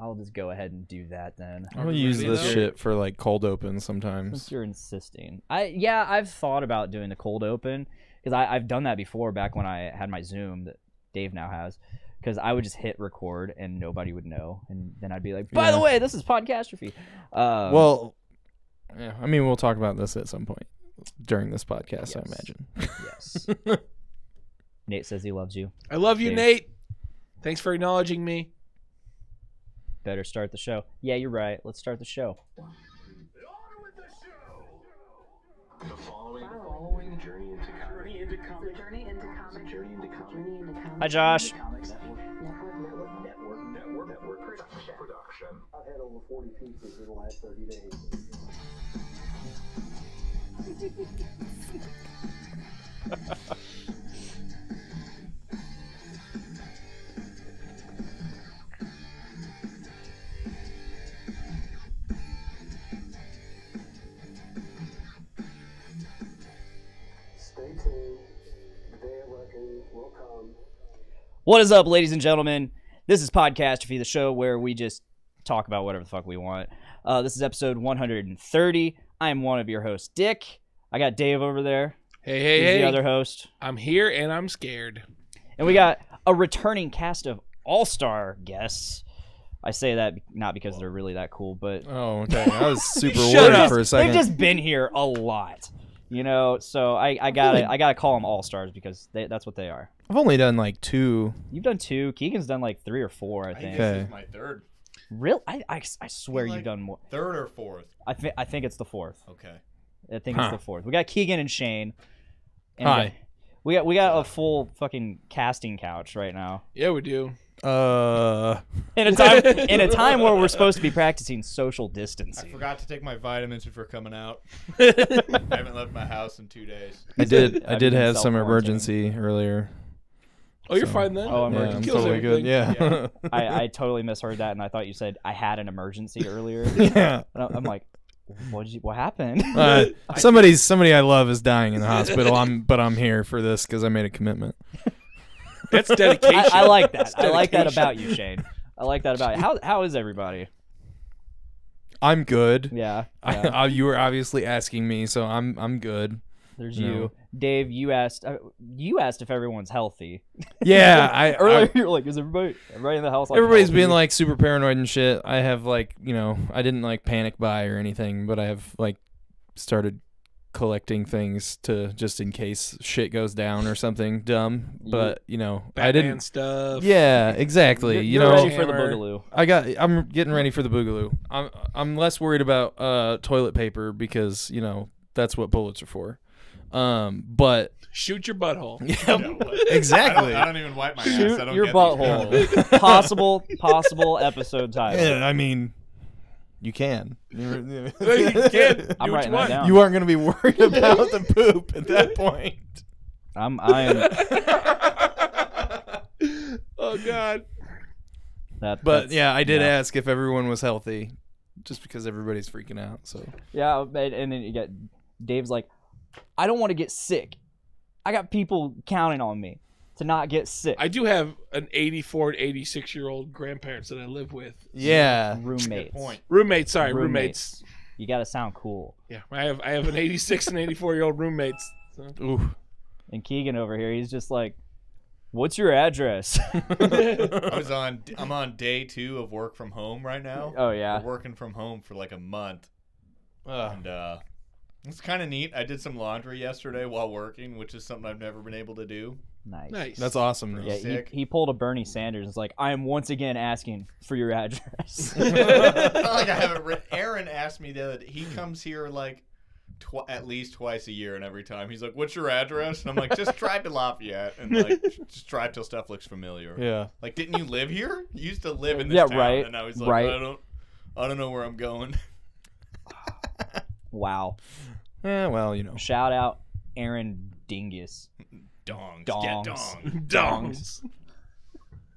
I'll just go ahead and do that then. I'll use this shit for like cold open sometimes. Since you're insisting. I've thought about doing the cold open because I've done that before back when I had my Zoom that Dave now has. Because I would just hit record and nobody would know, and then I'd be like, "By the way, this is Podcastrophe." Well, yeah, I mean, we'll talk about this at some point during this podcast, yes. I imagine. Yes. Nate says he loves you. I love you, Dave. Nate. Thanks for acknowledging me. Better start the show. Yeah, you're right. Let's start the show. The following journey into comedy. Hi, Josh. Network production. I've had over 40 pizzas in the last 30 days. Stay tuned. The day of reckoning will come. What is up, ladies and gentlemen? This is Podcastrophe, the show where we just talk about whatever the fuck we want. This is episode 130. I am one of your hosts, Dick. I got Dave over there. Hey. The other host. I'm here and I'm scared. And we got a returning cast of all-star guests. I say that not because they're really that cool, but Oh, okay. I was super Shut worried up. for a second. they've just been here a lot. You know, so I gotta call them all-stars because that's what they are. I've only done like 2. You've done 2. Keegan's done like 3 or 4, I think. Okay. This is my third. Real? I swear you've done more. Third or fourth? I think it's the 4th. Okay. I think it's the 4th. We got Keegan and Shane. And Hi. We got a full fucking casting couch right now. Yeah, we do. In a time where we're supposed to be practicing social I distancing. forgot to take my vitamins before coming out. I haven't left my house in 2 days. I did I've been have some self-quarantining. emergency earlier. Oh, you're fine then. Oh, Yeah, emergency. I'm Kills totally good. everything. Yeah. I totally misheard that, and I thought you said I had an emergency earlier. Yeah. And I'm like, what happened? Somebody I love is dying in the hospital. But I'm here for this because I made a commitment. That's dedication. I like that. That's I like that dedication. about you, Shane. I like that about you. How is everybody? I'm good. Yeah. You were obviously asking me, so I'm good. There's No. you, Dave. You asked if everyone's healthy. Yeah, Earlier you were like, is everybody in the house? Like, everybody's healthy? being like super paranoid and shit. I have like, I didn't like panic buy or anything, but I have like started collecting things to just in case shit goes down or something dumb. But I Batman didn't. stuff. Yeah, exactly. You're ready for the Hammer. boogaloo. I'm getting ready for the boogaloo. I'm less worried about toilet paper because that's what bullets are for. But Shoot your butthole. exactly. I don't even wipe my ass. Shoot I don't your get butthole. Possible episode title. Yeah, I mean, you can. You can't. I'm Do what writing you that want. down. You aren't going to be worried about the poop at that point. I am. Oh God. But that's- yeah, I did ask if everyone was healthy, just because everybody's freaking out. So Yeah, and then you get Dave's like, I don't want to get sick. I got people counting on me to not get sick. I do have an 84 and 86-year-old grandparents that I live with. yeah, Roommates. point. Roommates. Roommates. You gotta sound cool. Yeah, I have an 86 and 84-year-old roommates. So. ooh, And Keegan over here, he's just like, "What's your address?" I'm on day 2 of work from home right now. Oh yeah. We're working from home for like a month. And it's kind of neat. I did some laundry yesterday while working, which is something I've never been able to do. Nice. that's awesome. Yeah, Sick. he pulled a Bernie Sanders. It's like, I am once again asking for your address. It's not like I haven't written. Aaron asked me the other day. He comes here like at least twice a year, and every time he's like, "What's your address?" And I'm like, "Just drive to Lafayette and like just drive till stuff looks familiar." Yeah, Like, didn't you live here? You used to live in this Yeah, town, right, and I was like, right. I don't know where I'm going. Wow. yeah. Well, Shout out Aaron Dingus. Dongs. Dongs. Get dong. Dongs.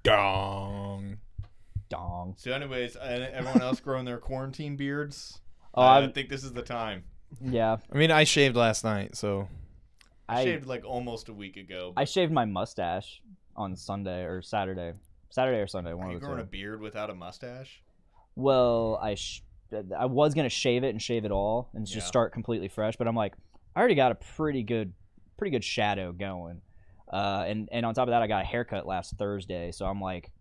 dong. Dong. So, anyways, everyone else growing their quarantine beards. Oh, I think this is the time. Yeah. I mean, I shaved last night, so I shaved like almost a week ago. I shaved my mustache on Sunday or Saturday. Saturday or Sunday, one Are you of the growing a two. beard without a mustache? well, I was gonna shave it and shave it all and just start completely fresh, but I'm like, I already got a pretty good shadow going, and on top of that, I got a haircut last Thursday, so I'm like,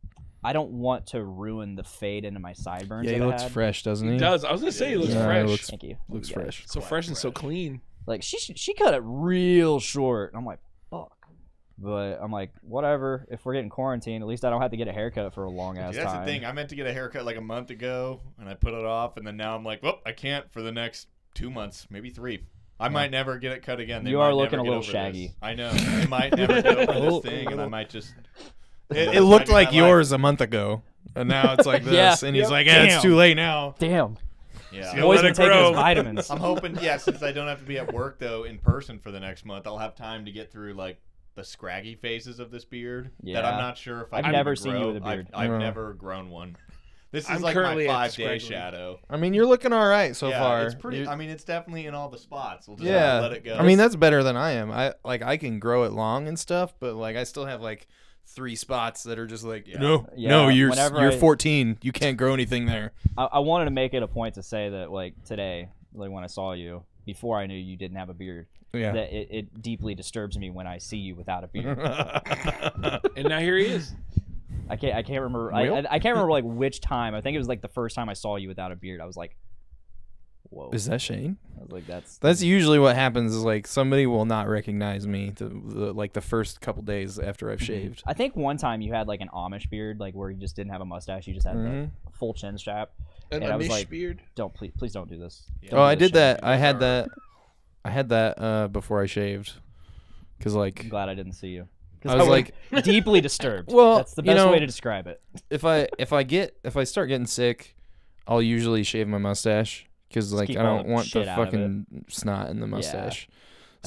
I don't want to ruin the fade into my sideburns. Yeah, he looks fresh, doesn't he? He does. I was gonna say he looks fresh. Thank you. Looks fresh. So fresh and so clean. Like she cut it real short, and I'm like, fuck. But I'm like, whatever. If we're getting quarantined, at least I don't have to get a haircut for a long ass time. That's the thing. I meant to get a haircut like a month ago, and I put it off, and then now I'm like, well, I can't for the next 2 months, maybe 3. I might never get it cut again. You are looking a little shaggy. This. I know. I might never get over this thing, and I might just. It looked like yours a month ago, and now it's like this, and he's like, yeah, it's too late now. Damn. Yeah. Boy's been taking his vitamins. I'm hoping, since I don't have to be at work though in person for the next month, I'll have time to get through like the scraggy phases of this beard that I'm not sure if I've never seen you with a beard. I've never grown one. This is like currently my at 5-day shadow. I mean, you're looking all right so far. It's pretty. I mean, it's definitely in all the spots. We'll just let it go. I mean, that's better than I am. I can grow it long and stuff, but like I still have like 3 spots that are just like no, you're 14. You can't grow anything there. I wanted to make it a point to say that like today, like when I saw you, before I knew you didn't have a beard, that it deeply disturbs me when I see you without a beard. And now here he is. I can't remember. I can't remember like which time. I think it was like the first time I saw you without a beard. I was like, whoa. Is that Shane? I was like, that's usually what happens. Is like somebody will not recognize me like the first couple days after I've shaved. I think one time you had like an Amish beard, like where you just didn't have a mustache. You just had a full chin strap. And I was like, beard. Don't please don't do this. Yeah. Don't I do did this, that. Shane. I had that before I shaved, because like I'm glad I didn't see you. I was like deeply disturbed. Well, that's the best way to describe it. If I start getting sick, I'll usually shave my mustache because like I don't want the fucking snot in the mustache. Yeah,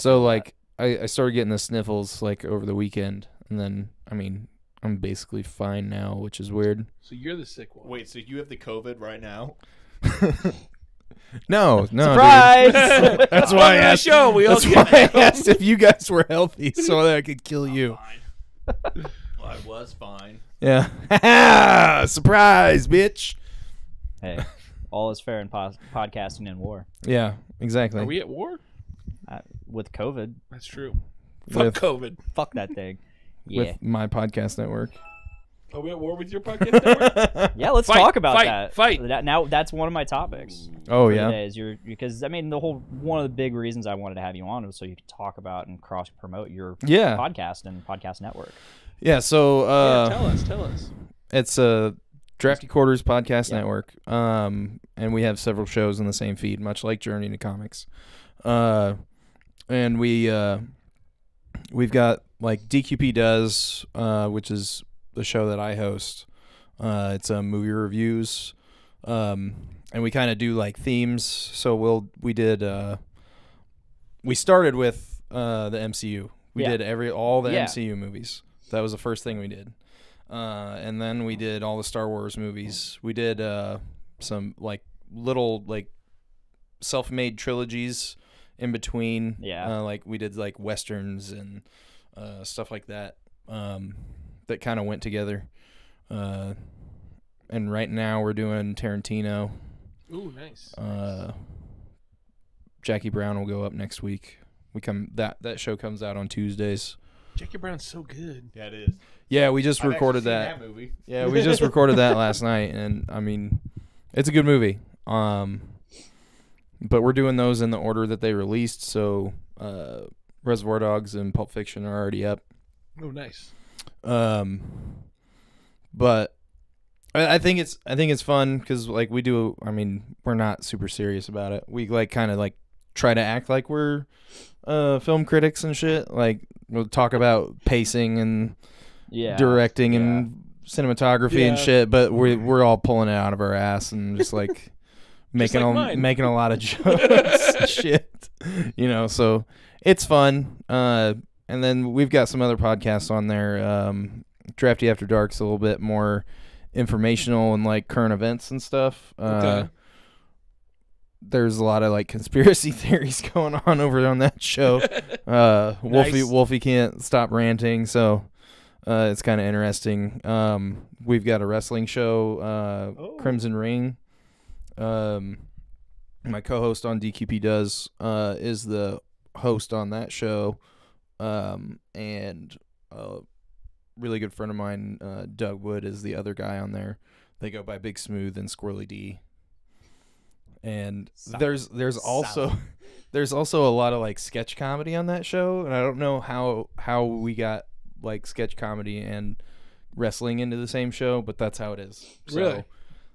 so like I started getting the sniffles like over the weekend, and then I mean I'm basically fine now, which is weird. So you're the sick one. Wait, so you have the COVID right now? No, surprise! Dude. That's why I asked. That's why I asked if you guys were healthy, so that I could kill you. Well, I was fine. Yeah. Surprise, bitch. Hey, all is fair in podcasting and war. Yeah, exactly. Are we at war? With COVID. That's true. Fuck COVID. Fuck that thing. Yeah. With my podcast network. Are we at war with your podcast network? Yeah, let's talk about that. Fight. Now that's one of my topics. Oh yeah. Because I mean one of the big reasons I wanted to have you on was so you could talk about and cross promote your podcast and podcast network. Yeah. So tell us. It's a Drafty Quarters Podcast Network, and we have several shows in the same feed, much like Journey to Comics. And we've got like DQP Does, which is the show that I host. It's movie reviews, and we kind of do like themes. So we started with the MCU. We did all the MCU movies. That was the first thing we did, and then we did all the Star Wars movies. We did some like little like self-made trilogies in between. Like we did like westerns and stuff like that. That kind of went together. And right now we're doing Tarantino. Ooh, nice. Jackie Brown will go up next week. That show comes out on Tuesdays. Jackie Brown's so good. Yeah, it is. Yeah, we just recorded that. Movie. Yeah, we just recorded that last night, and I mean, it's a good movie. But we're doing those in the order that they released. So, Reservoir Dogs and Pulp Fiction are already up. Oh, nice. But I think it's fun because like we do. I mean, we're not super serious about it. We like kind of like try to act like we're film critics and shit. Like we'll talk about pacing and directing and cinematography and shit. But we're all pulling it out of our ass and just like making a lot of jokes and shit. You know, so it's fun. And then we've got some other podcasts on there. Drafty After Dark's a little bit more informational and like current events and stuff. Okay. There's a lot of like conspiracy theories going on over on that show. Wolfie can't stop ranting, so it's kind of interesting. We've got a wrestling show, Crimson Ring. My co-host on DQP Does is the host on that show, and a really good friend of mine, Doug Wood, is the other guy on there. They go by Big Smooth and Squirrely D. And there's also a lot of like sketch comedy on that show, and I don't know how we got like sketch comedy and wrestling into the same show, but that's how it is. Really?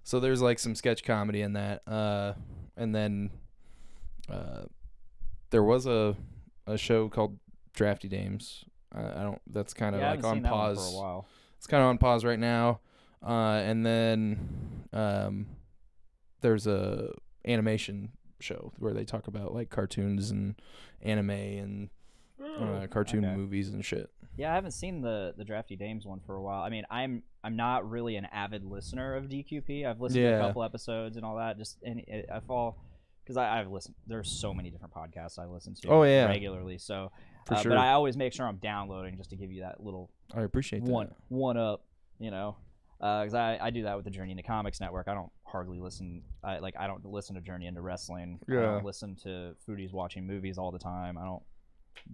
So there's like some sketch comedy in that, and then there was a show called Drafty Dames. I don't. That's kind of like on pause for a while. It's kind of on pause right now, and then there's a animation show where they talk about like cartoons and anime and cartoon movies and shit. Yeah, I haven't seen the Drafty Dames one for a while. I mean, I'm not really an avid listener of DQP. I've listened to a couple episodes and all that. I fall because I've listened. There's so many different podcasts I listen to regularly. So, for sure. But I always make sure I'm downloading just to give you that little. I appreciate that. One up, you know, because I do that with the Journey into Comics Network. I don't hardly listen. I don't listen to Journey into Wrestling. Yeah. I don't listen to Foodies watching movies all the time. I don't.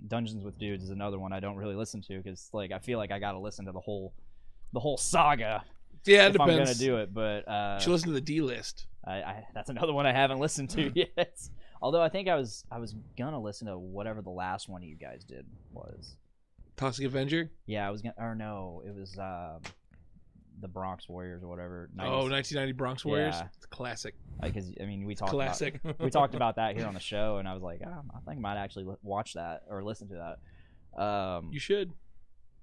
Dungeons with Dudes is another one I don't really listen to because like I feel like I gotta listen to the whole saga. Yeah, it if depends. I'm gonna do it, but you should listen to the D list. That's another one I haven't listened to yet. Although I think I was gonna listen to whatever the last one you guys did was. Toxic Avenger. Yeah, I was gonna. Or no, it was the Bronx Warriors or whatever. 1990 Bronx Warriors. Yeah. It's a classic. Because I mean, we talked Classic. we talked about that here on the show, and I was like, I think I might actually watch that or listen to that. You should.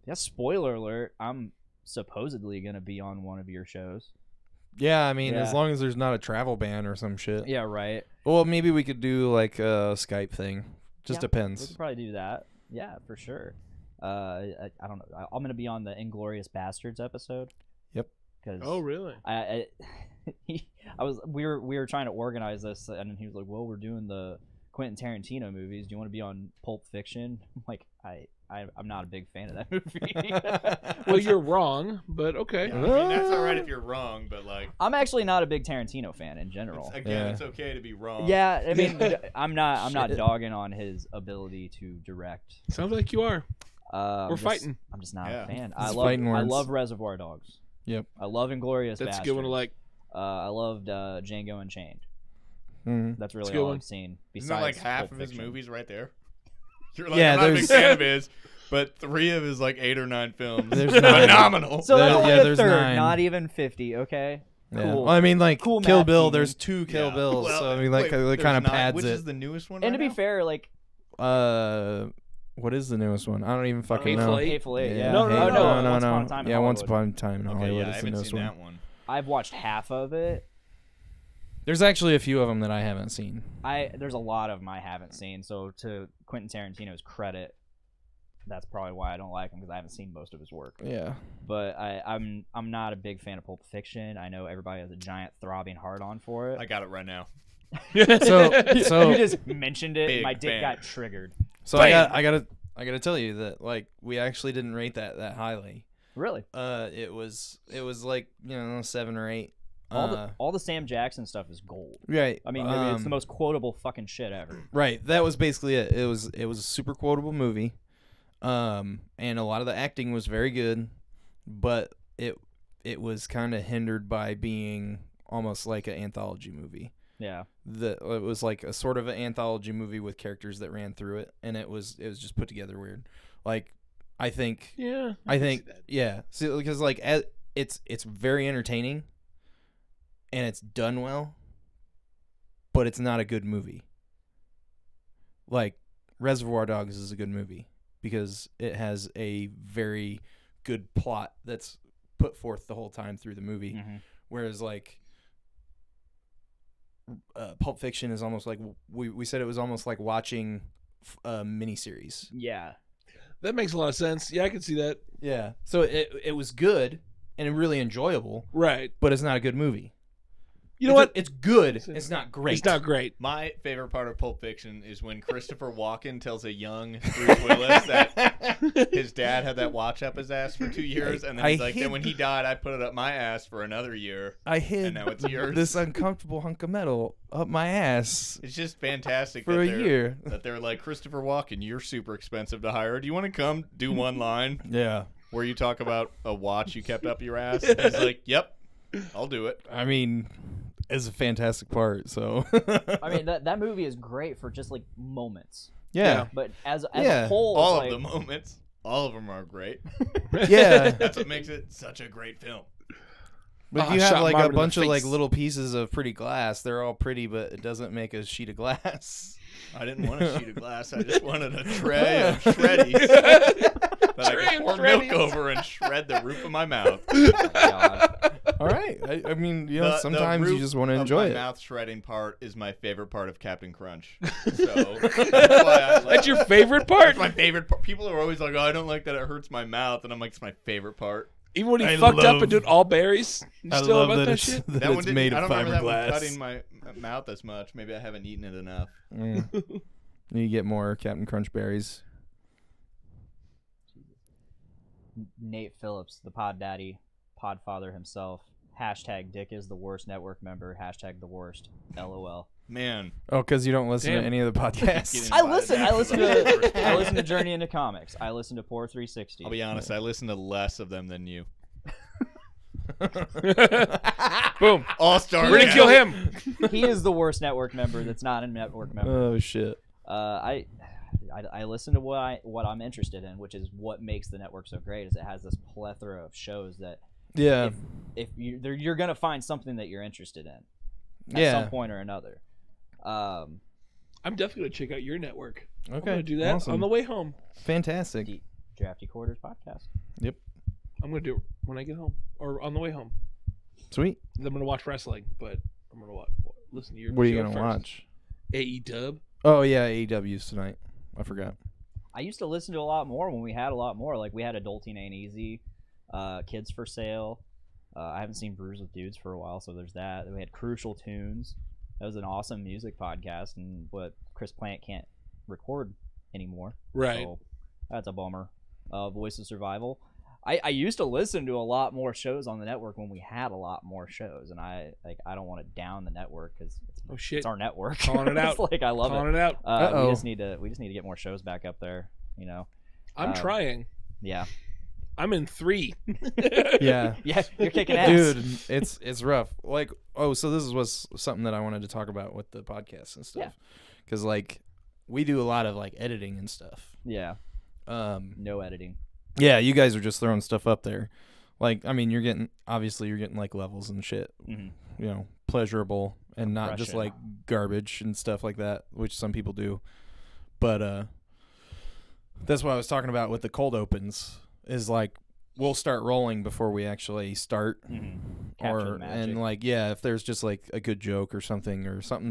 Yeah. Spoiler alert! I'm supposedly gonna be on one of your shows. Yeah, I mean, as long as there's not a travel ban or some shit. Yeah, right. Well, maybe we could do like a Skype thing. Just We depends. could probably do that. Yeah, for sure. I don't know. I'm gonna be on the Inglorious Bastards episode. Yep. Oh, really? We were trying to organize this, and he was like, "Well, we're doing the Quentin Tarantino movies. Do you want to be on Pulp Fiction?" I'm like, I'm not a big fan of that movie. Well, you're wrong, but okay. Yeah, I mean, that's all right if you're wrong, but like, I'm actually not a big Tarantino fan in general. It's okay to be wrong. Yeah, I mean, I'm not dogging on his ability to direct. Sounds like you are. We're fighting. I'm just not a fan. It's I fighting words. love Reservoir Dogs. Yep. I love Inglorious That's Bastards. a good one to like. I loved Django Unchained. Mm-hmm. That's really It's a good all one. I've seen. Isn't that like besides half Pulp of his Fiction. movies right there? You're like, Yeah, I'm not a big there's- fan of his, but 3 of his like 8 or 9 films. There's phenomenal. So There- that's only yeah, a there's third, 9. not even 50. Okay. Yeah. Cool. Well, I mean, like Cool Kill math, Bill. Keegan. There's 2 Kill Bills, Well, so I mean, like wait, it kind of there's 9. pads Which it. is the newest one? And right to be now? fair, like What is the newest one? I don't even fucking Hateful know. Eight? Hateful Eight. Yeah. No, Oh, no, Once Upon a Time in Yeah, Once Hollywood. Upon a Time in Okay, Hollywood yeah, I is the haven't newest seen one. that one. I've watched half of it. There's actually a few of them that I haven't seen. There's a lot of them I haven't seen. So to Quentin Tarantino's credit, that's probably why I don't like him because I haven't seen most of his work. Yeah. But I'm not a big fan of Pulp Fiction. I know everybody has a giant throbbing heart-on for it. I got it right now. So You just mentioned it. Big My dick fan. got triggered. So I gotta tell you that like we actually didn't rate that highly. Really? It was like 7 or 8. All the Sam Jackson stuff is gold. Right. I mean, it's the most quotable fucking shit ever. Right. That was basically it. It was a super quotable movie. And a lot of the acting was very good, but it was kind of hindered by being almost like an anthology movie. Yeah. It was like a sort of an anthology movie with characters that ran through it, and it was just put together weird. Like I think Yeah. So because like it's very entertaining, and it's done well, but it's not a good movie. Like Reservoir Dogs is a good movie because it has a very good plot that's put forth the whole time through the movie. Mm-hmm. Whereas like Pulp Fiction is almost like we said it was almost like watching a miniseries. Yeah. That makes a lot of sense. Yeah, I can see that. Yeah. So it was good and really enjoyable, Right. but it's not a good movie. You know what? It's good. It's not great. It's not great. My favorite part of Pulp Fiction is when Christopher Walken tells a young Bruce Willis that his dad had that watch up his ass for 2 years, and then he's like, then when he died, I put it up my ass for another year. I hid and now it's yours. this uncomfortable hunk of metal up my ass It's just fantastic for a year. that they're like, Christopher Walken, you're super expensive to hire. Do you want to come do one line Yeah. where you talk about a watch you kept up your ass? And he's like, yep, I'll do it. I mean, it's a fantastic part. So. I mean, that movie is great for just like moments, Yeah. but as Yeah. a whole, All it's of like, the moments, all of them are great. Yeah. That's what makes it such a great film. But Oh, you I have shot like Marvin a in the bunch of like face. little pieces of pretty glass. They're all pretty, but it doesn't make a sheet of glass. I didn't want a sheet of glass. I just wanted a tray of shreddies that I Tray could of pour milk shreddies. over and shred the roof of my mouth. God. All right. I mean, you know, The sometimes you roof just want to of enjoy my it. mouth shredding part is my favorite part of Captain Crunch. So that's why I like That's your favorite part? That's my favorite part. People are always like, "Oh, I don't like that it hurts my mouth," and I'm like, "It's my favorite part." Even when he I fucked up love- and did all berries? You I still love about that that it's, shit? that That one it's didn't. made I of don't remember that one fiberglass. cutting my mouth as much. Maybe I haven't eaten it enough. You get more Captain Crunch berries. Nate Phillips, the pod daddy, pod father himself. Hashtag Dick is the worst network member. Hashtag the worst. LOL. Man, Oh, because you don't listen Damn. to any of the podcasts. Getting- I listen Invited. to I listen to Journey into Comics. I listen to Pour 360. I'll be honest. I listen to less of them than you. Boom. All star. We're going to kill him. He is the worst network member that's not a network member. Oh shit. I listen to what I'm interested in, which is what makes the network so great. Is it has this plethora of shows that Yeah. if you're gonna find something that you're interested in at some point or another. I'm definitely going to check out your network. Okay. I'm going to do that Awesome. on the way home. Fantastic. Drafty Quarters Podcast. Yep. I'm going to do it when I get home or on the way home. Sweet. I'm going to watch wrestling, but I'm going to listen to your What are you show gonna first. watch? AEW. Oh yeah, AEW's tonight. I forgot. I used to listen to a lot more when we had a lot more. Like we had Adulting Ain't Easy, Kids for Sale. I haven't seen Brews with Dudes for a while, so there's that. Then we had Crucial Tunes. That was an awesome music podcast, and what Chris Plant can't record anymore. Right. So that's a bummer. Voice of Survival. I used to listen to a lot more shows on the network when we had a lot more shows, and I don't want to down the network because Oh, shit. it's our network. Calling it out. It's like I love Calling it out. we Uh-oh. just need to get more shows back up there. You know. I'm trying. Yeah. I'm in 3. Yeah. Yeah, you're kicking ass. Dude, it's rough. Like, so this was something that I wanted to talk about with the podcast and stuff. Because like we do a lot of like editing and stuff. Yeah. No editing. Yeah, you guys are just throwing stuff up there. Like, I mean, you're getting like levels and shit. Mhm. You know, pleasurable and not just Compression. like garbage and stuff like that, which some people do. But that's what I was talking about with the cold opens. Is like we'll start rolling before we actually start. Capture the Or magic. and like yeah, if there's just like a good joke or something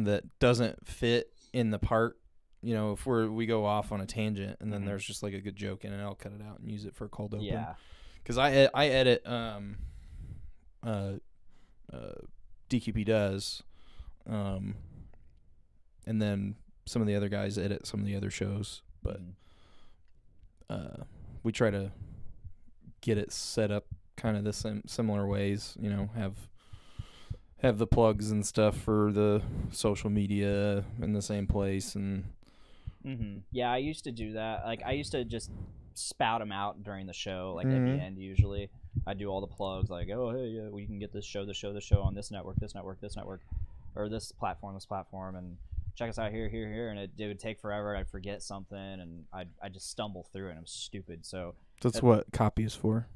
that doesn't fit in the part, you know, if we go off on a tangent and then there's just like a good joke in it, I'll cut it out and use it for a cold open. Yeah. Because I edit DQP does, and then some of the other guys edit some of the other shows, but we try to get it set up kind of the similar ways, you know, have the plugs and stuff for the social media in the same place. And Yeah, I used to do that. Like I used to just spout them out during the show, like at Mhm. the end usually. I do all the plugs, like, oh hey, yeah, we can get this show on this network, or this platform, and check us out here, and it would take forever. I'd forget something, and I'd just stumble through it. And I'm stupid, so that's what copy is for.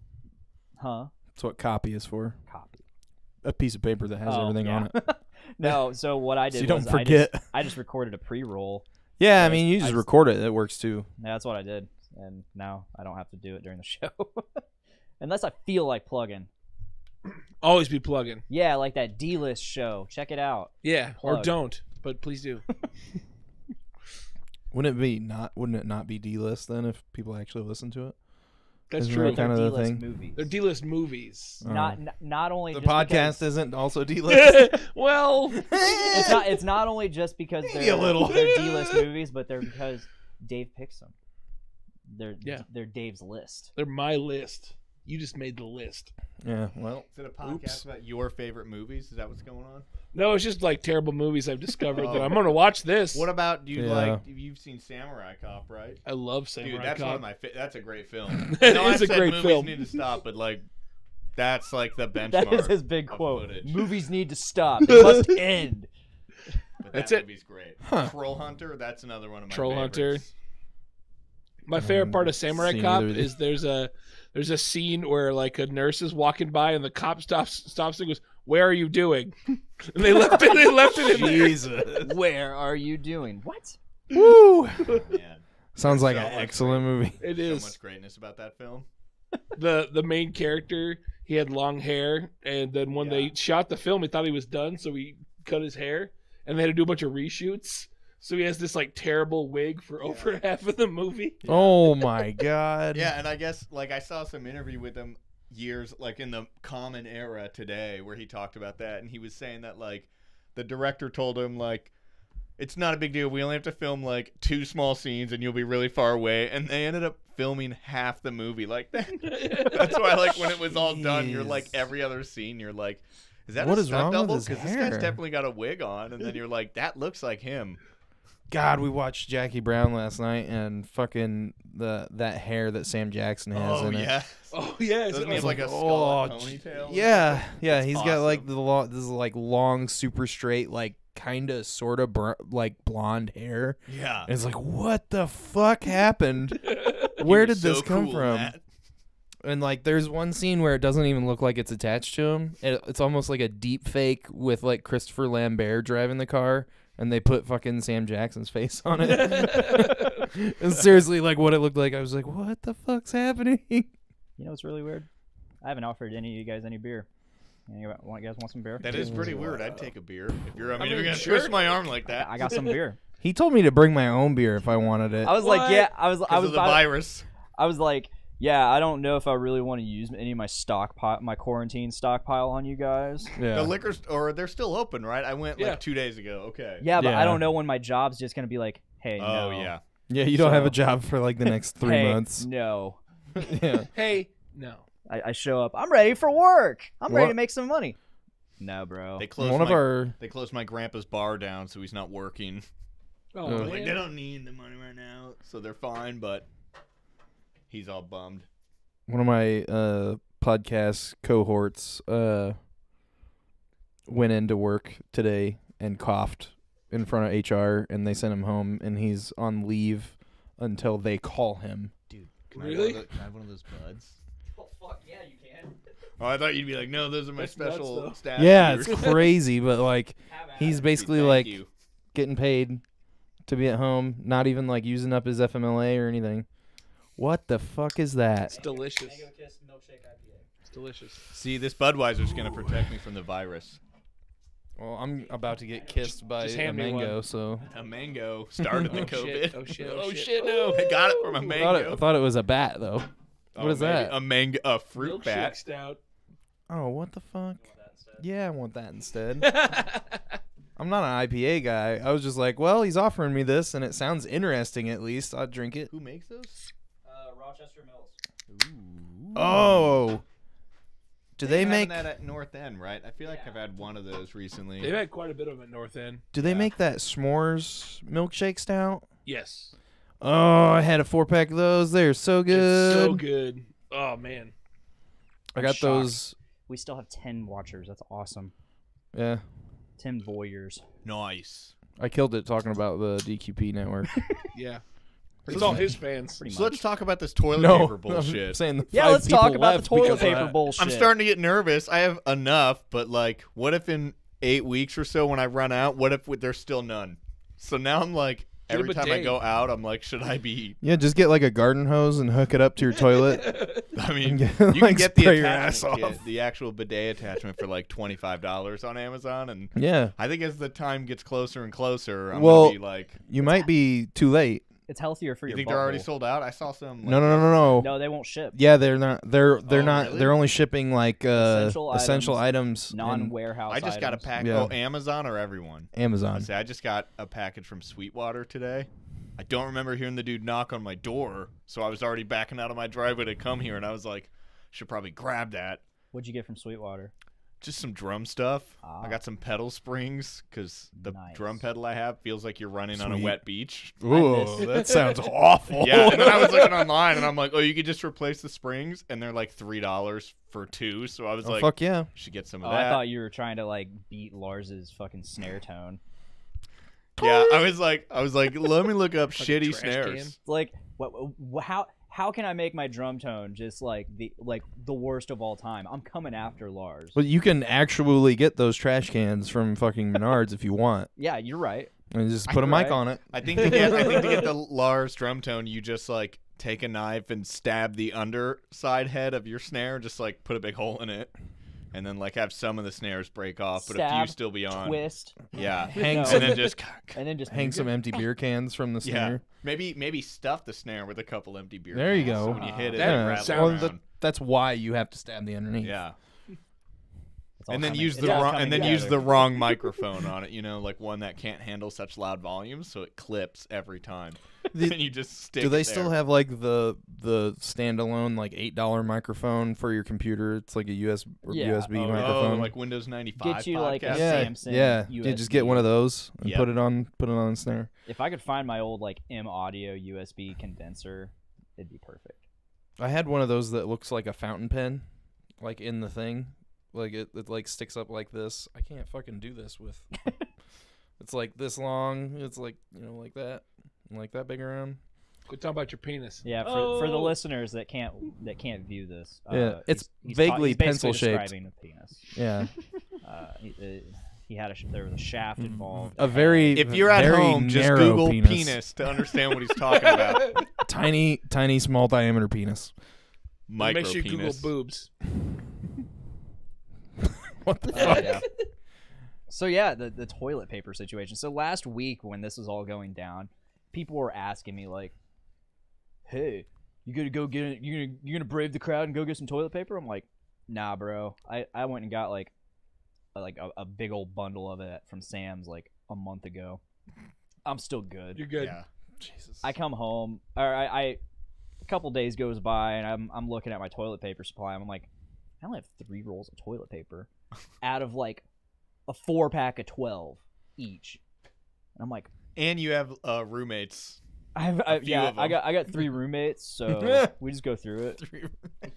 That's what copy is for. Copy. A piece of paper that has everything on it. No, so what I did So you don't was forget. I just recorded a pre-roll. Yeah, I Yes, mean, you just record it. That works too. Yeah, that's what I did, and now I don't have to do it during the show, unless I feel like plugging. Always be plugging. Yeah, like that D-list show. Check it out. Yeah, or Plug. don't, but please do. Wouldn't it not be D-list then if people actually listen to it? That's Isn't true. that kind of the D-list thing? movies. They're D-list movies. Not only The just podcast because, isn't also D-list. Well, it's not only just because Maybe a little. they're D-list movies, but they're because Dave picks them. Yeah. They're Dave's list. they're my list. You just made the list. Yeah, well, Is it a podcast about your favorite movies? Is that what's going on? No, it's just like terrible movies I've discovered that I'm gonna watch this. What about do you Yeah. like? You've seen Samurai Cop, right? I love Samurai Dude, that's Cop. one of my. That's a great film. That I know is I a said great movies film. Need to stop, but like, that's like the benchmark. That is his big of quote. footage. Movies need to stop. They must end. But That's that it. movie's great. Huh. Troll Hunter. That's another one of my Troll Hunter. favorites. My favorite part of Samurai seen Cop either of these. is there's a scene where like a nurse is walking by and the cop stops and goes, "Where are you doing?" And they left it in there. Jesus. Where are you doing? What? Woo! Man, Sounds like So an much excellent movie. It so is. much greatness about that film. The main character, he had long hair, and then when they shot the film, he thought he was done, so he cut his hair, and they had to do a bunch of reshoots. So he has this like terrible wig for over half of the movie. Oh my god. Yeah, and I guess like I saw some interview with him years like in the Common era today where he talked about that, and he was saying that like the director told him like it's not a big deal. We only have to film like 2 small scenes and you'll be really far away. And they ended up filming half the movie like that. That's why like when it was all done, you're like every other scene, you're like, is that What a is stunt wrong with double? his Because this hair? guy's definitely got a wig on. And then you're like, that looks like him. God, we watched Jackie Brown last night, and fucking that hair that Sam Jackson has Oh in it. yeah. Oh yeah, Doesn't he have like a skull ponytail? Yeah, yeah. That's He's got like awesome. this is like long, super straight, like kind of sort of like blonde hair. Yeah. And it's like, what the fuck happened? Where He did was this so come cool, from? Matt. And like, there's one scene where it doesn't even look like it's attached to him. It's almost like a deep fake with like Christopher Lambert driving the car, and they put fucking Sam Jackson's face on it. It's seriously like what it looked like. I was like, what the fuck's happening? You know what's really weird? I haven't offered any of you guys any beer. You guys want some beer? That is pretty weird. I'd take a beer if you're. I mean, mean, if you're gonna sure. twist my arm like that. I got some beer. He told me to bring my own beer if I wanted it. I was What? like, yeah. I was Because of the virus. I was like, yeah. I don't know if I really want to use any of my stockpile, my quarantine stockpile on you guys. Yeah. The liquor store, they're still open, right? I went like Yeah. 2 days ago. Okay. Yeah, but Yeah. I don't know when my job's just gonna be like, hey, Oh no. yeah. Yeah, you don't have a So- job for like the next 3 Hey, months. No. Yeah. Hey, no. I show up. I'm ready for work. I'm ready What? to make some money. No, bro. They closed One of our They closed my grandpa's bar down, so he's not working. Oh, Oh. man. Like they don't need the money right now, so they're fine. But he's all bummed. one of my podcast cohorts went into work today and coughed in front of HR, and they sent him home, and he's on leave until they call him. Dude, Really? Can I have one of those buds? Oh, fuck yeah, you can. Oh, I thought you'd be like, no, those are my That's nuts, special though. staff. Yeah, beers." it's crazy, but like he's basically Thank like you. getting paid to be at home, not even like using up his FMLA or anything. What the fuck is that? It's delicious. It's delicious. See, this Budweiser's gonna protect me from the virus. Well, I'm about to get kissed by just a hand me mango, one. so A mango started the Oh, COVID. shit. Oh, shit. Oh, Oh shit. shit! No, I got it from a I mango. thought it was a bat though. Oh, What is maybe that? A mango, a fruit Milkshake bat. stout. Oh, what the fuck? Yeah, I want that instead. I'm not an IPA guy. I was just like, well, he's offering me this, and it sounds interesting. At least I'd drink it. Who makes those? Rochester Mills. Oh, do they They're having make? that at North End, right? I feel like I've had one of those recently. They've had quite a bit of them at North End. Do they Yeah. make that s'mores milkshake stout? Yes. Oh, I had a 4-pack of those. They're so good. It's so good. Oh, man. I I'm got shocked. those. We still have 10 watchers. That's awesome. Yeah, 10 voyeurs. Nice. I killed it talking about the DQP network. Yeah. It's all his fans. Pretty So much. let's talk about this toilet no, paper I'm bullshit. saying the Yeah, 5 let's talk people about the left toilet because of paper that. bullshit. I'm starting to get nervous. I have enough, but like, what if in 8 weeks or so when I run out, what if there's still none? So now I'm like, Get a every time I bidet. go out, I'm like, should I be? Yeah, just get like a garden hose and hook it up to your toilet. I mean, And you get- can like, get the spray your ass attachment off. kit, the actual bidet attachment for like $25 on Amazon, and Yeah, I think as the time gets closer and closer, I'm Well, gonna be like, you might be too late It's healthier for You your think they're already butthole. sold out? I saw some. Like, No. No, they won't ship. Yeah, they're not. They're not. really? They're only shipping like Essential items. and Non-warehouse. I just got a items. pack. Yeah. Oh, Amazon or everyone? Amazon. I just got a package from Sweetwater today. I don't remember hearing the dude knock on my door, so I was already backing out of my driveway to come here, and I was like, should probably grab that. What'd you get from Sweetwater? Just some drum stuff. Ah. I got some pedal springs because the Nice. drum pedal I have feels like you're running on a Sweet. wet beach. Ooh, that sounds awful. Yeah, and then I was looking online, and I'm like, oh, you could just replace the springs, and they're like $3 for 2. So I was Oh, like, fuck yeah. should get some of Oh, that. I thought you were trying to like beat Lars's fucking snare tone. Yeah, I was like, let me look up Like a shitty trash snares. can? It's like, how can I make my drum tone just like the worst of all time? I'm coming after Lars. But you can actually get those trash cans from fucking Menards if you want, Yeah, you're right. and just put a mic Right. on it. I think to get the Lars drum tone, you just like take a knife and stab the underside head of your snare, just like put a big hole in it, and then like have some of the snares break off, but a few Stab, still be on. Twist, Yeah, Hang No. some, and then just and then just hang some empty beer cans from the yeah, snare. maybe stuff the snare with a couple empty beer. There you cans, go. So when you hit it, That it rattles sounds- around. That's why you have to stab the underneath. Yeah, It's all and then coming- use it's the all wrong coming and then together. use the wrong microphone on it. You know, like one that can't handle such loud volumes, so it clips every time. The- and you just stick. Do they it still there. have like the standalone like $8 microphone for your computer? It's like a USB Yeah. USB Oh, microphone. Oh, like Windows 95. Get you like a podcast? yeah, Samsung yeah. You just get one of those and Yep. put it on the snare. If I could find my old like M Audio USB condenser, it'd be perfect. I had one of those that looks like a fountain pen, like in the thing, like it like sticks up like this. I can't fucking do this with. It's like this long. It's like like that big around. Quit talking about your penis. Yeah, for the listeners that can't view this. Yeah, it's he's vaguely he's basically pencil-shaped. describing a penis. Yeah, He had there was a shaft involved. a very If you're at very home, just narrow Google penis to understand what he's talking about. tiny small diameter penis. Micro Make sure you Google penis. boobs. What the fuck? Yeah. So yeah, the toilet paper situation. So last week when this was all going down, people were asking me like, "Hey, you gonna go get it? You gonna brave the crowd and go get some toilet paper?" I'm like, "Nah, bro. I went and got like a big old bundle of it from Sam's like a month ago. I'm still good. You're good. Yeah. Jesus. I come home, or a couple days goes by, and I'm looking at my toilet paper supply. I'm like, I only have 3 rolls of toilet paper out of like a 4-pack of 12 each. And I'm like, And you have roommates. I few of them. I got 3 roommates, so we just go through it.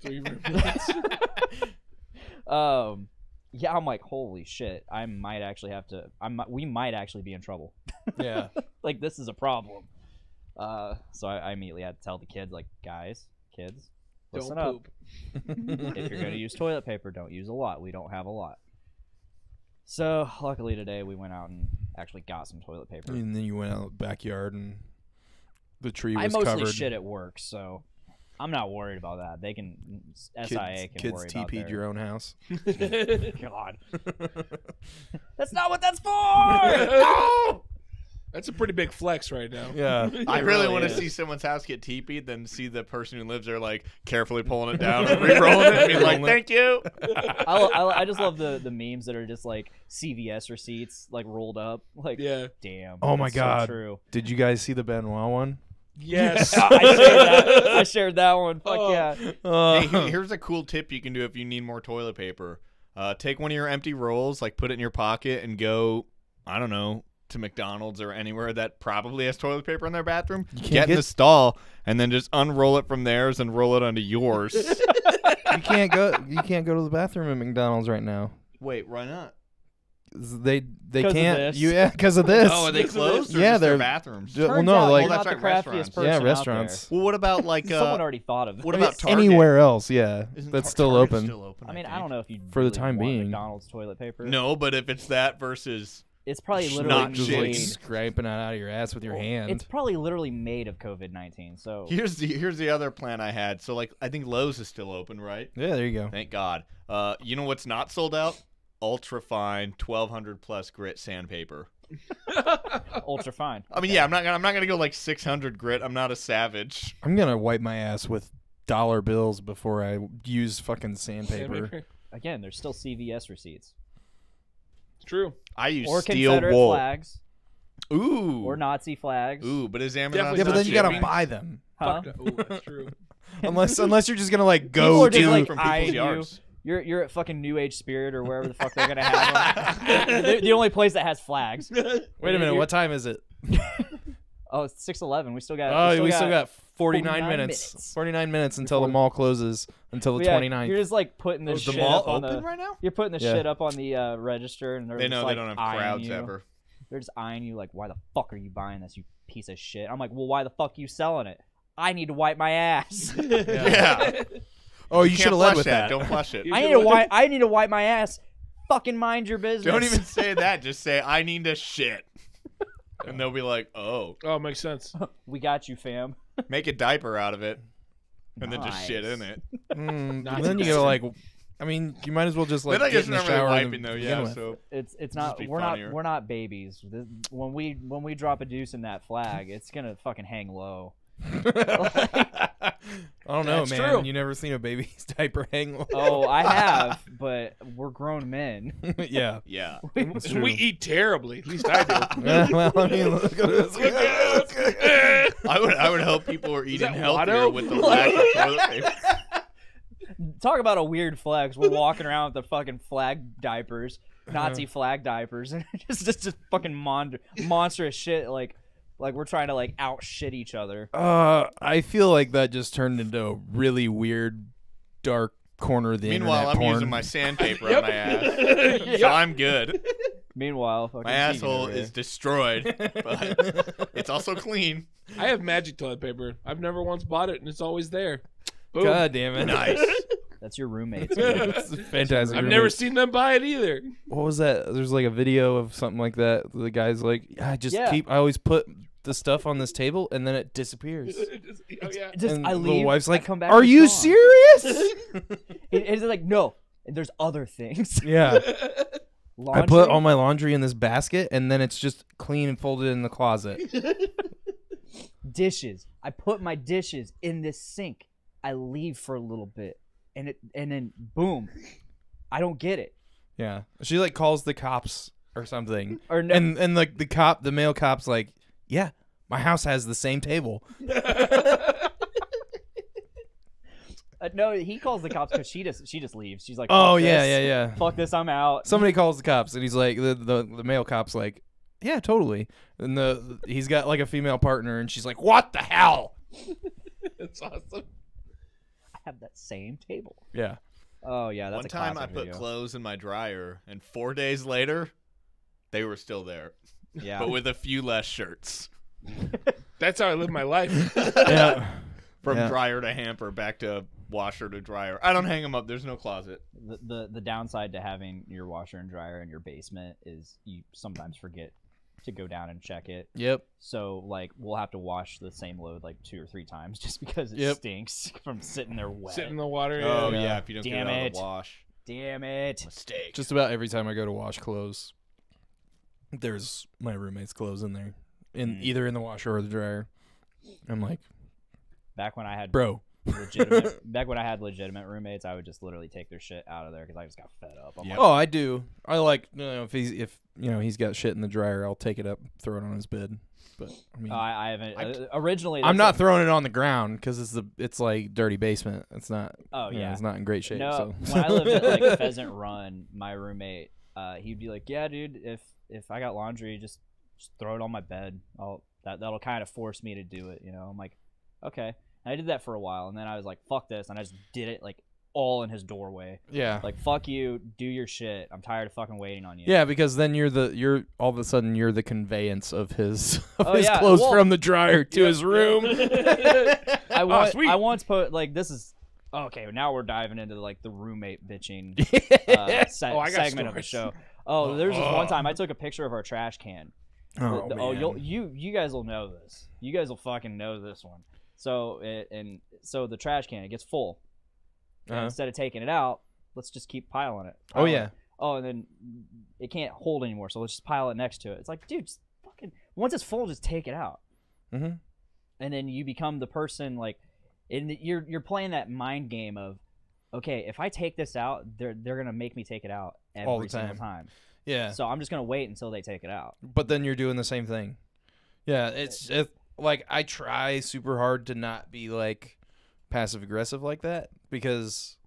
Three roommates. Yeah, I'm like, holy shit, I might actually have to. We might actually be in trouble. Yeah. Like this is a problem. So I immediately had to tell the kids, like, guys, kids, listen Don't up. poop. If you're gonna use toilet paper, don't use a lot. We don't have a lot. So luckily today we went out and actually got some toilet paper. And then you went out backyard and the tree I was mostly covered. shit at work, so I'm not worried about that. They can SIA can kids worry about TP'd their... your own house. God, that's not what that's for. That's a pretty big flex right now. Yeah. I It really really want to is. see someone's house get teepeed than see the person who lives there like carefully pulling it down and re-rolling it and being like, thank you. I just love the memes that are just like CVS receipts like rolled up. Like, Yeah. damn. Oh my that's so God. true. Did you guys see the Benoit one? Yes. I shared that one. Fuck Oh. yeah. Hey, here's a cool tip you can do if you need more toilet paper. Take one of your empty rolls, like put it in your pocket and go, I don't know, to McDonald's or anywhere that probably has toilet paper in their bathroom. Get in the stall and then just unroll it from theirs and roll it onto yours. You can't go to the bathroom at McDonald's right now. Wait, why not? They 'Cause of can't. this. Yeah, because of this. Oh, are they closed? Or Yeah, just their they're- bathrooms. Well, Turns no, out like- you're not Well, the that's right, craftiest restaurants. person Yeah, out restaurants. Well, what about there. like Someone already thought of it. what about Target? Anywhere else, yeah. Isn't That's Tar- still Target's open. Still open. I mean, I think. don't know if you For the really time want being. McDonald's toilet paper. No, but if it's that versus It's probably Just literally not Just shit. like made. scraping it out of your ass with your hand. It's probably literally made of COVID-19. So here's the other plan I had. So like I think Lowe's is still open, right? Yeah, there you go. Thank God. You know what's not sold out? Ultra fine 1200 plus grit sandpaper. Ultra fine. I mean, yeah, I'm not gonna go like 600 grit. I'm not a savage. I'm gonna wipe my ass with dollar bills before I use fucking sandpaper. Again, there's still CVS receipts. It's true. I use Or steel Confederate wool. flags. Ooh. Or Nazi flags. Ooh, but is Amazon? Definitely Yeah, but not then you gotta shipping. buy them. Huh? Ooh, that's true. Unless you're just gonna like People go are just to like from eyeing people's you. yards. You're at fucking New Age Spirit or wherever the fuck they're gonna have them. They're the only place that has flags. Wait a minute, what time is it? Oh, it's 6:11. We still got. Oh, we still got 49 49 minutes. minutes. 49 minutes until the Before- mall closes until the But yeah, 29th. You're just like putting this Is the shit mall up on open the. right now? You're putting the Yeah. shit up on the register, and they're They just know like they don't have eyeing crowds you. ever. They're just eyeing you like, why the fuck are you buying this, you piece of shit? I'm like, well, why the fuck are you selling it? I need to wipe my ass. Yeah. Oh, you Can't should have led flush with that. Don't flush it. I need to wipe my ass. Fucking mind your business. Don't even say that. Just say I need to shit, and they'll be like, "Oh, Oh, it makes sense. We got you, fam. make a diaper out of it, and then just shit Nice. in it." And then you gotta like, I mean, you might as well just like then I get guess in the not really shower wiping and though. begin Yeah, with. so It's not. be We're funnier. not. We're not babies. When we drop a deuce in that flag, it's gonna fucking hang low. I don't know, That's man. true. You never seen a baby's diaper hang low. Oh, I have, but we're grown men. Yeah. yeah. That's true. We eat terribly. At least I do. Yeah, well, I mean, look at this. I would hope people were eating that healthier Watto? with the lack of toilet paper. Talk about a weird flex. We're walking around with the fucking flag diapers, Nazi flag diapers, and just fucking monstrous shit. Like we're trying to like out shit each other. I feel like that just turned into a really weird, dark corner of the Meanwhile, internet I'm porn. using my sandpaper Yep. on my ass, so I'm good. Meanwhile, fucking My Keegan asshole over here. is destroyed, but it's also clean. I have magic toilet paper. I've never once bought it, and it's always there. Boom. God damn it! Nice. That's your roommates. man. It's fantastic. I've never seen them buy it either. What was that? There's like a video of something like that. The guy's like, I always put the stuff on this table and then it disappears. Oh, yeah. Just And I the leave. wife's I like, come back. "Are it's you gone." serious?" It's like no. There's other things. Yeah. Laundry, I put all my laundry in this basket and then it's just clean and folded in the closet. dishes. I put my dishes in this sink. I leave for a little bit, and then boom. I don't get it. Yeah. She like calls the cops or something. Or no, And like the male cop's like, "Yeah, my house has the same table." no, he calls the cops because she just leaves. She's like, Oh "Fuck yeah, this. yeah, yeah. Fuck this, I'm out." Somebody calls the cops and he's like, the male cop's like, "Yeah, totally." And he's got like a female partner and she's like, "What the hell?" That's awesome. I have that same table. Yeah. Oh yeah, that's One a time I classic put video. clothes in my dryer, and 4 days later, they were still there, Yeah, but with a few less shirts. That's how I live my life. Yeah. From Yeah. dryer to hamper, back to washer to dryer. I don't hang them up. There's no closet. the downside to having your washer and dryer in your basement is you sometimes forget to go down and check it. Yep. So like we'll have to wash the same load like 2 or 3 times just because it Yep. stinks from sitting there wet. Sit in the water. Oh yeah. yeah, if you don't Damn get it out of it. the wash, Damn it. mistake. Just about every time I go to wash clothes, there's my roommate's clothes in there, either in the washer or the dryer. I'm like, Back when I had bro. legitimate roommates, I would just literally take their shit out of there because I just got fed up. I'm Yeah. like, Oh, I do. I like, if he's got shit in the dryer, I'll take it up, throw it on his bed. But I mean, I haven't. Originally, I'm that's not throwing it on the ground because it's like dirty basement. It's not. Oh, yeah. It's not in great shape. No, So when I lived at like Pheasant Run, my roommate, he'd be like, "Yeah, dude, if I got laundry, just throw it on my bed. That'll kind of force me to do it, you know." I'm like, okay. And I did that for a while, and then I was like, "Fuck this," and I just did it like all in his doorway. yeah. Like, fuck you, do your shit. I'm tired of fucking waiting on you. Yeah, because then you're all of a sudden you're the conveyance of his Oh, yeah. clothes Well, from the dryer to his room. Sweet. I once put like this is okay. Now we're diving into like the roommate bitching I got segment of the stories. show. Oh, there's this one time I took a picture of our trash can. Oh, man. You guys will know this. You guys will fucking know this one. So so the trash can, it gets full. And Uh-huh. instead of taking it out, let's just keep piling it. Oh, yeah. oh, and then it can't hold anymore, so let's just pile it next to it. It's like, dude, just fucking once it's full, just take it out. Mm-hmm. And then you become the person like, you're playing that mind game of, okay, if I take this out, they're gonna make me take it out All the every single time. Yeah. So I'm just gonna wait until they take it out. But then you're doing the same thing. Yeah, it's like I try super hard to not be like passive aggressive like that because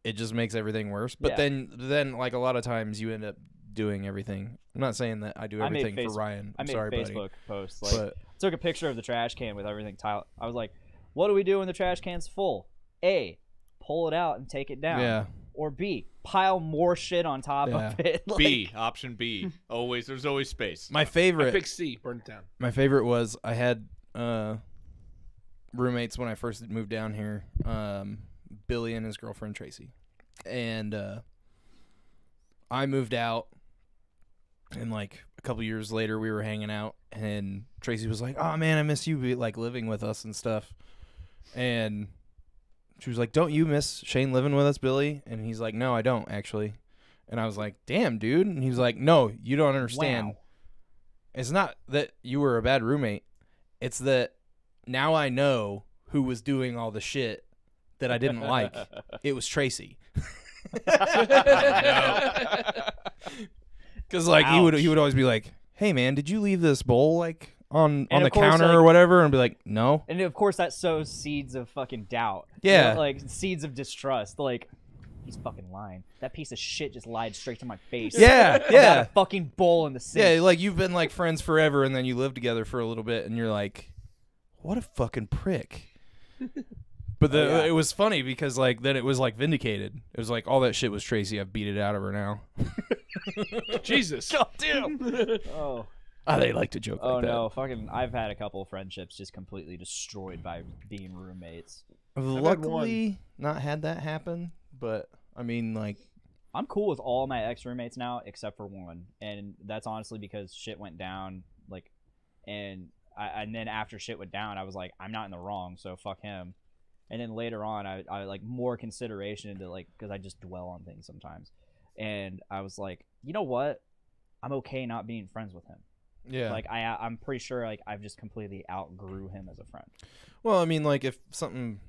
it just makes everything worse. But then like a lot of times you end up doing everything. I'm not saying that I do everything for Ryan. I made sorry, a Facebook buddy. post. Like, But took a picture of the trash can with everything tiled. I was like, what do we do when the trash can's full? A, pull it out and take it down. yeah, Or B, pile more shit on top Yeah. of it. Like, B, option B. There's always space. my I favorite. picked C, burn it down. My favorite was I had roommates when I first moved down here, Billy and his girlfriend Tracy, and I moved out, and like a couple years later we were hanging out, and Tracy was like, "Oh man, I miss you like living with us and stuff," and she was like, "Don't you miss Shane living with us, Billy?" And he's like, "No, I don't actually," and I was like, "Damn, dude," and he was like, "No, you don't understand. wow. It's not that you were a bad roommate. It's that now I know who was doing all the shit that I didn't like. It was Tracy." Because like he would always be like, "Hey man, did you leave this bowl like on And the of course, counter like- or whatever?" And be like, "No." And of course, that sows seeds of fucking doubt. Yeah. You know, like seeds of distrust. Like, he's fucking lying. That piece of shit just lied straight to my face. Yeah, About yeah, a fucking bowl in the sink. yeah. Like you've been like friends forever, and then you live together for a little bit, and you're like, "What a fucking prick." But it was funny because like then it was like vindicated. It was like all that shit was Tracy. I've beat it out of her now. Jesus. God damn. Oh. They like to joke Oh like that. no, fucking! I've had a couple of friendships just completely destroyed by being roommates. I've had luckily not had that happen, but I mean, like, I'm cool with all my ex roommates now except for one, and that's honestly because shit went down. Like, and then after shit went down, I was like, I'm not in the wrong, so fuck him. And then later on, I like more consideration into like because I just dwell on things sometimes, and I was like, you know what? I'm okay not being friends with him. yeah. Like I'm pretty sure like I've just completely outgrew him as a friend. Well, I mean, like, if something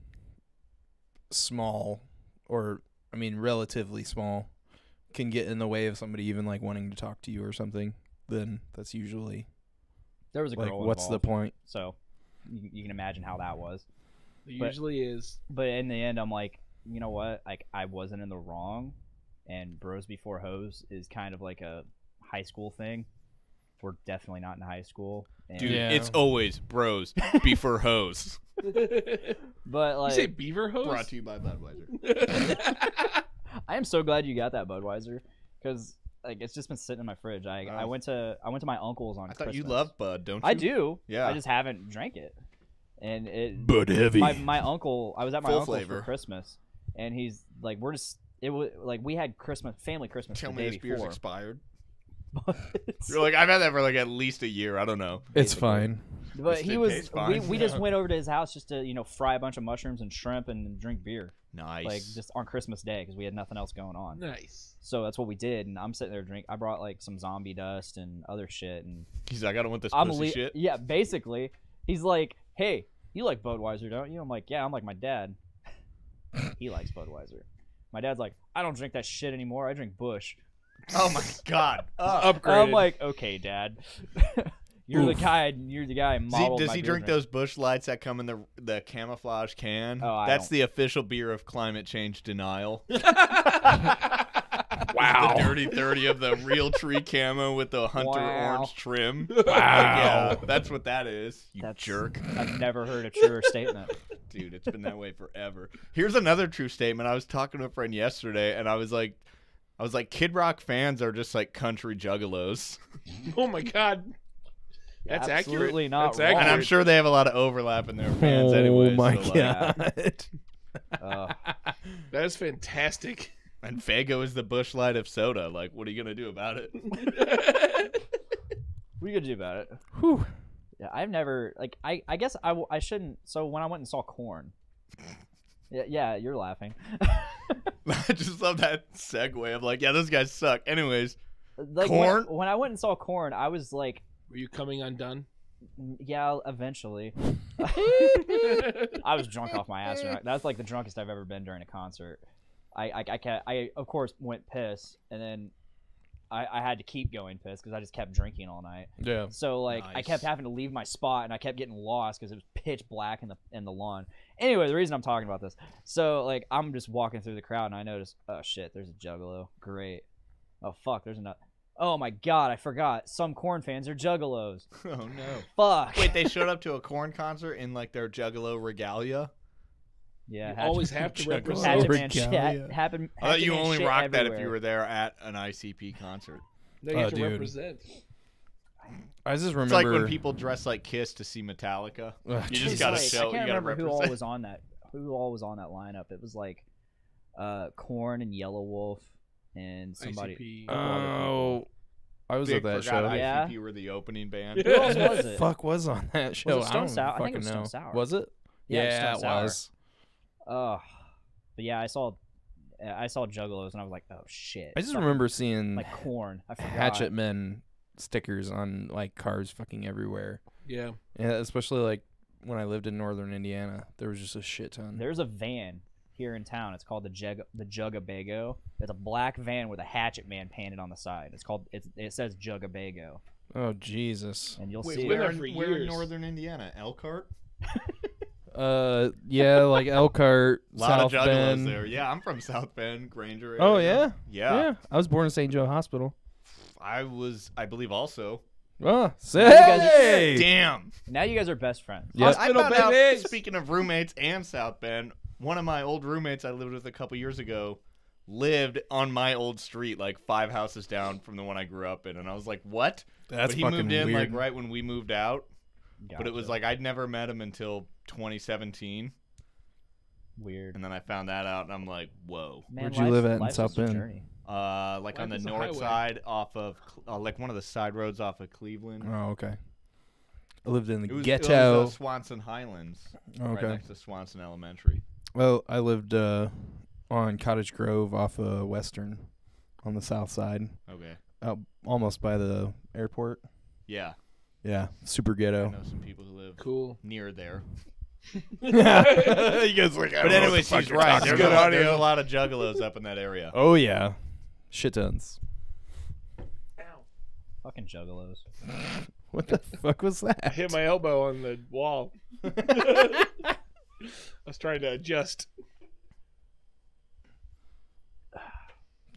small, or I mean, relatively small, can get in the way of somebody even like wanting to talk to you or something, then that's usually There was a like, girl what's the involved, point? so you can imagine how that was. It usually is. But in the end, I'm like, you know what? Like, I wasn't in the wrong, and bros before hoes is kind of like a high school thing. We're definitely not in high school. And, Dude, Yeah. it's always bros before hoes. but You like, say beaver hose? Brought to you by Budweiser. I am so glad you got that Budweiser because like it's just been sitting in my fridge. I went to my uncle's on. I thought you Christmas. love Bud, don't you? I do. Yeah. I just haven't drank it, and it. But heavy. My uncle. I was at my Full uncle's flavor. for Christmas, and he's like, we're just. It was like we had family Christmas Tell the me day this beer's before. expired. But- You're like, I've had that for like at least a year. I don't know. It's fine. But This he did was. taste fine. We just went over to his house just to fry a bunch of mushrooms and shrimp and drink beer, Nice. like just on Christmas Day because we had nothing else going on. Nice. So that's what we did, and I'm sitting there drink. I brought like some zombie dust and other shit, and He's like, I don't want this I'm pussy shit. yeah. Basically, he's like, "Hey, you like Budweiser, don't you?" I'm like, "Yeah, I'm like my dad. He likes Budweiser." My dad's like, "I don't drink that shit anymore. I drink Bush." Oh my god. Upgraded. I'm like, "Okay, Dad, you're the guy. You're the guy." Does he drink those Bush Lights that come in the camouflage can? Oh, I That's don't. the official beer of climate change denial. Wow. The dirty 30 of the real tree camo with the hunter Wow. orange trim. Wow. Yeah, that's what that is. You That's- jerk. I've never heard a truer statement. Dude, it's been that way forever. Here's another true statement. I was talking to a friend yesterday, and I was like, Kid Rock fans are just like country juggalos. Oh my god. That's Absolutely accurate. not That's wrong. accurate. And I'm sure they have a lot of overlap in their fans anyway. Oh my so, like, god. That is fantastic. And Faygo is the Bush Light of soda. Like, what are you going to do about it? What are you gonna do about it? Whew. Yeah, I've never like. I guess I shouldn't. So when I went and saw Korn, yeah, you're laughing. I just love that segue of like, yeah, those guys suck. Anyways, Like Korn? when I went and saw Korn, I was like, Were you coming undone? yeah, eventually. I was drunk off my ass. That's like the drunkest I've ever been during a concert. I of course went piss, and then I had to keep going piss because I just kept drinking all night. Yeah. So like I kept having to leave my spot, and I kept getting lost because it was pitch black in the lawn. Anyway, the reason I'm talking about this, so like I'm just walking through the crowd, and I notice, oh shit, there's a Juggalo. Great. Oh fuck, there's another. Oh my god, I forgot. Some Korn fans are Juggalos. oh no. Fuck. Wait, they showed up to a Korn concert in like their Juggalo regalia? Yeah, You always have to represent. Hatchet Oh, Man shit. regalia. I thought you Man only shit rocked that if everywhere. you were there at an ICP concert. No, you have to dude. represent. I just remember. It's like when people dress like Kiss to see Metallica. Ugh, You just It's gotta like, show. I can't You gotta remember who all represent. was on that. Who all was on that lineup? It was like, Korn and Yellow Wolf and somebody. ICP. a couple other people. Oh, I was at that show. Forgot Yeah. ICP were the opening band. Who else was it? Fuck was on that show? it Stone I don't Sour? I fucking think it was Stone know. Sour. Was it? Yeah, it was Yeah, Stone it Sour. was. But yeah, I saw Juggalos and I was like, oh shit. I just Fucking, remember seeing like Korn. I forgot. Hatchet Men stickers on like cars fucking everywhere. Yeah. Yeah, especially like when I lived in northern Indiana, there was just a shit ton. There's a van here in town. It's called the Juggabago. It's a black van with a Hatchet Man painted on the side. It says Juggabago, Oh Jesus. and you'll Wait, see where- it. for Where in years. northern Indiana? Elkhart? Yeah, like Elkhart, A lot South of Juggalos Bend. there. Yeah, I'm from South Bend, Granger. Oh area. yeah? Yeah. I was born in St. Joe Hospital. I believe also. Oh, say guys Damn. Now you guys are best friends. Yep. I found out, babies. speaking of roommates and South Bend, one of my old roommates I lived with a couple years ago lived on my old street, like 5 houses down from the one I grew up in. And I was like, what? That's but he fucking moved in weird. like right when we moved out. But it was Gotcha. like I'd never met him until 2017. Weird. And then I found that out, and I'm like, whoa. Man, Where'd you live at in life's South just a Bend? journey. Like on the Life is a north highway. side off of, like one of the side roads off of Cleveland. Oh, okay. I lived in the It was ghetto. Swanson Highlands, right Okay. next to Swanson Elementary. Well, I lived on Cottage Grove off of Western on the south side, Okay. out almost by the airport. Yeah, Yeah, super I ghetto. know some people who live Cool. near there. You guys like, But anyways, she's right. There's Good there's audio. a lot of juggalos up in that area. Oh yeah, shit tons. Fucking Juggalos. What the fuck was I that? hit my elbow on the wall. I was trying to adjust.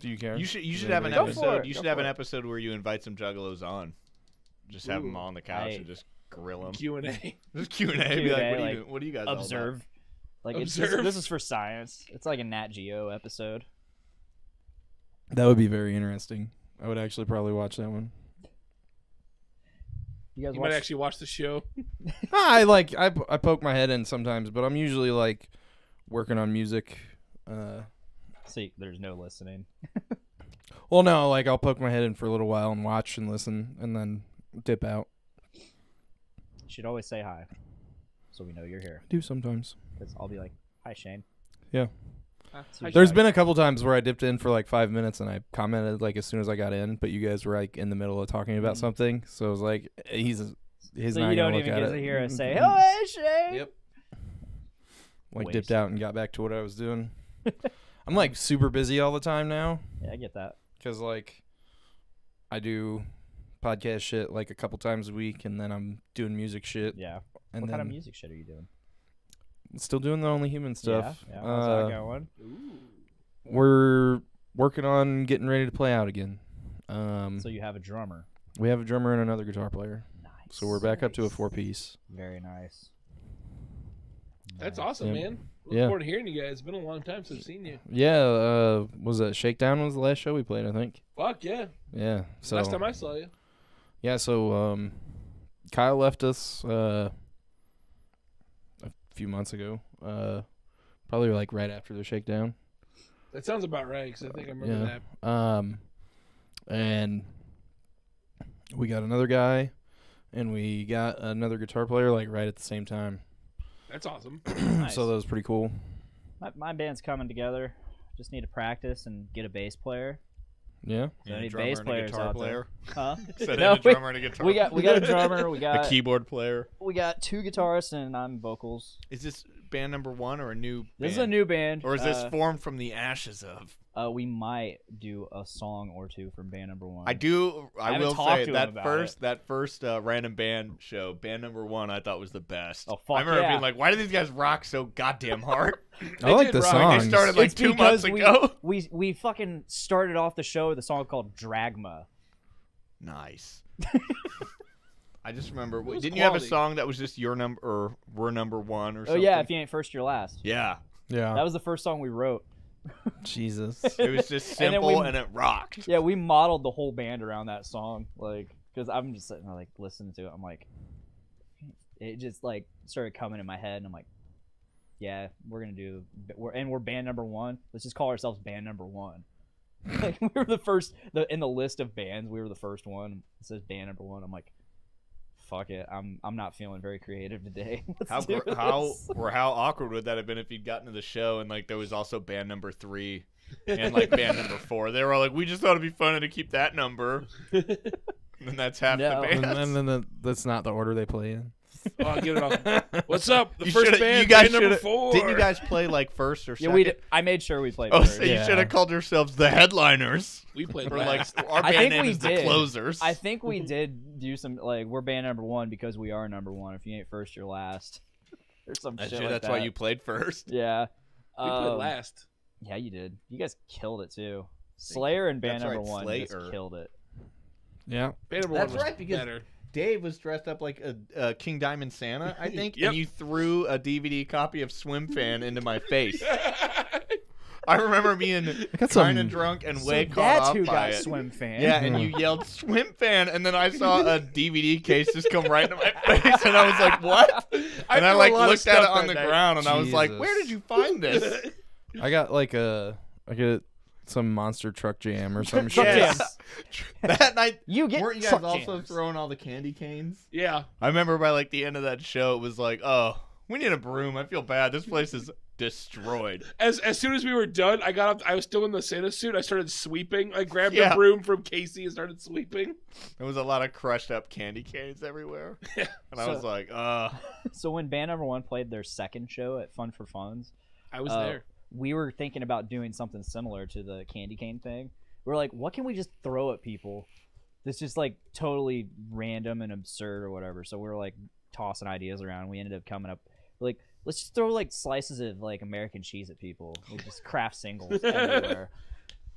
Do you care? You should Does have an anybody Go care? for episode. it, You should go have for an it. episode where you invite some juggalos on. Just have them Ooh. on the couch I- and just grill them. Q&A. Just Q&A. Be like, Q&A, what, like, what do you guys all about? Observe. Like Observe. this is for science. It's like a Nat Geo episode. That would be very interesting. I would actually probably watch that one. You guys You watch? might actually watch the show. I poke my head in sometimes, but I'm usually like working on music. See, there's no listening. Well, no, like I'll poke my head in for a little while and watch and listen, and then dip out. You should always say hi, so we know you're here. I do sometimes. Because I'll be like, "Hi, Shane." Yeah. Hi, There's Shaq. been a couple times where I dipped in for like 5 minutes and I commented like as soon as I got in, but you guys were like in the middle of talking about something, so I was like, he's So not you gonna don't look even at get it. to hear us say, "Oh, hey, Shane." Yep. Like Waste. dipped out and got back to what I was doing. I'm like super busy all the time now Yeah, I get that. because like I do podcast shit like a couple times a week, and then I'm doing music shit. Yeah. And What then kind of music shit are you doing? still doing the Only Human stuff. Yeah. How's that going? We're working on getting ready to play out again. So you have a drummer. We have a drummer and another guitar player, Nice. so we're back up to a 4-piece. Very nice. That's Nice. awesome, Yeah. man. Look Yeah. forward to hearing you guys. It's been a long time since I've seen you. Yeah, was that Shakedown was the last show we played, I think. Fuck yeah. Yeah. So Last time I saw you. yeah, so Kyle left us a few months ago. Probably like right after the Shakedown. That sounds about right, because I think I remember that. And we got another guy, and we got another guitar player like right at the same time. That's awesome. Nice. So that was pretty cool. My band's coming together. Just need to practice and get a bass player. Yeah. So And any a drummer bass and a players guitar out player. there? Huh? Said No, a drummer and a guitar. we got a drummer. We a got keyboard player. we got 2 guitarists and I'm vocals. Is this band number 1 or a new? This is band? a new band. Or is this formed from the ashes of? We might do a song or 2 from band number 1. I haven't will talked say to him that about first random band show, band number 1, I thought was the best. Oh, fuck I remember yeah. being like, why do these guys rock so goddamn hard? I like did the rock. songs. They started like It's 2 because months ago. we fucking started off the show with a song called Dragma. Nice. I just remember. was Didn't you have a quality. song that was just your number or we're number 1 or Oh something? yeah, if you ain't first, you're last. Yeah. Yeah. That was the first song we wrote. Jesus. It was just And then simple we- and it rocked. Yeah, we modeled the whole band around that song, like, because I'm just sitting there, like, listening to it. I'm like, it just like started coming in my head, and I'm like, yeah, we're band number 1. Let's just call ourselves band number 1. Like, we were the first in the list of bands. We were the first one. It says band number 1. I'm like, fuck it. I'm not feeling very creative today. Let's do this. How awkward would that have been if you'd gotten to the show and like there was also band number 3 and like band number 4? They were all like, we just thought it'd be funny to keep that number. And that's half No. the and band. then that's not the order they play in. Oh, I'll get it off. What's up? The You first shoulda- band, you guys band number shoulda- 4. Didn't you guys play like first or Yeah, second? I made sure we played Oh, first. so you Yeah. should have called yourselves the headliners. We played Or like last. our I band think name we is the did. Closers. I think we did do some, like, we're band number 1 because we are number 1. If you ain't first, you're last. Or some shit like that's that. why you played first. Yeah. We played last. Yeah, you did. You guys killed it too. Slayer and band That's number right, 1 just Slayer. killed it. Yeah. Band number That's 1 was right, because better. Dave was dressed up like a King Diamond Santa, I think, Yep. and you threw a DVD copy of Swim Fan into my face. I remember being got kind of some- drunk and So way caught that's off who by got it. Swim Fan. Yeah, and you yelled "Swim Fan," and then I saw a DVD case just come right into my face, and I was like, "What?" And I threw a like lot of looked at it stuff on that the night. ground, and I was like, Jesus. "Where did you find this?" I got like I get some monster truck jam or some Truck shit. jam. That night, You get weren't you guys truck also jams. throwing all the candy canes? Yeah. I remember by like the end of that show, it was like, "Oh, we need a broom. I feel bad. This place is destroyed." As soon as we were done, I got up. I was still in the Santa suit. I started sweeping. I grabbed Yeah. a broom from Casey and started sweeping. There was a lot of crushed up candy canes everywhere, Yeah. and I So- was like, So when band number 1 played their second show at Fun for Funds, I was uh, there. we were thinking about doing something similar to the candy cane thing. We were like, what can we just throw at people that's just like totally random and absurd or whatever? So we were like tossing ideas around. We ended up coming up like, let's just throw like slices of like American cheese at people. We just craft singles everywhere.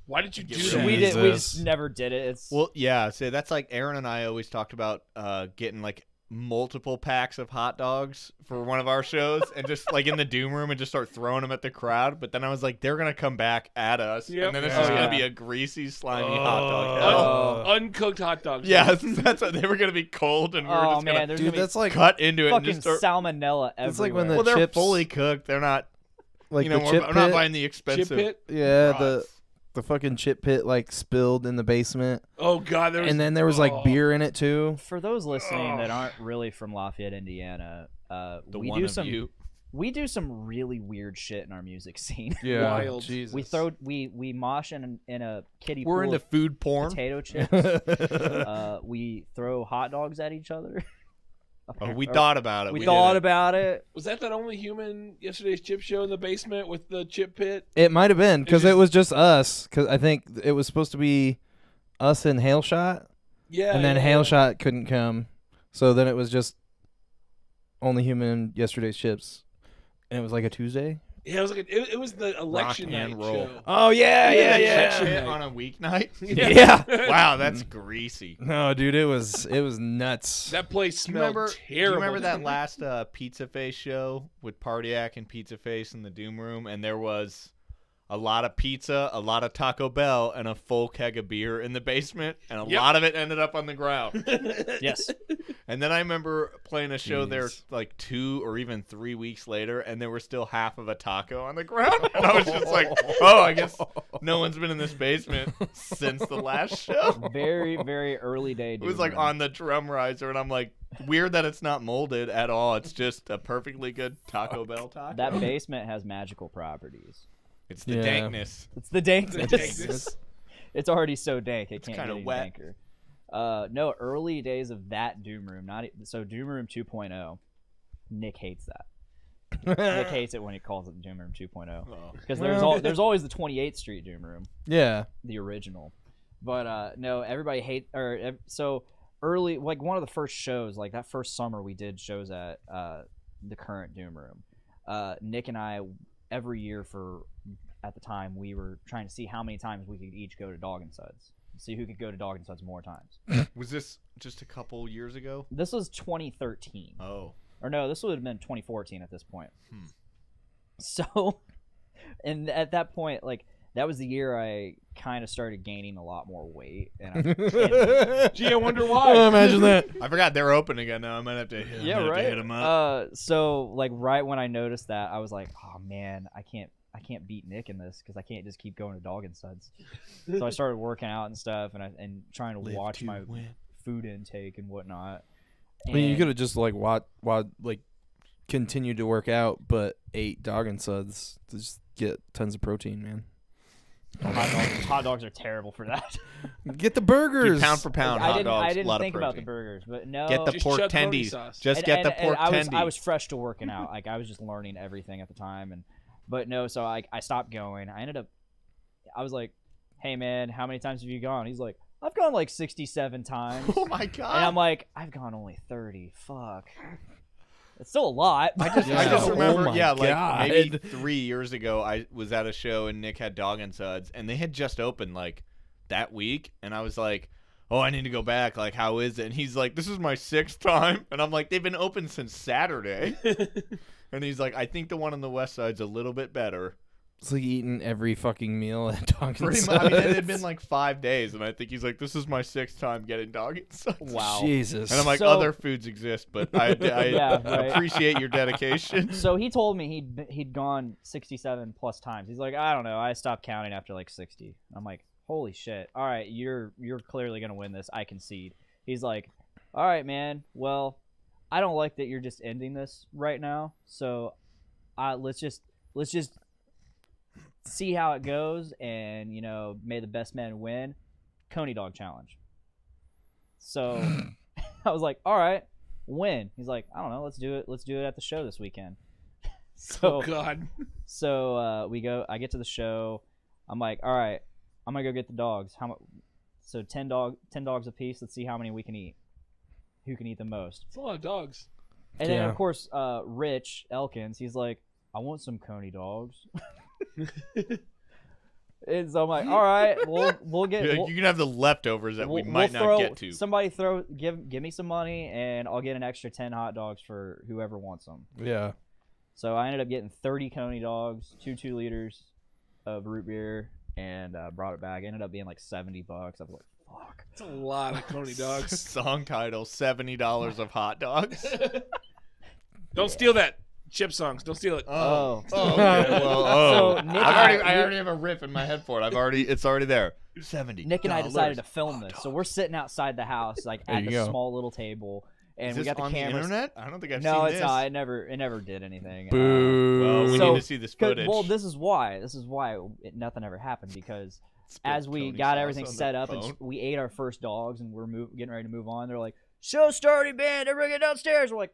Why did you do So that? We Jesus. just never did it. It's Well, yeah. So that's like Aaron and I always talked about getting like multiple packs of hot dogs for one of our shows and just like in the Doom Room and just start throwing them at the crowd. But then I was like, they're going to come back at us. Yep. And then it's Yeah. just going Yeah. to be a greasy, slimy hot dog hell. Oh. Uncooked hot dogs. Yeah, that's what they were going to be cold and we were oh just man, going there's Dude, gonna be that's like cut into it and fucking just start. salmonella everywhere. It's like when the Well, they're chips- fully cooked. They're not, like you know, the chip I'm not pit. buying the Chip expensive. pit. Yeah, brats. the fucking chip pit like spilled in the basement, Oh god, there was. and then there was like oh. beer in it too. For those listening that aren't really from Lafayette, Indiana, The we one do of some you. we do some really weird shit in our music scene. Yeah, Wild. Jesus. We mosh in a kiddie We're pool into of food porn. potato chips. We throw hot dogs at each other. Oh, we thought about it. We did thought it. about it. Was that only human yesterday's chip show in the basement with the chip pit? It might have been because just- it was just us. Because I think it was supposed to be us and Hail Shot, Yeah. and then yeah, Hail yeah. Shot couldn't come, so then it was just only human yesterday's chips, and it was like a Tuesday. Yeah, it was like it was the election and night roll. show. Oh yeah, yeah. Shit on a weeknight. yeah. Wow, that's greasy. No, dude, it was nuts. That place Do you smelled remember? terrible. Do you remember that last Pizza Face show with Pardiac and Pizza Face in the Doom Room, and there was a lot of pizza, a lot of Taco Bell, and a full keg of beer in the basement, and a Yep. lot of it ended up on the ground. Yes. And then I remember playing a show there Jeez. like 2 or even 3 weeks later, and there were still half of a taco on the ground. And I was just like, oh, I guess no one's been in this basement since the last show. Very, very early day. It was like on the drum riser, and I'm like, weird that it's not molded at all. It's just a perfectly good Taco Bell taco. That basement has magical properties. It's the Yeah. dankness. It's the dankness. dankness. It's already so dank. It can't kinda get any wet. danker. No, early days of that Doom Room. So Doom Room 2.0. Nick hates that. Nick hates it when he calls it Doom Room 2.0 because there's always the 28th Street Doom Room, Yeah. the original. But no, everybody so early, like one of the first shows, like that first summer we did shows at the current Doom Room. Nick and I every year at the time we were trying to see how many times we could each go to Dog and Suds. See who could go to Dog and Suds more times. Was this just a couple years ago? This was 2013. Oh. Or no, this would have been 2014 at this point. So, and at that point, like, that was the year I kind of started gaining a lot more weight. And Gee, I wonder why. Oh, imagine that. I forgot they're open again now. I might have to, hit them up. So, like, right when I noticed that, I was like, oh, man, I can't beat Nick in this because I can't just keep going to Dog and Suds. So I started working out and stuff and trying to watch my food intake and whatnot. I mean, you could have just like continued to work out, but ate Dog and Suds to just get tons of protein, man. Hot dogs are terrible for that. Get the burgers. Dude, pound for pound, hot dogs. I didn't lot think of about the protein. burgers, but no. Get the Just pork chug pony tendies. sauce. Just get the pork tendies. I was fresh to working out. Like I was just learning everything at the time, but no. So I stopped going. I was like, hey man, how many times have you gone? He's like, I've gone like 67 times. Oh my god! And I'm like, I've gone only 30. Fuck. It's still a lot. I just Oh remember, my like God. maybe 3 years ago, I was at a show and Nick had Dog and Suds, and they had just opened like that week, and I was like, oh, I need to go back. Like, how is it? And he's like, this is my 6th time, and I'm like, they've been open since Saturday. And he's like, I think the one on the west side's a little bit better. It's like eating every fucking meal at Dog and Pretty Suds. much. I mean, it had been like 5 days, and I think he's like, this is my 6th time getting Dog and Suds. Wow. Jesus. And I'm like, So- other foods exist, but I Yeah, right. appreciate your dedication. So he told me he'd gone 67 plus times. He's like, I don't know. I stopped counting after like 60. I'm like, holy shit. All right, you're clearly going to win this. I concede. He's like, all right, man. Well, I don't like that you're just ending this right now. So let's just see how it goes, and may the best man win. Coney dog challenge. So I was like, all right, when? He's like, I don't know, let's do it at the show this weekend. So Oh god. I get to the show. I'm like, all right, I'm gonna go get the dogs. How much? So 10 dogs a piece. Let's see how many we can eat. Who can eat the most? It's a lot of dogs. And then Yeah. of course, Rich Elkins, he's like, I want some Coney dogs. And so I'm like, all right, we'll get. You're like, you can have the leftovers that we might not get to. Somebody give me some money, and I'll get an extra 10 hot dogs for whoever wants them. Yeah. So I ended up getting 30 Coney dogs, 2 liters of root beer, and brought it back. It ended up being like $70. I was like, fuck. It's a lot of Coney dogs. Song title: $70 of hot dogs. Don't steal that. Chip songs. Don't steal it. Oh. Oh, okay. Well, So Nick I already have a riff in my head for it. It's already there. $70. Nick and I decided to film this, so we're sitting outside the house, like at you the go. small little table, and Is we this got the on cameras. the internet? I don't think I've No, seen it's this. not. It never did anything. Boo. Well, we So- need to see this footage. Well, this is why nothing ever happened, because Spill as we Tony got sauce everything on the set up phone. and we ate our first dogs and we're getting ready to move on, they're like, "Show starting, band! Everybody get downstairs!" We're like,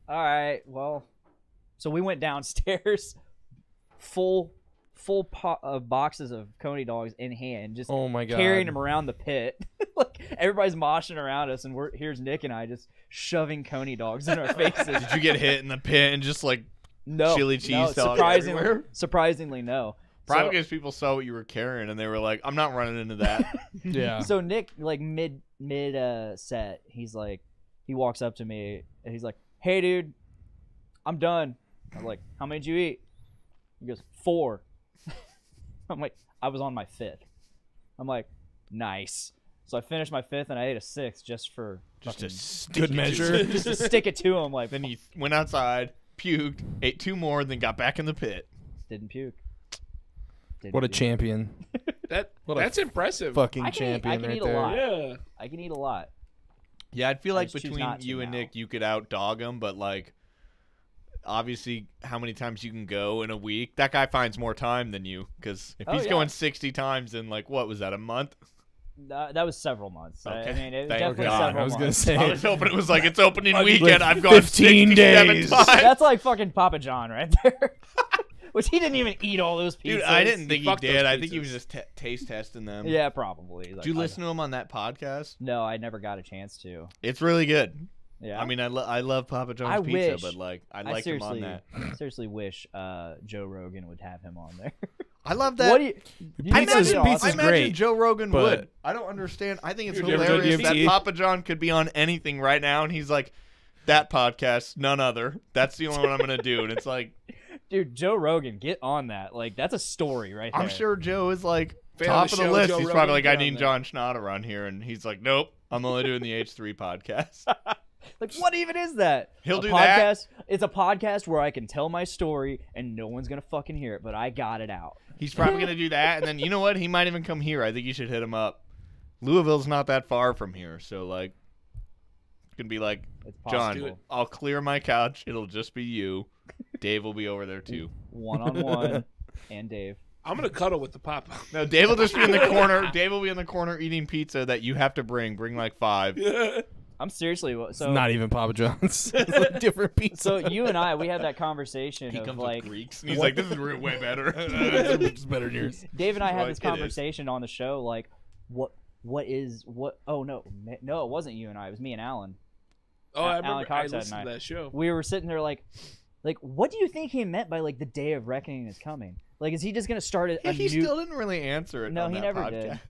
"All right, well." So we went downstairs, full boxes of Coney dogs in hand, just Oh my god. carrying them around the pit. Like everybody's moshing around us, and here's Nick and I just shoving Coney dogs in our faces. Did you get hit in the pit and just like No, chili cheese dog everywhere? surprisingly, no. Probably So- because people saw what you were carrying and they were like, "I'm not running into that." Yeah. So Nick, like mid set, he's like, he walks up to me and he's like, "Hey, dude, I'm done." I'm like, "How many did you eat?" He goes, 4. I'm like, "I was on my 5th." I'm like, "Nice." So I finished my 5th and I ate a 6th just for Just fucking- a stick Good it to measure. it. just to stick it to him. Like, Then he went outside, puked, ate 2 more, and then got back in the pit. didn't puke. Didn't What a puke. champion. What a That's impressive. Fucking I can champion eat right a there. lot. Yeah. I can eat a lot. Yeah, I'd feel I like just choose between not to you and now. Nick, you could outdog him, but like, obviously how many times you can go in a week. That guy finds more time than you, because if Oh, he's yeah. going 60 times in like, what was that, a month? That was several months. Okay. I mean, it was Thank definitely God. several I was gonna months. say I was hoping it was like it's opening Like weekend. I've gone 15 67 days. times. That's like fucking Papa John right there. Which he didn't even eat all those pizzas. Dude, I didn't think he fucked those did. I think he was pizzas. just taste testing them. Yeah, probably. Like, Did you listen to him on that podcast? No, I never got a chance to. It's really good. Yeah. I mean, I love Papa John's I pizza, wish. but like I I liked him on seriously, that. seriously wish Joe Rogan would have him on there. I love that. What do you? Pizza's- I Pizza's imagine great, Joe Rogan but- would. I don't understand. I think it's Dude, you ever hilarious go to that DMT? Papa John could be on anything right now, and he's like, "That podcast, none other. That's the only one I'm gonna do." And it's like, Dude, Joe Rogan, get on that. Like, that's a story right there. I'm sure Joe is like Fan top of of the the show, list. Joe He's Rogan, probably like, get "I on need there." John Schnatter on here," and he's like, "Nope, I'm only doing the H3 podcast." Like, what even is that? He'll a do podcast, that. It's a podcast where I can tell my story and no one's gonna fucking hear it, but I got it out. He's probably gonna do that, and then you know what? He might even come here. I think you should hit him up. Louisville's not that far from here, so like, it's gonna be like, It's John, possible. I'll clear my couch. It'll just be you. Dave will be over there too. One-on-one, and Dave. I'm gonna cuddle with the Papa. No, Dave will just be in the corner. Dave will be in the corner eating pizza that you have to bring. Bring like 5. I'm seriously It's so. not even Papa John's. It's like different pizza. So you and I, we had that conversation He of comes like with Greeks, and he's like, "This is way better." it's better than yours. Dave and I had Like, this it is. conversation on the show. Like, what is what? Oh no, it wasn't you and I. It was me and Alan. Oh, I Alan remember. Cox I that listened to night. that show. We were sitting there like, what do you think he meant by like the day of reckoning is coming? Like, is he just gonna start a he new? still didn't really answer it. No, on he that never podcast. did.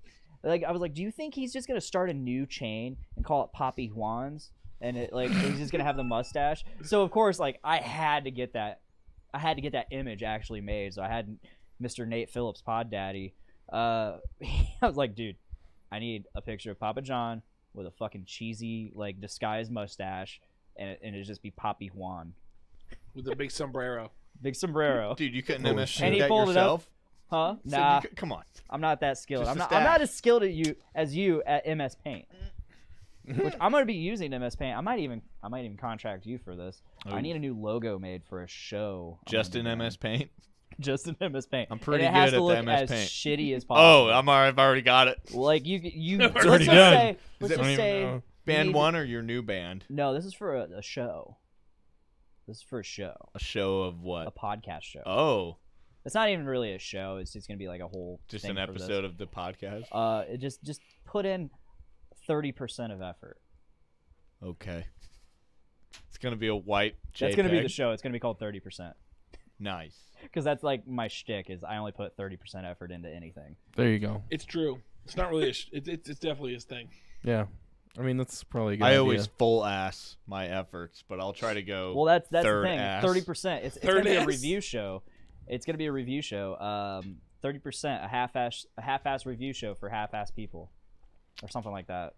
Like, I was like, do you think he's just gonna start a new chain and call it Papi Juan's? And it like he's just gonna have the mustache. So of course, like I had to get that image actually made. So I had Mr. Nate Phillips, Pod Daddy. I was like, dude, I need a picture of Papa John with a fucking cheesy like disguised mustache, and it just be Papi Juan, With a big sombrero. big sombrero, Dude, you couldn't Holy MS shit. And Paint he that pulled it up. yourself? huh? So Nah, come on. I'm not that skilled. Just I'm a not stash. as skilled as you at MS Paint. Which I'm gonna be using MS Paint. I might even contract you for this. I Ooh. need a new logo made for a show. I'm Just gonna in be MS Paint? doing. Just in MS Paint. I'm pretty and it has good to at look the MS as Paint. shitty as Oh, possible. I've already got it. Like you. It's Let's already just done. say. Let's I don't just even say. know. Band maybe- 1 or your new band? No, this is for a show. This is for a show, A show of a what? podcast show. Oh, It's not even really a show. It's just gonna be like a whole. just thing an for this. episode of the podcast? It just put in 30% of effort. Okay. It's going to be a white JPEG. That's gonna be the show. It's gonna be called 30%. Nice. Because that's like my shtick is I only put 30% effort into anything. There you go. It's true. It's not really. It's definitely his thing. Yeah. I mean, that's probably a good I idea. always full ass my efforts, but I'll try to go. Well, that's the third thing. ass. 30%. It's Third gonna be a ass? review show. It's gonna be a review show. 30%, a half-ass review show for half-ass people, or something like that.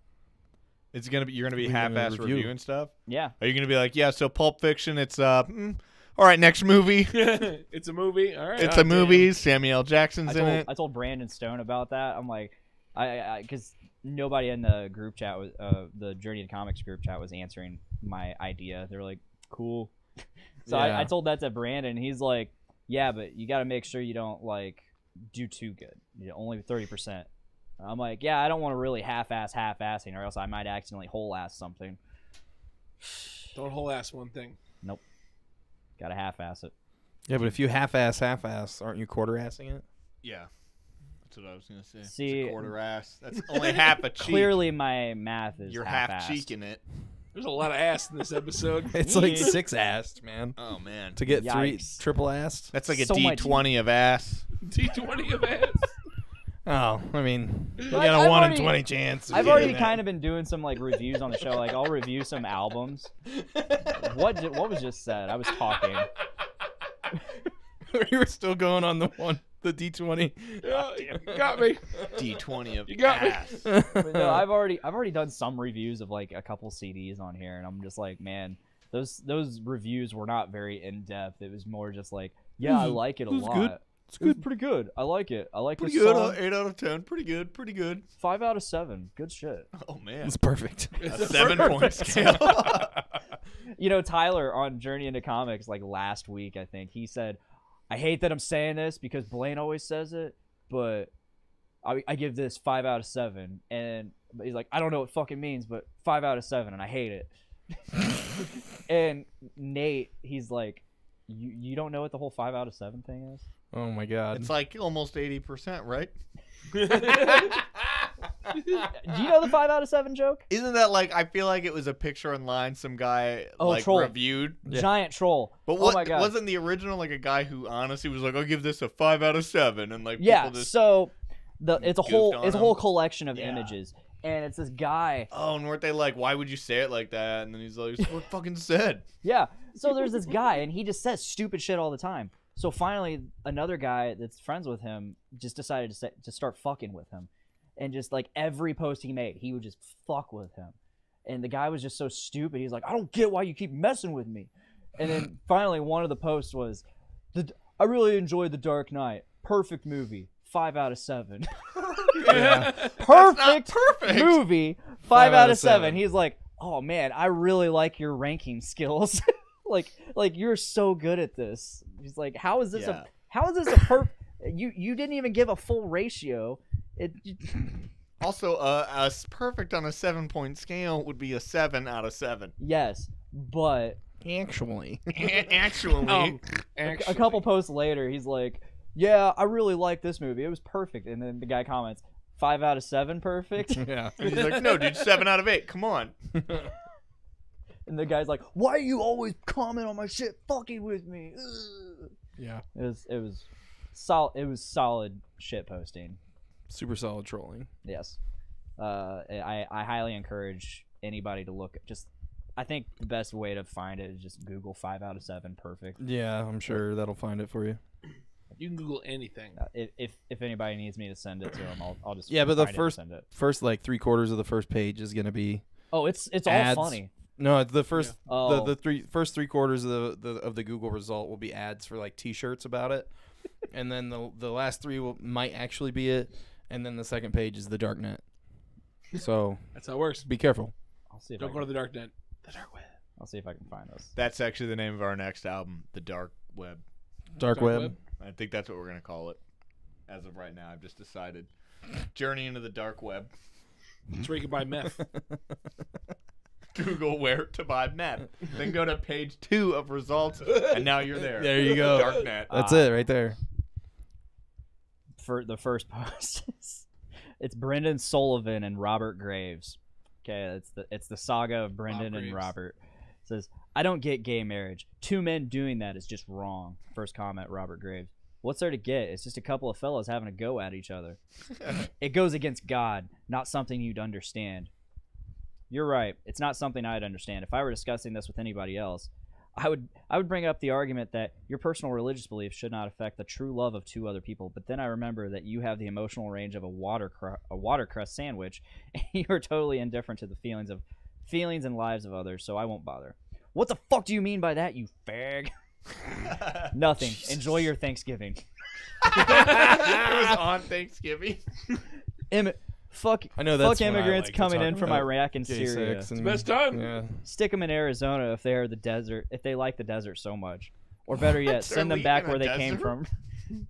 It's gonna be you're gonna be What are you gonna half-ass review? reviewing stuff. Yeah. Are you gonna be like, yeah? So Pulp Fiction. It's all right. Next movie. It's a movie. All right. It's Oh, a movie. Samuel L. Jackson's in it. I told Brandon Stone about that. I'm like, because nobody in the group chat was the Journey to Comics group chat was answering my idea. They're like, cool. So Yeah. I told that to Brandon. He's like, yeah, but you got to make sure you don't like do too good. You know, only 30%. I'm like, yeah, I don't want to really half-assing, or else I might accidentally whole-ass something. Don't whole ass one thing. Got to half-ass it. Yeah, but if you half-ass, aren't you quarter-assing it? Yeah. That's what I was gonna say. It's See, a quarter ass. That's only half a cheek. Clearly, my math is You're half-assed. half cheeking it. There's a lot of ass in this episode. It's like 6-assed, man. Oh man. To get 3 Yikes. triple-assed? That's like a So much- D20 of ass. D20 of ass. Oh, I mean, you But got a I've 1 in already- 20 chance. I've already kind of been doing some like reviews on the show. Like I'll review some albums. What was just said? I was talking. You were still going on the D20. Yeah, you got me. D20 of You got me. ass. But no, I've already done some reviews of like a couple CDs on here, and I'm just like, man, those reviews were not very in depth. It was more just like, yeah, I like it a was lot. good. It's good, pretty good. I like it. I like Pretty this good. song. 8 out of 10. Pretty good. Pretty good. 5 out of 7. Good shit. Oh man. It's perfect. A 7-point scale. You know, Tyler on Journey into Comics, like last week, I think, he said, I hate that I'm saying this because Blaine always says it, but I give this 5 out of 7. And he's like, I don't know what fucking means, but 5 out of 7, and I hate it. And Nate, he's like, you don't know what the whole 5 out of 7 thing is? Oh my god. It's like almost 80%, right? Do you know the 5 out of 7 joke? Isn't that like, I feel like it was a picture online some guy like troll. reviewed? Giant troll. But Oh my God. wasn't the original like a guy who honestly was like, I'll give this a 5 out of 7, and like Yeah, people just so it's a goofed on whole him? collection of Yeah. images, and it's this guy. oh, and weren't they like, why would you say it like that? And then he's like, it's what I fucking said. Yeah, so there's this guy, and he just says stupid shit all the time. So finally, another guy that's friends with him just decided to start fucking with him, and just like every post he made, he would just fuck with him. And the guy was just so stupid. He's like, I don't get why you keep messing with me. And then finally, one of the posts was, I really enjoyed The Dark Knight. Perfect movie. 5 out of 7. Yeah. Perfect perfect. movie. 5 out of 7. He's like, oh man, I really like your ranking skills. like you're so good at this. He's like, how is this Yeah. you didn't even give a full ratio. Also, perfect on a 7-point scale would be a 7 out of 7. Yes, but Actually. Actually, a couple posts later, he's like, yeah, I really like this movie. It was perfect. And then the guy comments, 5 out of 7 perfect. Yeah. and he's like, no, dude, 7 out of 8. Come on. And the guy's like, why you always comment on my shit fucking with me? Ugh. Yeah. It was solid shit posting. Super solid trolling. Yes. I highly encourage anybody to look at I think the best way to find it is just Google 5 out of 7 perfect. Yeah, I'm sure that'll find it for you. You can Google anything. If anybody needs me to send it to them, I'll just Yeah, but the find it and first send it. like 3/4 of the first page is gonna be Oh, it's ads. all funny. No, the first Oh. the first 3/4 of the Google result will be ads for like T-shirts about it, and then the last 3 might actually be it, and then the second page is the dark net. So That's how it works. be careful. I'll see if Don't I go to can, the dark net. The dark web. I'll see if I can find this. That's actually the name of our next album, The Dark Web. Dark web. I think that's what we're going to call it. As of right now, I've just decided. Journey into the Dark Web. That's where you can buy meth. Google where to buy meth. Then go to page 2 of results, and now you're there. There you go. Darknet. That's it right there. For the first post, it's Brendan Sullivan and Robert Graves. Okay, it's the saga of Brendan and Graves. Robert. It says, I don't get gay marriage. 2 men doing that is just wrong. First comment, Robert Graves. What's there to get? It's just a couple of fellas having a go at each other. It goes against God, not something you'd understand. You're right. It's not something I'd understand. If I were discussing this with anybody else, I would bring up the argument that your personal religious beliefs should not affect the true love of 2 other people. But then I remember that you have the emotional range of a watercress sandwich, and you are totally indifferent to the feelings and lives of others. So I won't bother. What the fuck do you mean by that, you fag? Nothing. Enjoy your Thanksgiving. It was on Thanksgiving. Fuck I know that's fuck what I immigrants like to coming talk in from about. Iraq and Gay Syria. sex and, Best time. Yeah. Stick them in Arizona if they like the desert so much. Or better yet, They're send them back where leaving they the came desert? from.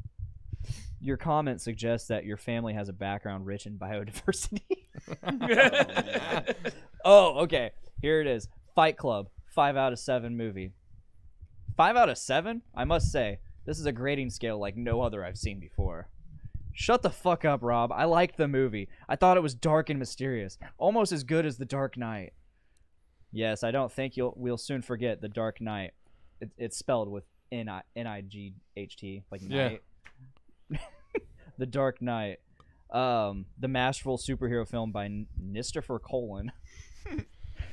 Your comment suggests that your family has a background rich in biodiversity. Oh, okay. Here it is. Fight Club, 5 out of 7 movie. 5 out of 7? I must say, this is a grading scale like no other I've seen before. Shut the fuck up, Rob. I liked the movie. I thought it was dark and mysterious. Almost as good as The Dark Knight. Yes, I don't think we'll soon forget The Dark Knight. It's spelled with N-I-G-H-T, like night. The Dark Knight. The masterful superhero film by Christopher Nolan.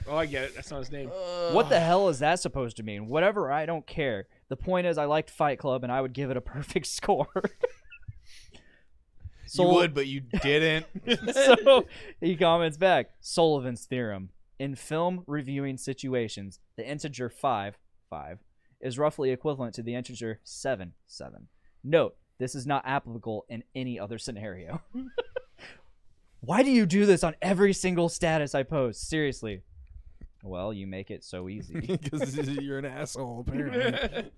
Oh, I get it. That's not his name. What the hell is that supposed to mean? Whatever, I don't care. The point is, I liked Fight Club, and I would give it a perfect score. You would, but you didn't. So he comments back, Sullivan's theorem. In film reviewing situations, the integer 5 is roughly equivalent to the integer 7. Note, this is not applicable in any other scenario. Why do you do this on every single status I post? Seriously. Well, you make it so easy. Because you're an asshole, apparently.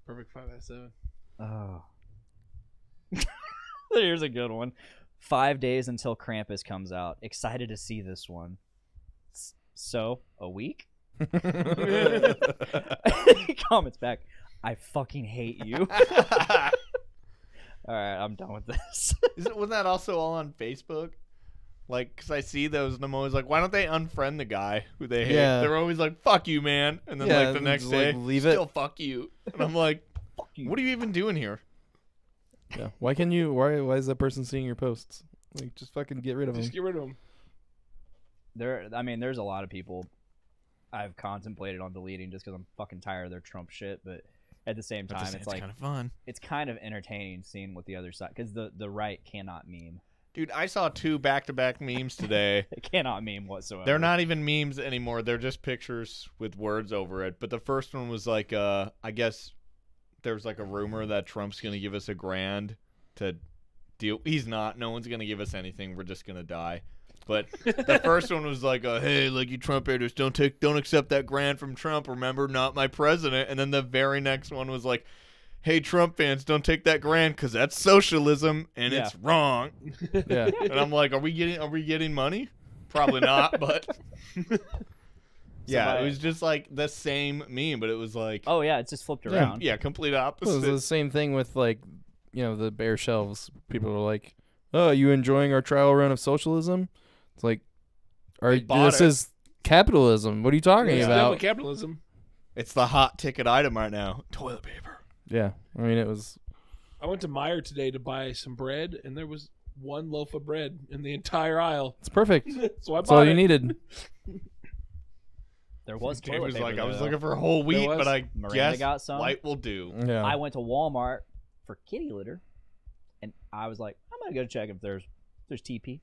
Perfect 5 out of 7. Oh. Here's a good one. 5 days until Krampus comes out. Excited to see this one. So, a week? He comments back, I fucking hate you. All right, I'm done with this. Wasn't that also all on Facebook? Like, because I see those, and I'm always like, why don't they unfriend the guy who they hate? Yeah. They're always like, fuck you, man. And then, Yeah, like, the next just, day, like, leave still it. fuck you. And I'm like, Fuck you. what are you even doing here? Yeah. Why is that person seeing your posts? Like, just fucking get rid of them. Just get rid of them. There's a lot of people I've contemplated on deleting just because I'm fucking tired of their Trump shit, but at the same time, it's like kind of fun. it's kind of entertaining seeing what the other side, because the right cannot meme. Dude, I saw 2 back-to-back memes today. It cannot meme whatsoever. They're not even memes anymore. They're just pictures with words over it. But the first one was like, I guess there's like a rumor that Trump's going to give us $1,000 to deal. He's not. No one's going to give us anything. We're just going to die. But the first one was like, hey, like you Trump haters, don't accept that $1,000 from Trump. Remember, not my president. And then the very next one was like, hey, Trump fans, don't take that $1,000 because that's socialism and it's wrong. Yeah. And I'm like, are we getting money? Probably not, but yeah, it was just like the same meme, but it was like, Oh yeah, it's just flipped around. yeah, complete Well, opposite. it's the same thing with, like, the bare shelves. People are like, oh, you enjoying our trial run of socialism? It's like, this is capitalism. What are you talking It's about? definitely capitalism. It's the hot ticket item right now. Toilet paper. Yeah. I mean, it was. I went to Meijer today to buy some bread, and there was 1 loaf of bread in the entire aisle. It's perfect. So I That's all bought you it. needed. There was Dave toilet was paper, like, I was though. looking for a whole wheat, was. but I Miranda guess got some. light will do. Yeah. I went to Walmart for kitty litter, and I was like, I'm gonna go check if there's TP.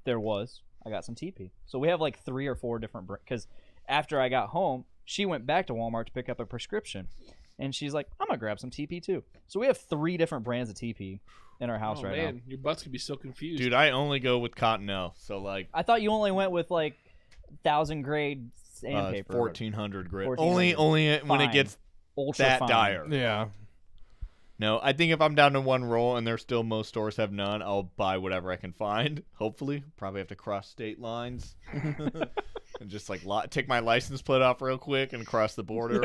There was. I got some TP. So we have like 3 or 4 different because after I got home, she went back to Walmart to pick up a prescription, and she's like, I'm gonna grab some TP too. So we have 3 different brands of TP in our house right man, now. your butts could be so confused. Dude, I only go with Cottonelle. So like I thought you only went with like 1,000 grade sandpaper. 1400 grit. 1400. Only when it Fine. gets Ultra that fine. dire. Yeah. No, I think if I'm down to 1 roll and there's still most stores have none, I'll buy whatever I can find. Hopefully, probably have to cross state lines and just like take my license plate off real quick and cross the border.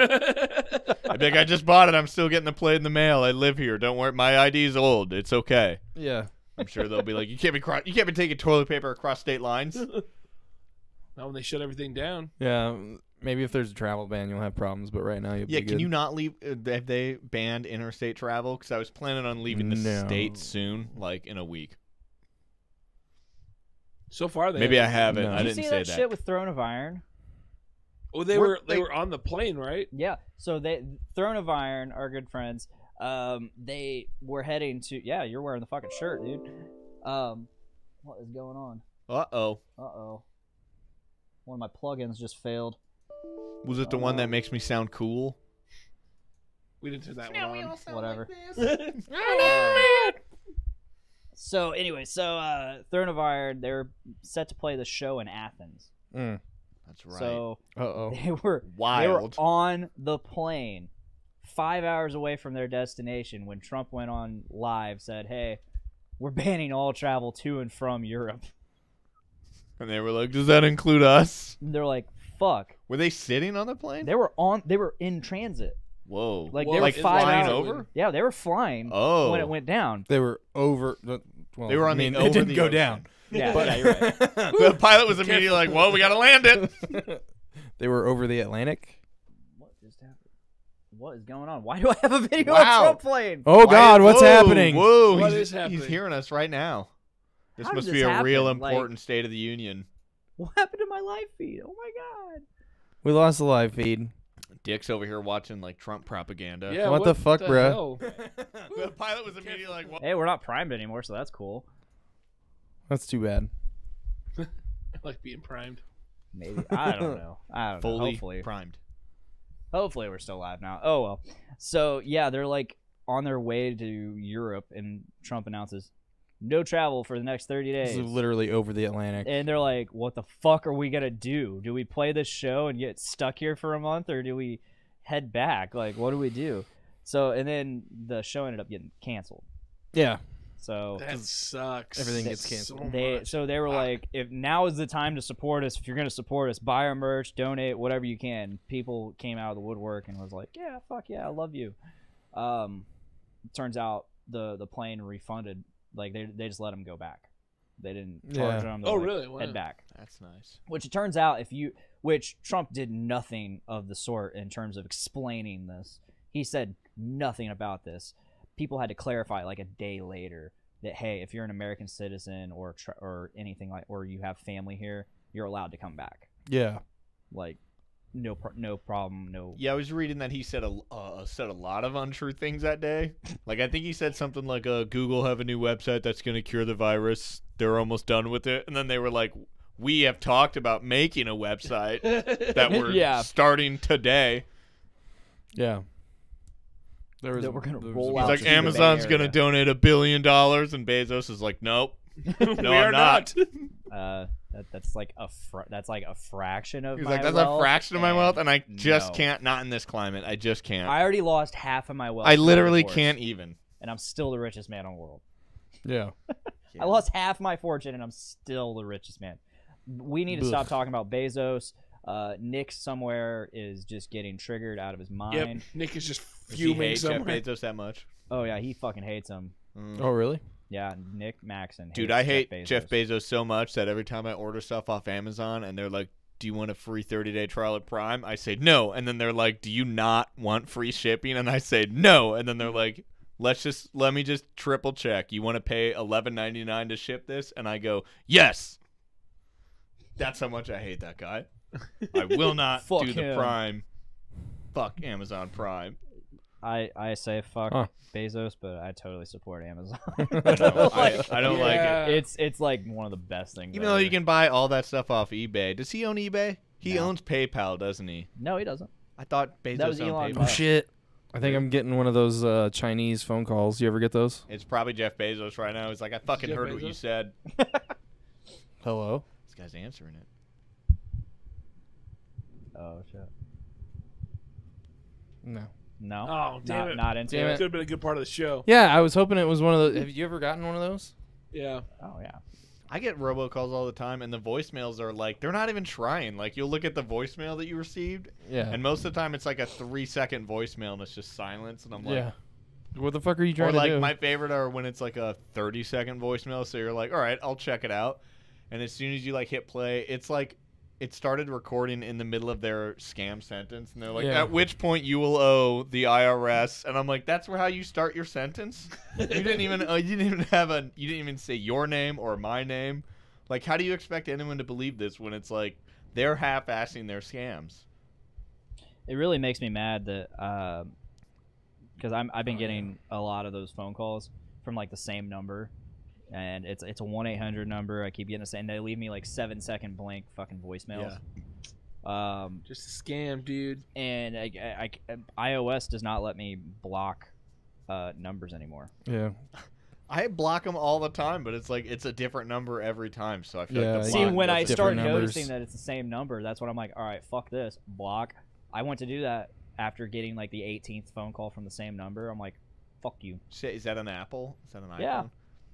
I think I just bought it. I'm still getting the plate in the mail. I live here. Don't worry, my ID's old. It's okay. Yeah. I'm sure they'll be like, you can't be taking toilet paper across state lines. Not when they shut everything down. Yeah. Maybe if there's a travel ban, you'll have problems, but right now you'll Yeah, be good. can you not leave? Have they banned interstate travel? Because I was planning on leaving the No. state soon, like in a week. So far, they Maybe I haven't. No. I Did you didn't see say that shit with Throne of Iron? Oh, they were on the plane, right? Yeah. So Throne of Iron, our good friends, they were heading to. Yeah, you're wearing the fucking shirt, dude. What is going on? Uh-oh. One of my plugins just failed. Was it the one that makes me sound cool? We didn't turn that one on. Whatever. So anyway, Throne of Iron, they're set to play the show in Athens. That's right. So Uh-oh. they were Wild. on the plane 5 hours away from their destination when Trump went on live, said, hey, we're banning all travel to and from Europe. And they were like, does that include us? And they're like, fuck. Were they sitting on the plane? They were in transit. Whoa. Like Whoa, they were like 5 flying hours over? Yeah, they were flying Oh. when it went down. They were over. Well, They were on I mean, the it over didn't the go ocean. down. Yeah, But- yeah, you're right. The pilot was immediately like, well, we got to land it. They were over the Atlantic. What just happened? What is going on? Why do I have a video Wow. of Trump playing? Oh, God, what's Whoa, happening? Whoa, What he's is happening? He's hearing us right now. This How must did be this a real happen? Like- important State of the Union. What happened to my live feed? Oh my god. We lost the live feed. Dick's over here watching like Trump propaganda. Yeah, What the fuck, bruh? hell? The pilot was immediately like, what? Hey, we're not primed anymore, so that's cool. That's too bad. I like being primed. Maybe. I don't know. Fully Hopefully. primed. Hopefully we're still live now. Oh well. So yeah, they're like on their way to Europe, and Trump announces, no travel for the next 30 This days. is literally over the Atlantic. And they're like, what the fuck are we going to do? Do we play this show and get stuck here for a month, or do we head back? Like, what do we do? So, and then the show ended up getting canceled. Yeah. So That sucks. Everything gets canceled. they were like, if now is the time to support us, if you're going to support us, buy our merch, donate, whatever you can. People came out of the woodwork and was like, yeah, fuck yeah, I love you. Turns out the plane refunded. Like, they just let them go back. They didn't charge them. Oh, really? Wow. Head back. That's nice. Which it turns out, which Trump did nothing of the sort in terms of explaining this. He said nothing about this. People had to clarify like a day later that, hey, if you're an American citizen or anything like, or you have family here, you're allowed to come back. Yeah. Like, no problem. No. Yeah, I was reading that he said a lot of untrue things that day. Like, I think he said something like, Google have a new website that's going to cure the virus. They're almost done with it. And then they were like, we have talked about making a website that we're starting today. Yeah. That we're going to roll He's out. like, to the Amazon's Bay going to Area. donate $1 billion. And Bezos is like, nope. No, I'm not. That's like that's like a fraction of He's my like, that's wealth, a fraction of my wealth, and I just no. can't. Not in this climate. I just can't. I already lost half of my wealth. I to my literally divorce, can't even. and I'm still the richest man in the world. Yeah. I lost half my fortune, and I'm still the richest man. We need to stop talking about Bezos. Nick somewhere is just getting triggered out of his mind. Yep. Nick is just Does he fuming hate Jeff somewhere. Bezos that much? Oh yeah, he fucking hates him. Oh, really? Yeah, Nick Maxon. Dude, hates I hate Jeff Bezos. Jeff Bezos so much that every time I order stuff off Amazon and they're like, do you want a free 30-day trial at Prime? I say no. And then they're like, do you not want free shipping? And I say no. And then they're like, let me just triple check. You want to pay $11.99 to ship this? And I go, yes. That's how much I hate that guy. I will not Fuck do the him. Prime. Fuck Amazon Prime. I say fuck Bezos, but I totally support Amazon. I don't like it. It's like one of the best things. Even though ever. you can buy all that stuff off eBay. Does he own eBay? He No. owns PayPal, doesn't he? No, he doesn't. I thought Bezos That was owned Elon PayPal. Oh, Musk. shit. I think I'm getting one of those Chinese phone calls. You ever get those? It's probably Jeff Bezos right now. He's like, I fucking Jeff heard what you Bezos? said. Hello? This guy's answering it. Oh shit. No. No. Oh, damn it. Not into Damn It it. could have been a good part of the show. Yeah, I was hoping it was one of those. Have you ever gotten one of those? Yeah. Oh yeah. I get robocalls all the time, and the voicemails are like, they're not even trying. Like, you'll look at the voicemail that you received, Yeah. and most of the time it's like a 3-second voicemail, and it's just silence, and I'm like, Yeah. What the fuck are you or trying to like do? my favorite are when it's like a 30-second voicemail, so you're like, all right, I'll check it out, and as soon as you like hit play, it's like it started recording in the middle of their scam sentence, and they're like, Yeah. at which point you will owe the IRS, and I'm like, that's how you start your sentence? You didn't even say your name or my name. Like, how do you expect anyone to believe this when it's like they're half-assing their scams? It really makes me mad that because I've been getting a lot of those phone calls from like the same number, and it's a 1-800 number. I keep getting the same. They leave me like 7-second blank fucking voicemails. Just a scam, dude. And iOS does not let me block numbers anymore. Yeah. I block them all the time, but it's like it's a different number every time, so I feel like the See, block when I doesn't- start Different numbers. noticing that it's the same number, that's when I'm like, all right, fuck this, block. I went to do that after getting like the 18th phone call from the same number. I'm like, fuck you. Shit, is that an Apple? Is that an iPhone? Yeah.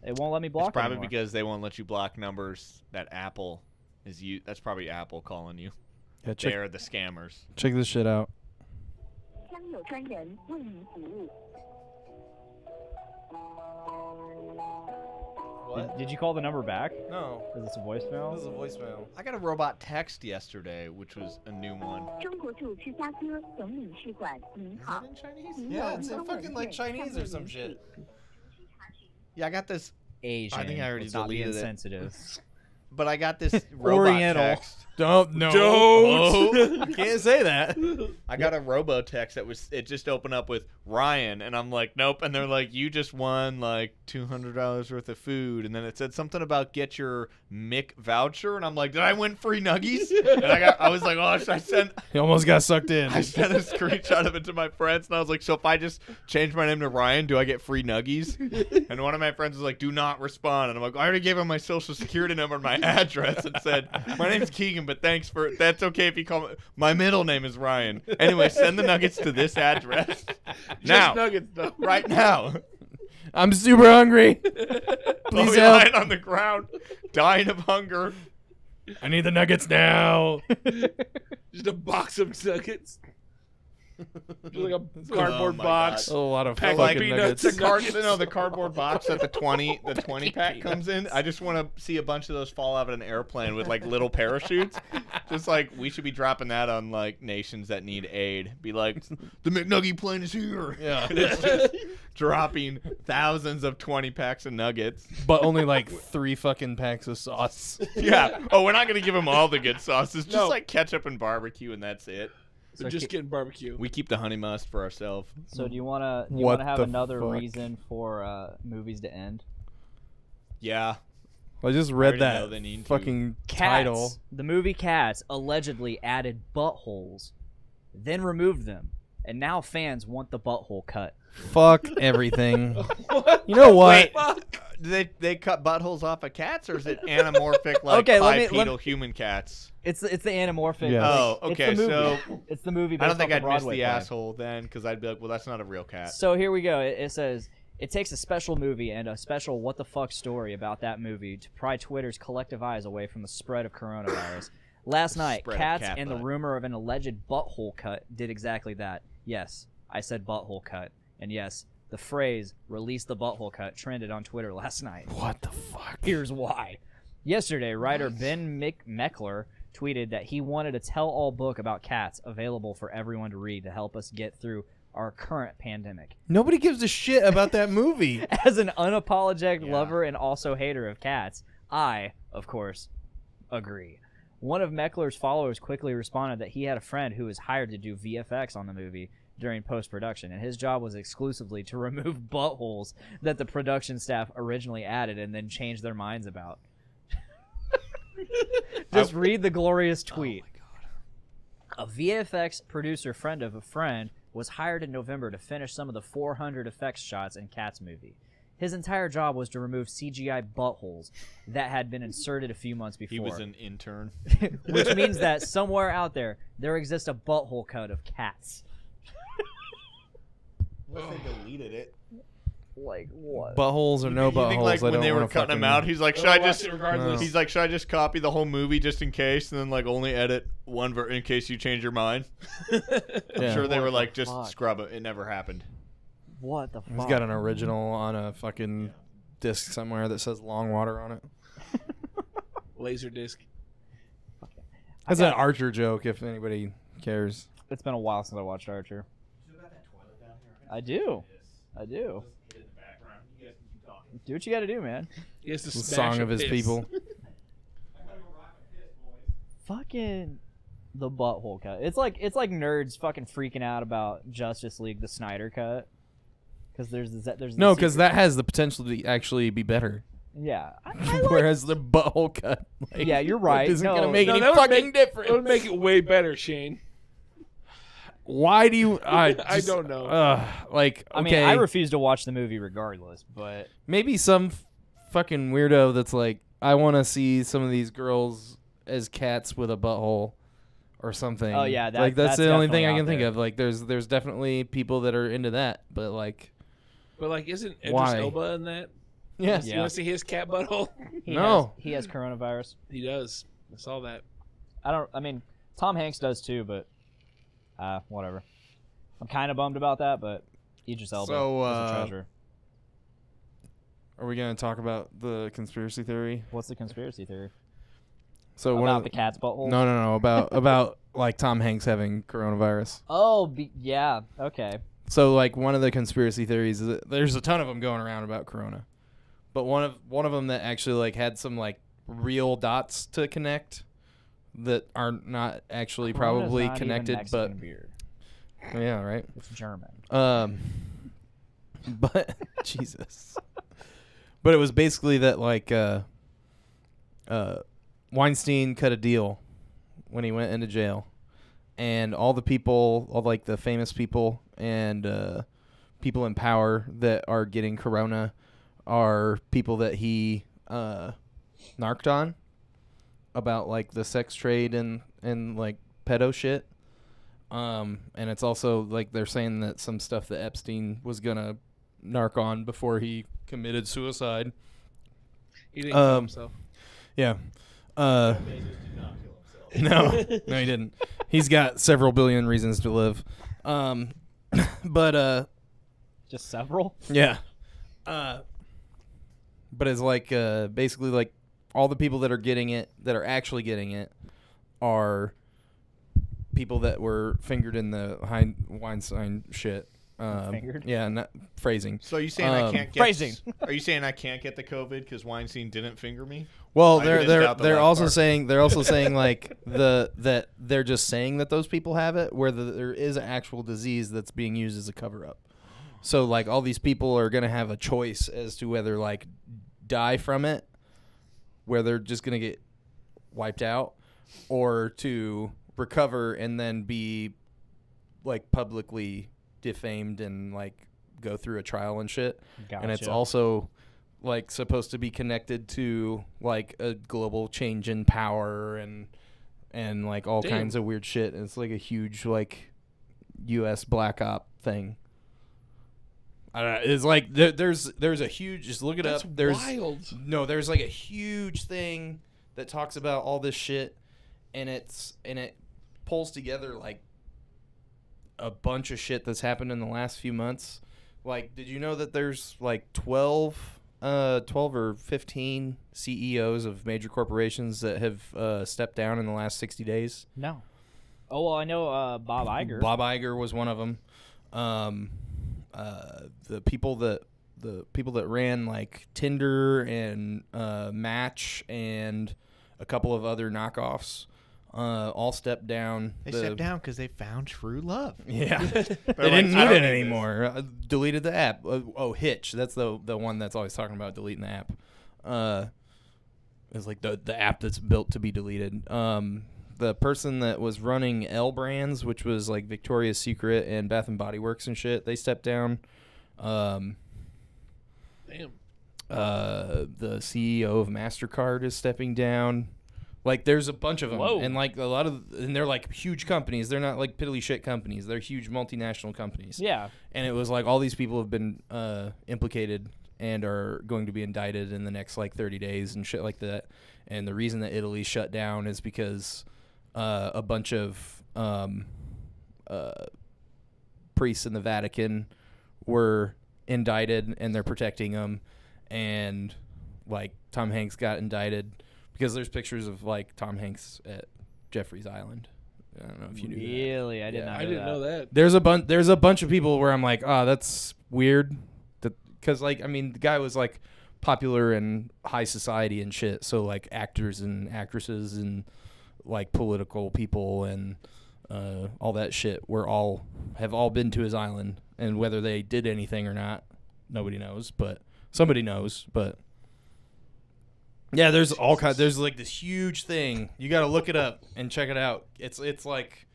It won't let me block It's probably anymore. because they won't let you block numbers that Apple is you. That's probably Apple calling you. Yeah, They're the scammers. check this shit out. 将有专人为您服务。 Did you call the number back? No. Is this a voicemail? This is a voicemail. I got a robot text yesterday, which was a new one. 中国驻芝加哥总领事馆，您 Is 好 it。in Chinese? 您 Yeah, 有 it's 中 in 文 fucking like 件 Chinese 上 or 面 some 联系 shit. Yeah, I got this. Asian. I think I already Let's not be deleted it. insensitive. but I got this robot Oriental. text. Don't no. Don't. You can't say that. I got a robo text it just opened up with Ryan, and I'm like, nope. And they're like, you just won like $200 worth of food, and then it said something about get your Mick voucher, and I'm like, did I win free nuggies? And I was like, oh, should I send? He almost got sucked in. I sent a screenshot of it to my friends, and I was like, so if I just change my name to Ryan, do I get free nuggies? And one of my friends was like, do not respond. And I'm like, I already gave him my social security number and my address and said, my name's Keegan, but thanks for, that's okay if you call me, my middle name is Ryan. Anyway, send the nuggets to this address. Now. Just nuggets, though. Right now. I'm super hungry. Please Chloe help. lying on the ground, dying of hunger. I need the nuggets now. Just a box of nuggets. Just like a Oh cardboard my box. A lot of Pack fucking like nuggets. peanuts and The cardboard box that the 20 pack comes in. I just want to see a bunch of those fall out of an airplane with like little parachutes. Just like we should be dropping that on like nations that need aid. Be like, the McNugget plane is here. Yeah. And it's just dropping thousands of 20 packs of nuggets. But only like 3 fucking packs of sauce. Yeah. Oh, we're not gonna give them all the good sauces. Just No. like ketchup and barbecue, and that's it. So just getting barbecue. We keep the honey must for ourselves. So do you wanna What have the another fuck? reason for movies to end? Yeah. I just I read already know that they need to. fucking Cats. title. The movie Cats allegedly added buttholes, then removed them, and now fans want the butthole cut. Fuck everything. You know what? Do they cut buttholes off of cats, or is it anamorphic like Okay, let me- bipedal human cats? It's the anamorphic. Yeah. Oh, it's okay, the movie. so- It's the movie. I don't based think off I'd the miss Broadway the play. asshole then, because I'd be like, well, that's not a real cat. So here we go. It says it takes a special movie and a special what the fuck story about that movie to pry Twitter's collective eyes away from the spread of coronavirus. Last night, Spread of Cats cat and the butt. rumor of an alleged butthole cut did exactly that. Yes, I said butthole cut, and yes, the phrase "release the butthole cut" trended on Twitter last night. What the fuck? Here's why. Yesterday, writer Ben Meckler tweeted that he wanted a tell-all book about cats available for everyone to read to help us get through our current pandemic. Nobody gives a shit about that movie. As an unapologetic Yeah. lover and also hater of cats, I, of course, agree. One of Meckler's followers quickly responded that he had a friend who was hired to do VFX on the movie during post-production, and his job was exclusively to remove buttholes that the production staff originally added and then changed their minds about. Just read the glorious tweet. A VFX producer friend of a friend was hired in November to finish some of the 400 effects shots in Cats movie. His entire job was to remove CGI buttholes that had been inserted a few months before. He was an intern. Which means that somewhere out there exists a butthole cut of cats. Unless they deleted it. Like what? Buttholes or no You think buttholes? like I when don't they were wanna cutting them fucking- out, he's like, should I'll I watch just? it regardless. He's like, should I just copy the whole movie just in case, and then like only edit one in case you change your mind? I'm Yeah. sure they What were the like, just fuck? scrub it. It never happened. What the fuck? He's got an original on a fucking disc somewhere that says Longwater on it. Laser disc. That's an Archer joke, if anybody cares. It's been a while since I watched Archer. I do. Do what you gotta do, man. He has to The smash song a of his piss. people. Fucking the butthole cut. It's like nerds fucking freaking out about Justice League, the Snyder cut. Because there's the No, because secret- that has the potential to actually be better. Yeah. I like- Whereas the butthole cut, like, Yeah, you're right. isn't No, gonna make No, any that would fucking make- difference. It would make it way better, Shane. Why do you? I don't know. Like, I mean, okay, I refuse to watch the movie regardless, but maybe some fucking weirdo that's like, I want to see some of these girls as cats with a butthole or something. Oh, yeah, like that's the only thing definitely I can out think there. of. Like, there's definitely people that are into that, but like, But like, isn't Idris Why? Elba in that? yeah, You want to see his cat butthole? he has coronavirus. He does. I saw that. I mean, Tom Hanks does too, but whatever. I'm kind of bummed about that, but Idris Elba So, is a treasure. Are we gonna talk about the conspiracy theory? What's the conspiracy theory? So one About of the cat's butthole? no about like Tom Hanks having coronavirus. Oh, yeah. Okay. So like one of the conspiracy theories is that there's a ton of them going around about corona, but one of them that actually like had some like real dots to connect that are not actually Corona's probably not even connected, but Mexican beer. yeah, right. It's German. But Jesus. But it was basically that like Weinstein cut a deal when he went into jail, and all the people, all like the famous people and people in power that are getting corona are people that he narked on about like the sex trade and like pedo shit. And it's also like they're saying that some stuff that Epstein was gonna narc on before he committed suicide. He didn't kill himself. Yeah. No, he didn't. He's got several billion reasons to live. But Just several? yeah. But it's like basically like all the people that are getting it, that are actually getting it, are people that were fingered in the Weinstein shit. Fingered? Yeah, not phrasing. So are you saying I can't get Phrasing. Are you saying I can't get the COVID because Weinstein didn't finger me? Well, I didn't doubt the they're last also part. saying like that they're just saying that those people have it, where there is an actual disease that's being used as a cover up. So like all these people are gonna have a choice as to whether like die from it, where they're just gonna get wiped out, or to recover and then be like publicly defamed and like go through a trial and shit. And it's Gotcha. also like supposed to be connected to like a global change in power and like all Damn. kinds of weird shit. And it's like a huge like U.S. black op thing. I don't know. It's like there's a huge, just look it That's up. There's wild. no, there's like a huge thing that talks about all this shit, and it pulls together like a bunch of shit that's happened in the last few months. Like, did you know that there's like 12 or 15 CEOs of major corporations that have stepped down in the last 60 days? No. Oh, well, I know Bob Iger. Bob Iger was one of them. The people that ran like Tinder and Match and a couple of other knockoffs all stepped down. They stepped down because they found true love. Yeah, they like, didn't I need don't it need anymore. Deleted the app. Hitch. That's the one that's always talking about deleting the app. It's like the app that's built to be deleted. The person that was running L Brands, which was like Victoria's Secret and Bath and Body Works and shit, they stepped down. Damn. The CEO of MasterCard is stepping down. Like, there's a bunch of them. Whoa. And like and they're like huge companies. They're not like piddly shit companies. They're huge multinational companies. Yeah. And it was like all these people have been implicated and are going to be indicted in the next like 30 days and shit like that. And the reason that Italy shut down is because a bunch of priests in the Vatican were indicted and they're protecting them. And like Tom Hanks got indicted because there's pictures of like Tom Hanks at Jeffrey's Island. I don't know if you knew that. Really? I did not I didn't know that. There's a bunch of people where I'm like, oh, that's weird. Because like, I mean, the guy was like popular in high society and shit. So like actors and actresses and like political people and all that shit have all been to his island. And whether they did anything or not, nobody knows. But somebody knows. But yeah, there's all kinds. There's like this huge thing. You got to look it up and check it out. It's like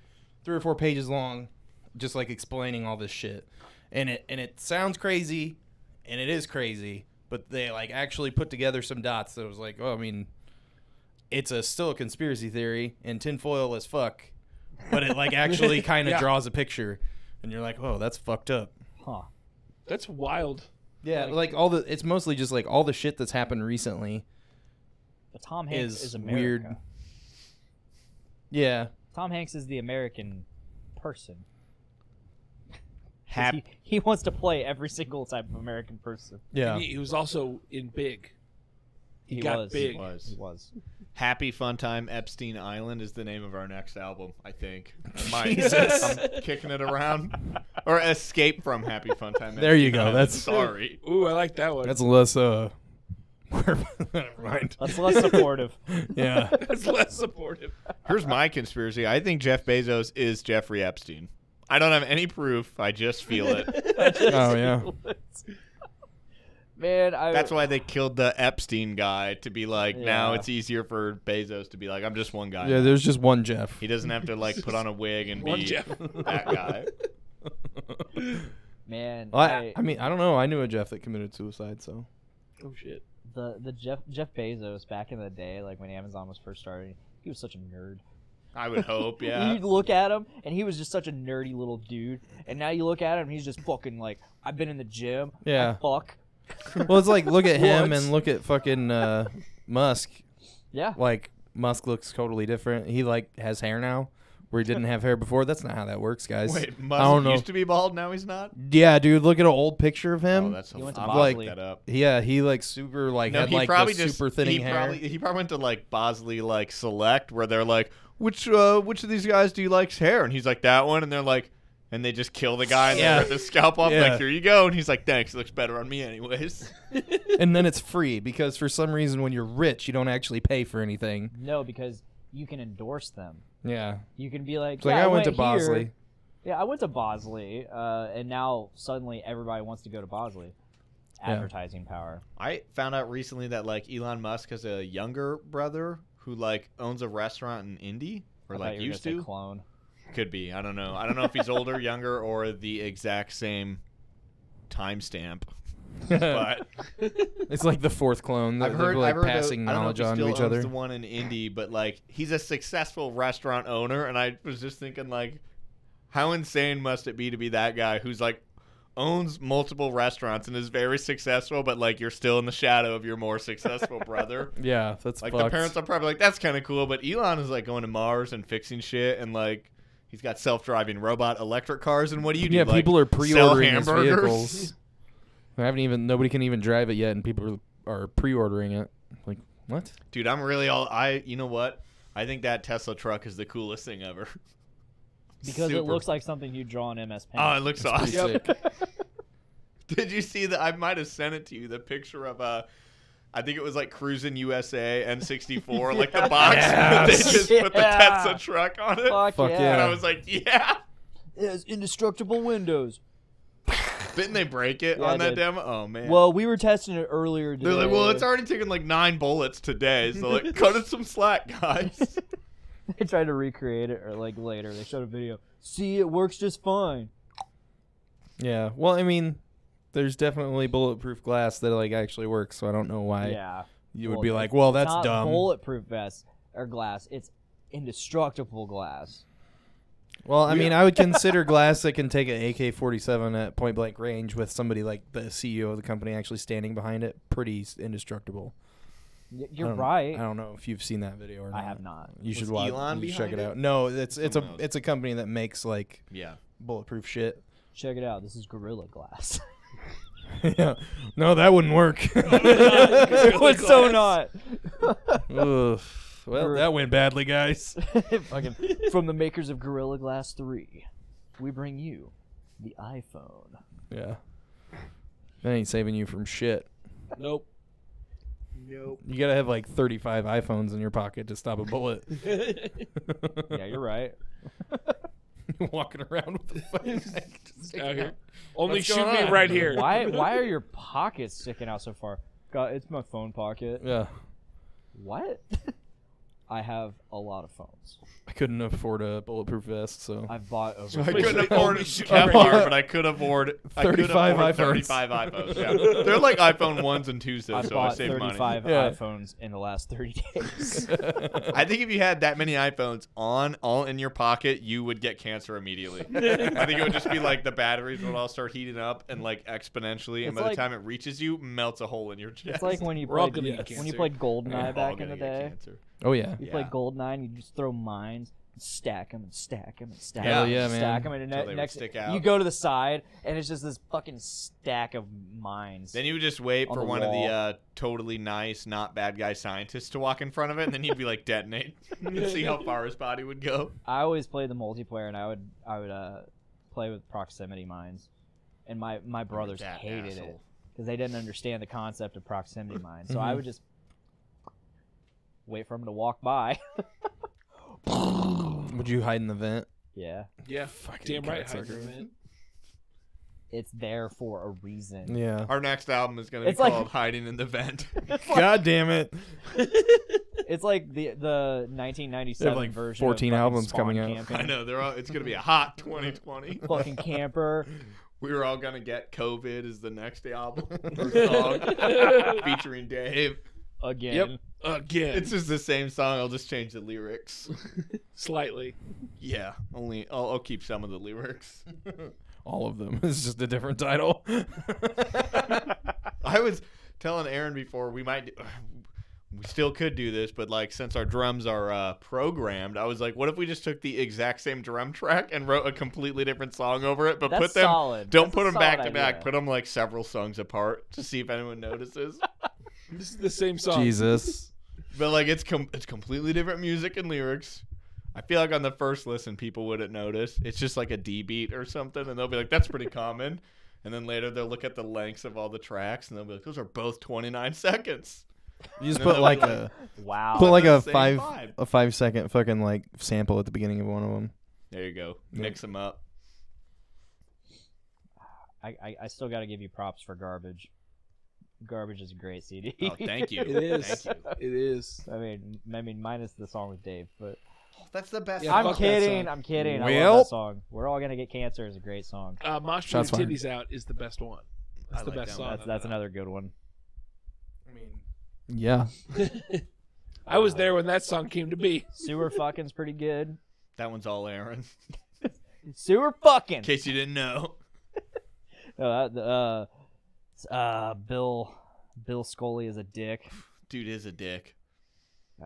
3 or 4 pages long, just like explaining all this shit. And it sounds crazy, and it is crazy. But they like actually put together some dots that was like, oh, I mean, it's still a conspiracy theory and tinfoil as fuck, but it like actually kind of Yeah. draws a picture, and you're like, oh, that's fucked up. Huh. That's wild. Yeah, Like- like it's mostly just like all the shit that's happened recently. But Tom Hanks is America. weird. Yeah. Tom Hanks is the American person. 'Cause Hap- He wants to play every single type of American person. Yeah. He was also in Big. He He got was. big. He was. Happy Fun Time Epstein Island is the name of our next album, I think. Jesus. I'm kicking it around. Or Escape from Happy Fun Time. There you Epstein go. Island. That's- sorry. Ooh, I like that one. That's less Never mind. That's less supportive. Yeah. That's less supportive. Here's my conspiracy. I think Jeff Bezos is Jeffrey Epstein. I don't have any proof. I just feel it. Oh yeah. Man, That's why they killed the Epstein guy to be like, now Yeah. it's easier for Bezos to be like, I'm just one guy. Yeah, there's just one Jeff. He doesn't have to like put on a wig and One be Jeff. that guy. Man, Well, I mean, I don't know. I knew a Jeff that committed suicide, so. Oh shit. the Jeff Bezos back in the day, like when Amazon was first starting, he was such a nerd. I would hope, yeah. You'd look at him, and he was just such a nerdy little dude. And now you look at him, he's just fucking like, I've been in the gym. Yeah. I fuck. Well, it's like look at him What? and look at fucking Musk. Yeah. Like Musk looks totally different. He like has hair now, where he didn't have hair before. That's not how that works, guys. Wait, I Musk don't know. used to be bald, now he's not? Yeah, dude, look at an old picture of Oh, him. that's so He went to I've Bosley. looked that up. Yeah, he like super like No, had he like probably the just super thinning hair. He probably went to like Bosley like Select where they're like, which of these guys do you like's hair? And he's like, that one. And they're like, and they just kill the guy and Yeah. they rip the scalp off. Yeah. Like, here you go. And he's like, thanks. It looks better on me anyways. And then it's free because for some reason when you're rich, you don't actually pay for anything. No, because you can endorse them. Yeah. You can be like, It's like yeah, I went to here. Bosley. Yeah, I went to Bosley, and now suddenly everybody wants to go to Bosley. Yeah. Advertising power. I found out recently that like Elon Musk has a younger brother who like owns a restaurant in Indy or I thought like you were used gonna say to. clone. Could be. I don't know. I don't know if he's older, younger, or the exact same timestamp. But It's like the fourth clone. They're, I've heard, they're like I've heard passing I don't know knowledge if he on to still each owns other. the one in Indy, but like he's a successful restaurant owner, and I was just thinking like, how insane must it be to be that guy who's like owns multiple restaurants and is very successful, but like you're still in the shadow of your more successful brother. Yeah, that's Like fucked. the parents are probably like, that's kind of cool, but Elon is like going to Mars and fixing shit, and like he's got self-driving robot electric cars, and what do you do? Yeah, like, people are sell pre-ordering his hamburgers? vehicles. Nobody can even drive it yet, and people are pre-ordering it. Like, what? Dude, I'm really you know what? I think that Tesla truck is the coolest thing ever. Because it Super. looks like something you draw in MS Paint. Oh, it looks Pretty awesome. sick. Did you see that? I might have sent it to you. The picture of I think it was like Cruisin' USA N64, like the box. Yes. They just put the Yeah. Tesla truck on it. Fuck, Fuck yeah. yeah. And I was like, yeah. It has indestructible windows. Didn't they break it Yeah, on I that did. demo? Oh man. Well, we were testing it earlier today. They're like, well, it's already taken like 9 bullets today, so like, cut it some slack, guys. They tried to recreate it, or like later they showed a video. See, it works just fine. Yeah. Well, I mean, there's definitely bulletproof glass that like actually works, so I don't know why Yeah. you would Well, be it's like, well, that's not dumb. bulletproof vest or glass. It's indestructible glass. Well, I mean, I would consider glass that can take an AK-47 at point blank range with somebody like the CEO of the company actually standing behind it pretty indestructible. You're right. I don't know if you've seen that video or not. I have not. You should Was watch. Elon You should check it behind out. it? No, it's Someone else. it's a company that makes like Yeah. bulletproof shit. Check it out. This is Gorilla Glass. Yeah. No, that wouldn't work. It would so not. Ugh. Well, that went badly, guys. Fucking, from the makers of Gorilla Glass 3, we bring you the iPhone. Yeah. That ain't saving you from shit. Nope. Nope. You gotta have like 35 iPhones in your pocket to stop a bullet. Yeah, you're right. Walking around with a fucking Out here. Only What's shoot going me on? right here. Why are your pockets sticking out so far? God, it's my phone pocket. Yeah. What? I have a lot of phones. I couldn't afford a bulletproof vest, so I've bought over. I Please couldn't like afford only it shoot that right far, here. but I could afford 35 iPhones. 35 iPhones. Yeah. They're like iPhone 1s and 2s, though, I've so I bought saved 35 money. Yeah. iPhones in the last 30 days. I think if you had that many iPhones all in your pocket, you would get cancer immediately. I think it would just be like the batteries would all start heating up and like exponentially, and It's by the like- time it reaches you, melts a hole in your chest. It's like when you We're all played gonna get when you cancer. played GoldenEye We're all back in gonna the get day. cancer. oh yeah. You Yeah. played GoldenEye and you just throw mines, and stack them and stack them and stack Hell them, yeah, and man. stack them, and Until they would next stick out. you go to the side and it's just this fucking stack of mines. Then you would just wait On for the one of wall. the totally nice, not bad guy scientists to walk in front of it, and then he'd be like detonate and see how far his body would go. I always played the multiplayer, and I would play with proximity mines, and my brothers that hated it asshole. because they didn't understand the concept of proximity mine. So I would just wait for them to walk by. Would you hide in the vent? Yeah, Yeah, Fucking damn right. cocksucker. Hydroman. it's there for a reason. Yeah. Our next album is going to be It's like- called Hiding in the Vent. God damn it. It's like the 1997 like version. 14 of fucking albums Spawn coming out. Camping. I know. It's going to be a hot 2020. Fucking camper. We were all going to get COVID as the next album or song featuring Dave. Again. Yep. Again. It's just the same song. I'll just change the lyrics. Slightly. Yeah. I'll keep some of the lyrics. All of them. It's just a different title. I was telling Aaron before we still could do this, but like since our drums are programmed, I was like, what if we just took the exact same drum track and wrote a completely different song over it, but That's put them solid. don't That's put a them back solid to back, idea. put them like several songs apart to see if anyone notices. This is the same song. Jesus. But like it's completely different music and lyrics. I feel like on the first listen people wouldn't notice. It's just like a D beat or something, and they'll be like, that's pretty common. And then later they'll look at the lengths of all the tracks and they'll be like, those are both 29 seconds. You just And then put like they'll be a Wow. put like a Same 5 vibe. a 5 second fucking like sample at the beginning of one of them. There you go. Mix them up. I still got to give you props for Garbage. Garbage is a great CD. Oh, thank you. It is. Thank you. It is. I mean, minus the song with Dave, but That's the best. Yeah, I'm fuck that kidding. song. I'm kidding. I Well- love that song. We're all gonna get cancer is a great song. Mosh Pit Shots and fired. Titties Out is the best one. That's I the like best that one. song. That's another good one. I mean, Yeah. I was there when that song came to be. Sewer fucking's pretty good. that one's all Aaron. Sewer fucking. In case you didn't know. Bill Scully is a dick. Dude is a dick.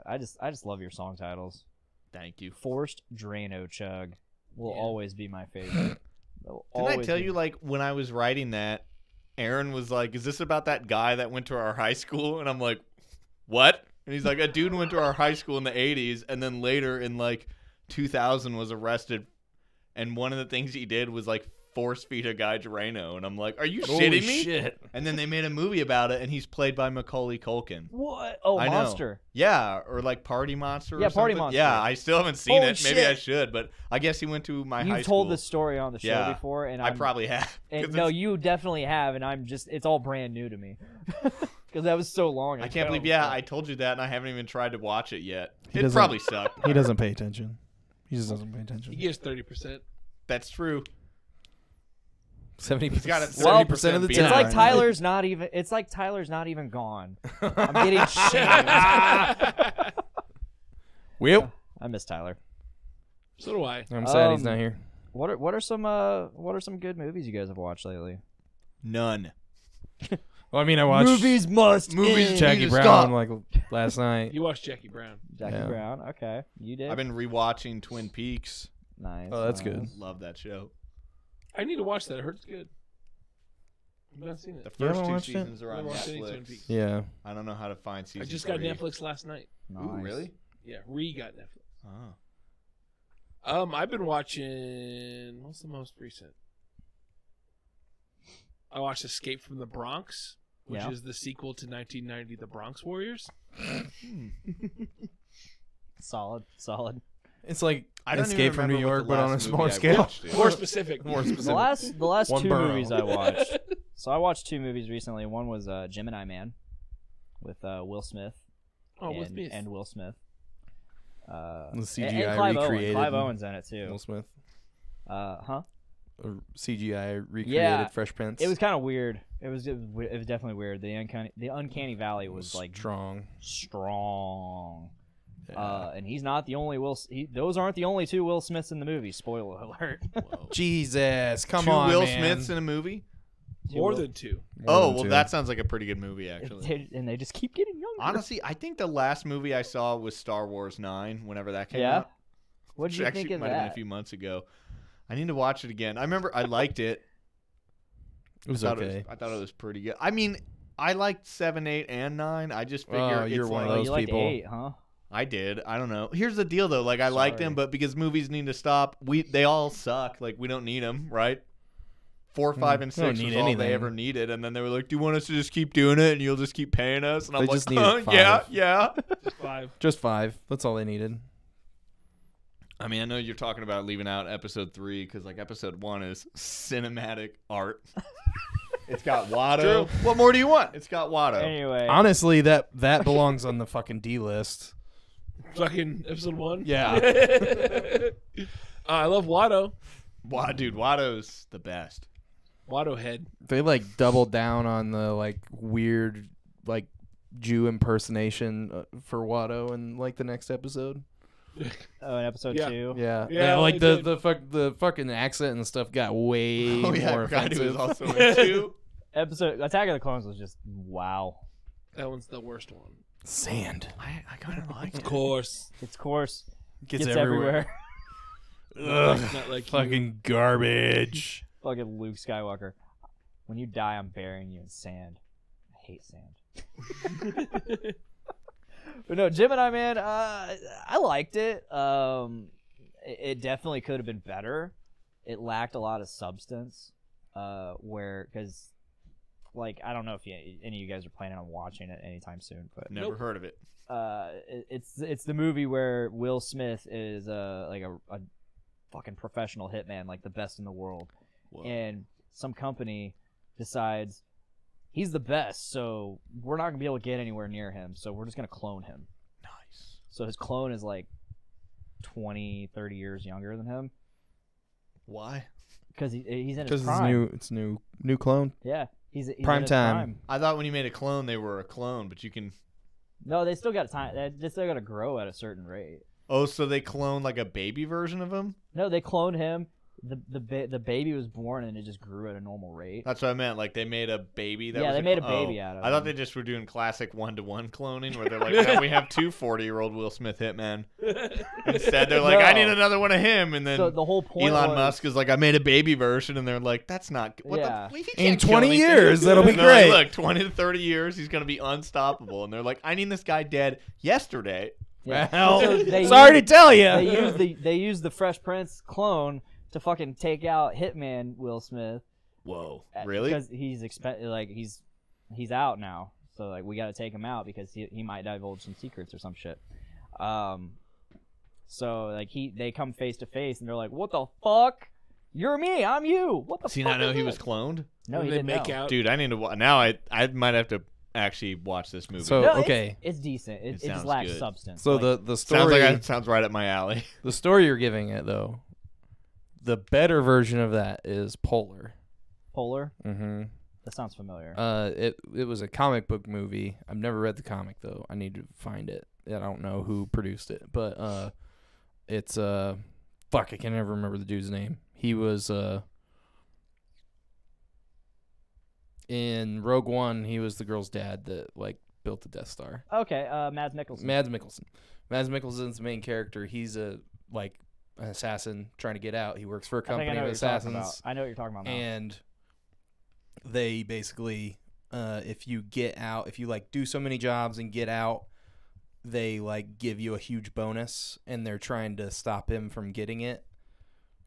I just love your song titles. Thank you. Forced Drano Chug will Yeah. always be my favorite. Will Didn't I always tell be- you, like, when I was writing that, Aaron was like, is this about that guy that went to our high school? And I'm like, what? And he's like, a dude went to our high school in the 80s, and then later in, like, 2000 was arrested. And one of the things he did was, like, force feed a guy Drano. And I'm like, are you shitting me? Shit. And then they made a movie about it, and he's played by Macaulay Culkin. What? Oh, I know. Monster. Yeah, or like Party Monster. Yeah, or Party something. Monster. Yeah, I still haven't seen Holy it. Maybe I shit. should, but I guess he went to my high You've school. told this story on the show Yeah. before, and I I'm, probably have. and, 'Cause no, it's- you definitely have, and I'm just—it's all brand new to me because that was so long. I ago. can't believe. Yeah, I told you that, and I haven't even tried to watch it yet. He It doesn't- probably sucked. He doesn't pay attention. He just doesn't pay He attention. gives 30%. That's true. 70%. He's got a 70% of the beat. time. It's like Right. Tyler's not even. It's like Tyler's not even gone. I'm getting shamed. Well, I miss Tyler. So do I. I'm sad he's not here. What are some good movies you guys have watched lately? None. Well, I mean, I watched must Movies end. Jackie need to Brown stop. like last night. You watched Jackie Brown. Jackie Yeah. Brown. Okay, you did. I've been rewatching Twin Peaks. nice. Oh, that's nice. good. Love that show. I need to watch that. I heard it's good. I've not seen The it. You first haven't two watched it? seasons are I on haven't watched any Twin Netflix. Peaks. Yeah. I don't know how to find season I just got 3. Netflix last night. Ooh, Nice. really? Yeah, got Netflix. Oh. I've been watching. What's the most recent? I watched Escape from the Bronx, which Yeah. is the sequel to 1990, The Bronx Warriors. Solid. It's like I don't Escape even from New remember what York, the but on a last smaller movie I scale. watched is. More specific. More specific. The last One two borough. movies I watched. So I watched two movies recently. One was Gemini Man with Will Smith. Oh, and, with me. and Will Smith. The And CGI Clive recreated. Clive Owen's in it too. Will Smith. Huh? Or CGI recreated Yeah. Fresh Prince. It was kind of weird. It was definitely weird. The uncanny valley was like strong. strong. Yeah. And he's not the only those aren't the only two Will Smiths in the movie. Spoiler alert. Jesus, come Two on, Will man. Smiths in a movie? More than two. More Oh, than well, two. that sounds like a pretty good movie, actually. and they just keep getting younger. Honestly, I think the last movie I saw was Star Wars 9, whenever that came Yeah? out. What did you Actually, think of might have been a that? few months ago. I need to watch it again. I remember I liked it. It was okay. I thought it was pretty good. I mean, I liked 7, 8, and 9. I just figure Oh, it's you're one of like, those you liked people. 8, huh? I did. I don't know. Here's the deal, though. Like, I liked Sorry. them, but because movies need to stop, they all suck. Like, we don't need them, right? 4, 5, and They don't 6 need was all anything. they ever needed, and then they were like, "Do you want us to just keep doing it, and you'll just keep paying us?" And I'm They like, just needed 5. yeah. Just 5. Just 5. That's all they needed. I mean, I know you're talking about leaving out episode 3 because like episode 1 is cinematic art. It's got Watto. What more do you want? It's got Watto. Anyway, Honestly, that belongs on the fucking D list. Fucking episode 1. Yeah. I love Watto. Dude, Watto's the best. Watto head. They like doubled down on the like weird like Jew impersonation for Watto in like the next episode. oh, in episode Yeah. 2. Yeah, Yeah, like they the fucking accent and stuff got way Oh yeah, more I forgot he was offensive. also in 2. Episode Attack of the Clones was just wow. That one's the worst one. Sand I kind of like Of course. It's coarse. gets, Gets everywhere. Not Ugh, like you. fucking garbage. Fucking Luke Skywalker. When you die, I'm burying you in sand. I hate sand. But no, Gemini, man, I liked it. It definitely could have been better. It lacked a lot of substance. Because, like, I don't know if any of you guys are planning on watching it anytime soon, but Never heard of it. it's the movie where Will Smith is like a fucking professional hitman, like the best in the world. Whoa. And some company decides he's the best, so we're not gonna be able to get anywhere near him, so we're just gonna clone him. Nice. So his clone is like 20, 30 years younger than him Why? because he's in his Because prime. it's new clone. Yeah, he's Prime in his time. prime. I thought when you made a clone, they were a clone, but you can. No, they still got time. They still got to grow at a certain rate. Oh, so they cloned like a baby version of him? No, they cloned him. The baby was born and it just grew at a normal rate. That's what I meant. Like they made a baby. That Yeah, was they made a clone. baby out of I thought him. they just were doing classic 1-to-1 cloning, where they're like, "No, we have 2 40-year-old Will Smith hitmen." Instead, they're like, No. "I need another one of him," and then So the whole point Elon was, Musk is like, "I made a baby version," and they're like, "That's not good." What Yeah. the? He In can't kill 20 anything. years, that'll be And they're like, great. Look, 20 to 30 years, he's gonna be unstoppable. And they're like, "I need this guy dead yesterday." Yeah. Well, So they sorry used- to tell you. They used the Fresh Prince clone to fucking take out Hitman Will Smith. Whoa, really? Because he's out now, so like we got to take him out because he might divulge some secrets or some shit. So like they come face to face and they're like, "What the fuck? You're me. I'm you. What the Does he fuck?" not know is he this?" was cloned? No, When he they didn't make know. out. Dude, I need to. Now I might have to actually watch this movie. So- No, okay. it's decent. It just sounds lacks good. substance. So Like, the sounds story like sounds right up my alley. the story you're giving it though, the better version of that is Polar. Polar. Mm-hmm. That sounds familiar. It was a comic book movie. I've never read the comic though. I need to find it. I don't know who produced it, but it's fuck, I can never remember the dude's name. He was in Rogue One. He was the girl's dad that like built the Death Star. Okay, Mads Mikkelsen. Mads Mikkelsen. Mads Mikkelsen's the main character. He's an assassin trying to get out. He works for a I think I company know of what you're talking assassins. about. I know what you're talking about now. And they basically if you get out, if you like do so many jobs and get out, they like give you a huge bonus, and they're trying to stop him from getting it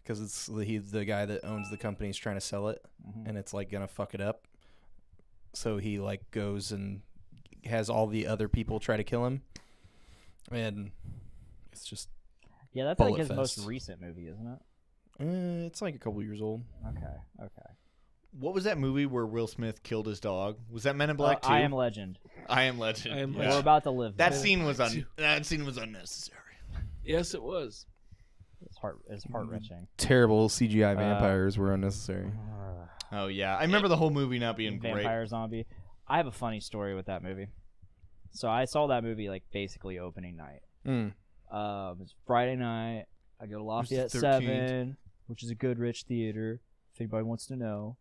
because he's the guy that owns the company is trying to sell it, and it's like gonna fuck it up. So he like goes and has all the other people try to kill him, and it's just Yeah, that's like Bullet his most Fest. recent movie, isn't it? it's like a couple years old. Okay. What was that movie where Will Smith killed his dog? Was that Men in Black 2? I Am Legend. I Am Legend. I Am Yeah. Legend. We're about to live. That this. scene was unnecessary. Yes, it was. It's heart wrenching. Terrible CGI vampires were unnecessary. Oh yeah, I remember the whole movie not being great. Vampire zombie. I have a funny story with that movie. So I saw that movie like basically opening night. It's Friday night. I go to Lafayette 13th. 7, which is a Goodrich theater. If anybody wants to know.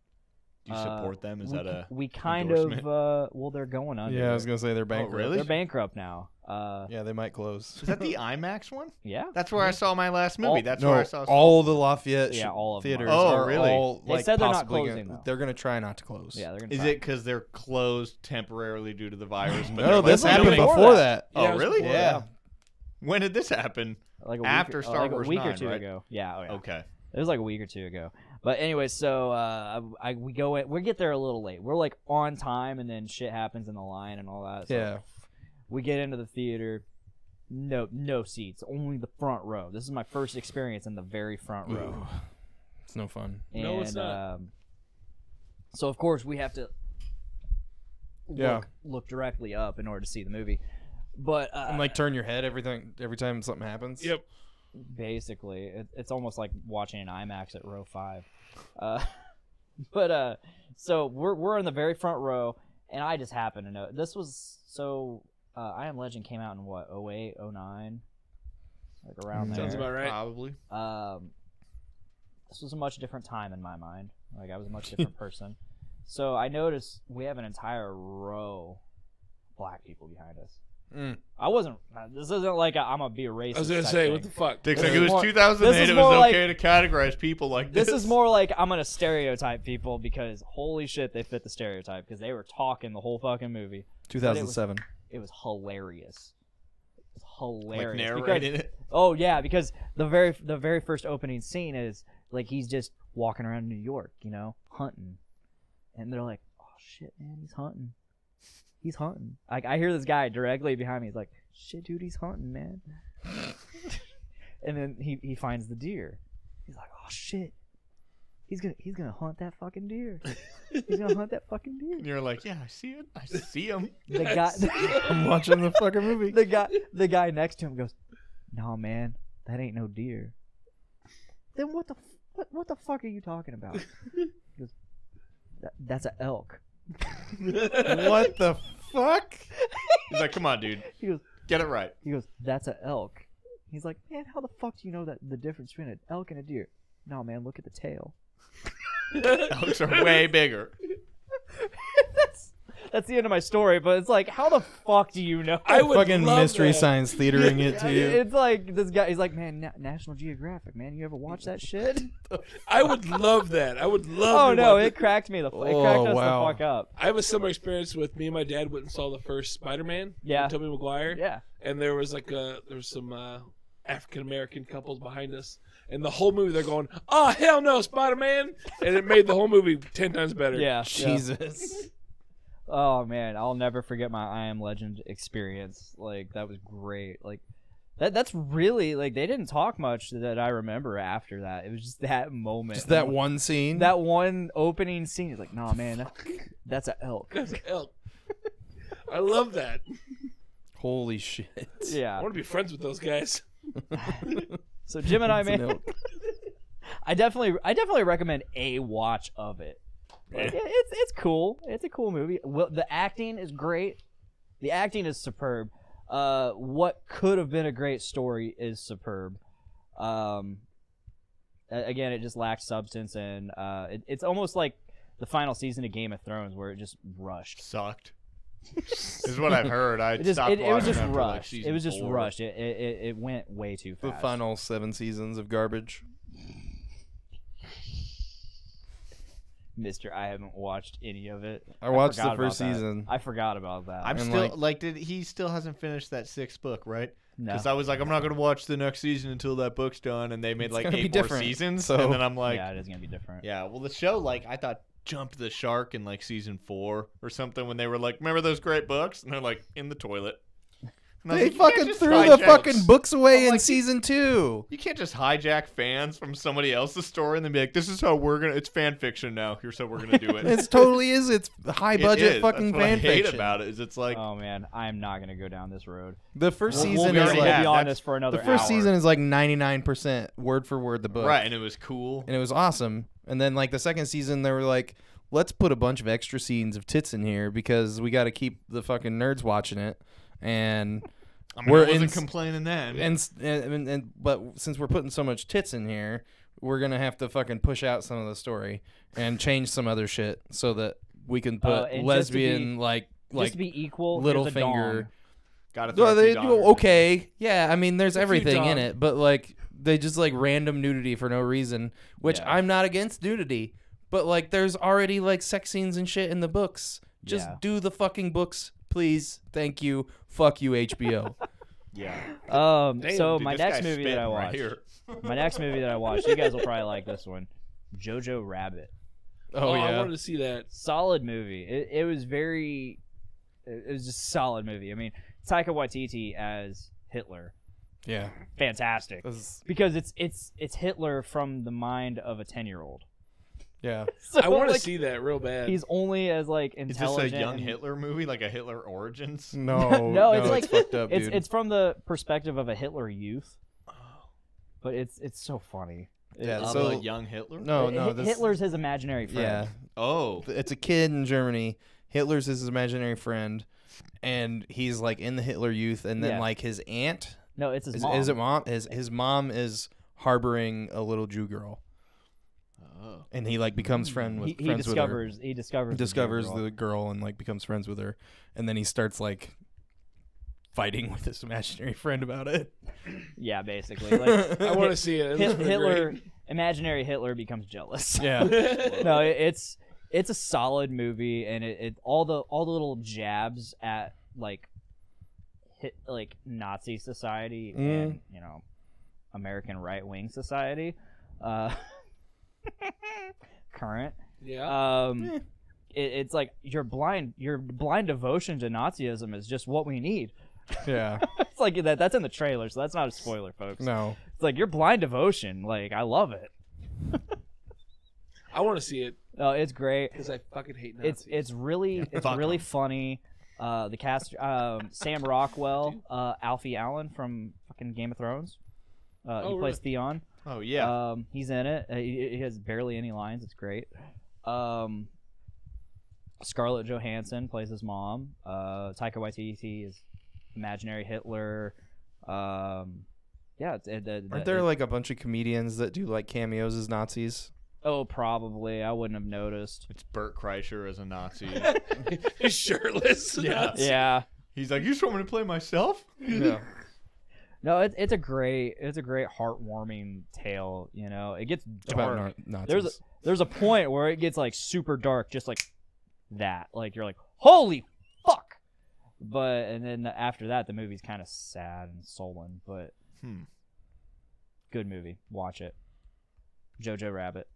Do you support them? Is that a we kind endorsement? of well, they're going under. Yeah, I was gonna say they're bankrupt. really? They're bankrupt now. Yeah, they might close. Is that the IMAX one? Yeah. That's where I saw my last movie. That's no, where I saw all the Lafayette Yeah, all of them theaters. are. Oh, are really? all, They like, said they're not possibly closing, gonna, though. they're gonna try not to close. Yeah, they're gonna. Is try. it because they're closed temporarily due to the virus? But No, they're this like, happened "We don't before make-" that. Yeah, Oh, it was really? before Yeah. When did this happen? like a after week, Star like Wars a week or 9, two right? ago. Yeah. Oh, yeah. Okay. It was like a week or two ago. But anyway, so we go in. We get there a little late. We're like on time, and then shit happens in the line and all that. So Yeah. we get into the theater. No seats, only the front row. This is my first experience in the very front row. It's no fun. And, No, it's not. So of course we have to Yeah. look directly up in order to see the movie. But And like turn your head every time something happens. Yep. basically, it's almost like watching an IMAX at row 5. But so we're in the very front row, and I just happen to know this was so. I Am Legend came out in what 08, 09, like around there. Sounds about right. Probably. This was a much different time in my mind. Like I was a much different person. So I noticed we have an entire row of black people behind us. I wasn't. This isn't like I'm gonna be a racist. I was gonna type say, thing. what the fuck? Dick's This like, is it was more- 2008. this is It more was like- okay to categorize people like this. This is more like I'm gonna stereotype people because holy shit, they fit the stereotype because they were talking the whole fucking movie. 2007. It was hilarious. It was like hilarious. narrating because, it. oh yeah, because the very first opening scene is like he's just walking around New York, hunting, and they're like, "Oh shit, man, he's hunting. He's hunting." Like I hear this guy directly behind me. He's like, "Shit, dude, he's hunting, man." And then he finds the deer. He's like, "Oh shit, he's gonna hunt that fucking deer. He's gonna hunt that fucking deer." And you're like, yeah, I see it. I see him. The guy, I'm watching the fucking movie. the guy next to him goes, "No, man, that ain't no deer." Then what the fuck are you talking about? He goes, "That's an elk." What the fuck? He's like, come on, dude. He goes, Get it right. "That's an elk." He's like, "Man, how the fuck do you know that the difference between an elk and a deer?" "No, man, look at the tail." Elks are way bigger. That's the end of my story, but it's like, how the fuck do you know? I would Fucking love mystery that. science theatering it to you. It's like this guy. He's like, "Man, National Geographic, man. You ever watch that shit?" I would love that. I would love. Oh to no, watch it cracked me it cracked Oh, us wow. the fuck up. I have a similar experience with me and my dad went and saw the first Spider-Man. Yeah. With Tobey Maguire. Yeah. And there was some African American couples behind us, and the whole movie they're going, "Oh hell no, Spider-Man!" And it made the whole movie 10 times better. Yeah. Jesus. Oh man, I'll never forget my I Am Legend experience. Like that was great. Like that's really like they didn't talk much that I remember after that. It was just that moment. Just that one scene. That one opening scene. He's like, "Nah, man, that's an elk." That's an elk. I love that. Holy shit. I Yeah. want to be friends with those guys. So Gemini, It's an man, elk. I definitely recommend a watch of it. Like, it's cool. It's a cool movie. Well, the acting is great. The acting is superb. What could have been a great story is superb. Again, it just lacks substance, and it's almost like the final season of Game of Thrones, where it just rushed. Sucked. Is what I've heard. I It stopped was watching just after, like, rushed. season It was just 4. rushed. It went way too The fast. final 7 seasons of garbage. Mister, I haven't watched any of it. I watched forgot the first about that. season. I forgot about that. I'm And, still like- he still hasn't finished that 6th book, right? no. Because I was like, I'm not gonna watch the next season until that book's done, and they made It's like gonna be 8 more different, seasons, so- and then I'm like, Yeah, it is gonna be different. yeah. Well, the show, like, I thought jumped the shark in like season 4 or something when they were like, remember those great books? And they're like in the toilet. And I was They like, you can't fucking just threw the hijack- fucking books away I'm in like, season 2. You can't just hijack fans from somebody else's story and then be like, this is how we're gonna. It's fan fiction now. Here's how we're gonna do it. It totally is. It's high It budget is. fucking That's what fan I hate fiction. about it. Is it's like Oh man, I'm not gonna go down this road. The first Well, season we is already like have. be on That's- this for another the first hour. season is like 99% word for word the book. right, and it was cool. And it was awesome. And then like the second season they were like, let's put a bunch of extra scenes of tits in here because we got to keep the fucking nerds watching it. And I mean, we're I wasn't in- complaining then. and but since we're putting so much tits in here, we're gonna have to fucking push out some of the story and change some other shit so that we can put and just to be- lesbian like Just to be equal, little here's a finger. dong. Got to throw Well, a they few do dollars in. okay. Yeah, I mean, there's everything in dog. it, but like they just like random nudity for no reason, which Yeah. I'm not against nudity, but like there's already like sex scenes and shit in the books. Just Yeah. do the fucking books, please. Thank you. Fuck you, HBO. Yeah. So Damn, dude, my this next guy's movie that I spitting right watched. here. My next movie that I watched. You guys will probably like this one. Jojo Rabbit. Oh, I yeah. wanted to see that. Solid movie. It was very. It was just a solid movie. I mean, Taika Waititi as Hitler, Yeah. fantastic. That's- Because it's Hitler from the mind of a 10-year-old. yeah. So, I want to like, see that real bad. He's only as like Is this intelligent. a young and- Hitler movie, like a Hitler Origins? No. No, it's like fucked up, dude. it's from the perspective of a Hitler youth. But it's so funny. Yeah, Of so- a young Hitler? no, no. This, Hitler's his imaginary friend. Yeah. Oh. It's a kid in Germany. Hitler's his imaginary friend, and he's like in the Hitler Youth, and then Yeah. like his aunt No, it's his is, mom. is it mom? His mom is harboring a little Jew girl, Oh. and he like becomes friends with her. He discovers Discovers the the girl and like becomes friends with her, and then he starts like fighting with his imaginary friend about it. yeah, basically. Like, I want to see it. It looks pretty Hitler, great. imaginary Hitler becomes jealous. Yeah. No, it's a solid movie, and it all the little jabs at like Nazi society and American right wing society, current. Yeah. It's like your blind devotion to Nazism is just what we need. Yeah. It's like that's in the trailer, so that's not a spoiler, folks. No. It's like your blind devotion. Like, I love it. I want to see it Oh, it's great. because I fucking hate Nazis. It's really Fuck really 'em. funny. The cast, Sam Rockwell, Alfie Allen from fucking Game of Thrones. He Oh, plays Theon. Oh, yeah. He's in it. He has barely any lines. It's great. Scarlett Johansson plays his mom. Taika Waititi is imaginary Hitler. Aren't there like a bunch of comedians that do like cameos as Nazis? Oh, probably. I wouldn't have noticed. It's Burt Kreischer as a Nazi. He's shirtless. Yeah. Yeah. He's like, you just want me to play myself? Yeah. No, it's a great heartwarming tale. You know, it gets dark. About Nazis. There's a point where it gets like super dark, just like that. Like you're like, holy fuck. But and then after that, the movie's kind of sad and sullen. But good movie. Watch it. Jojo Rabbit.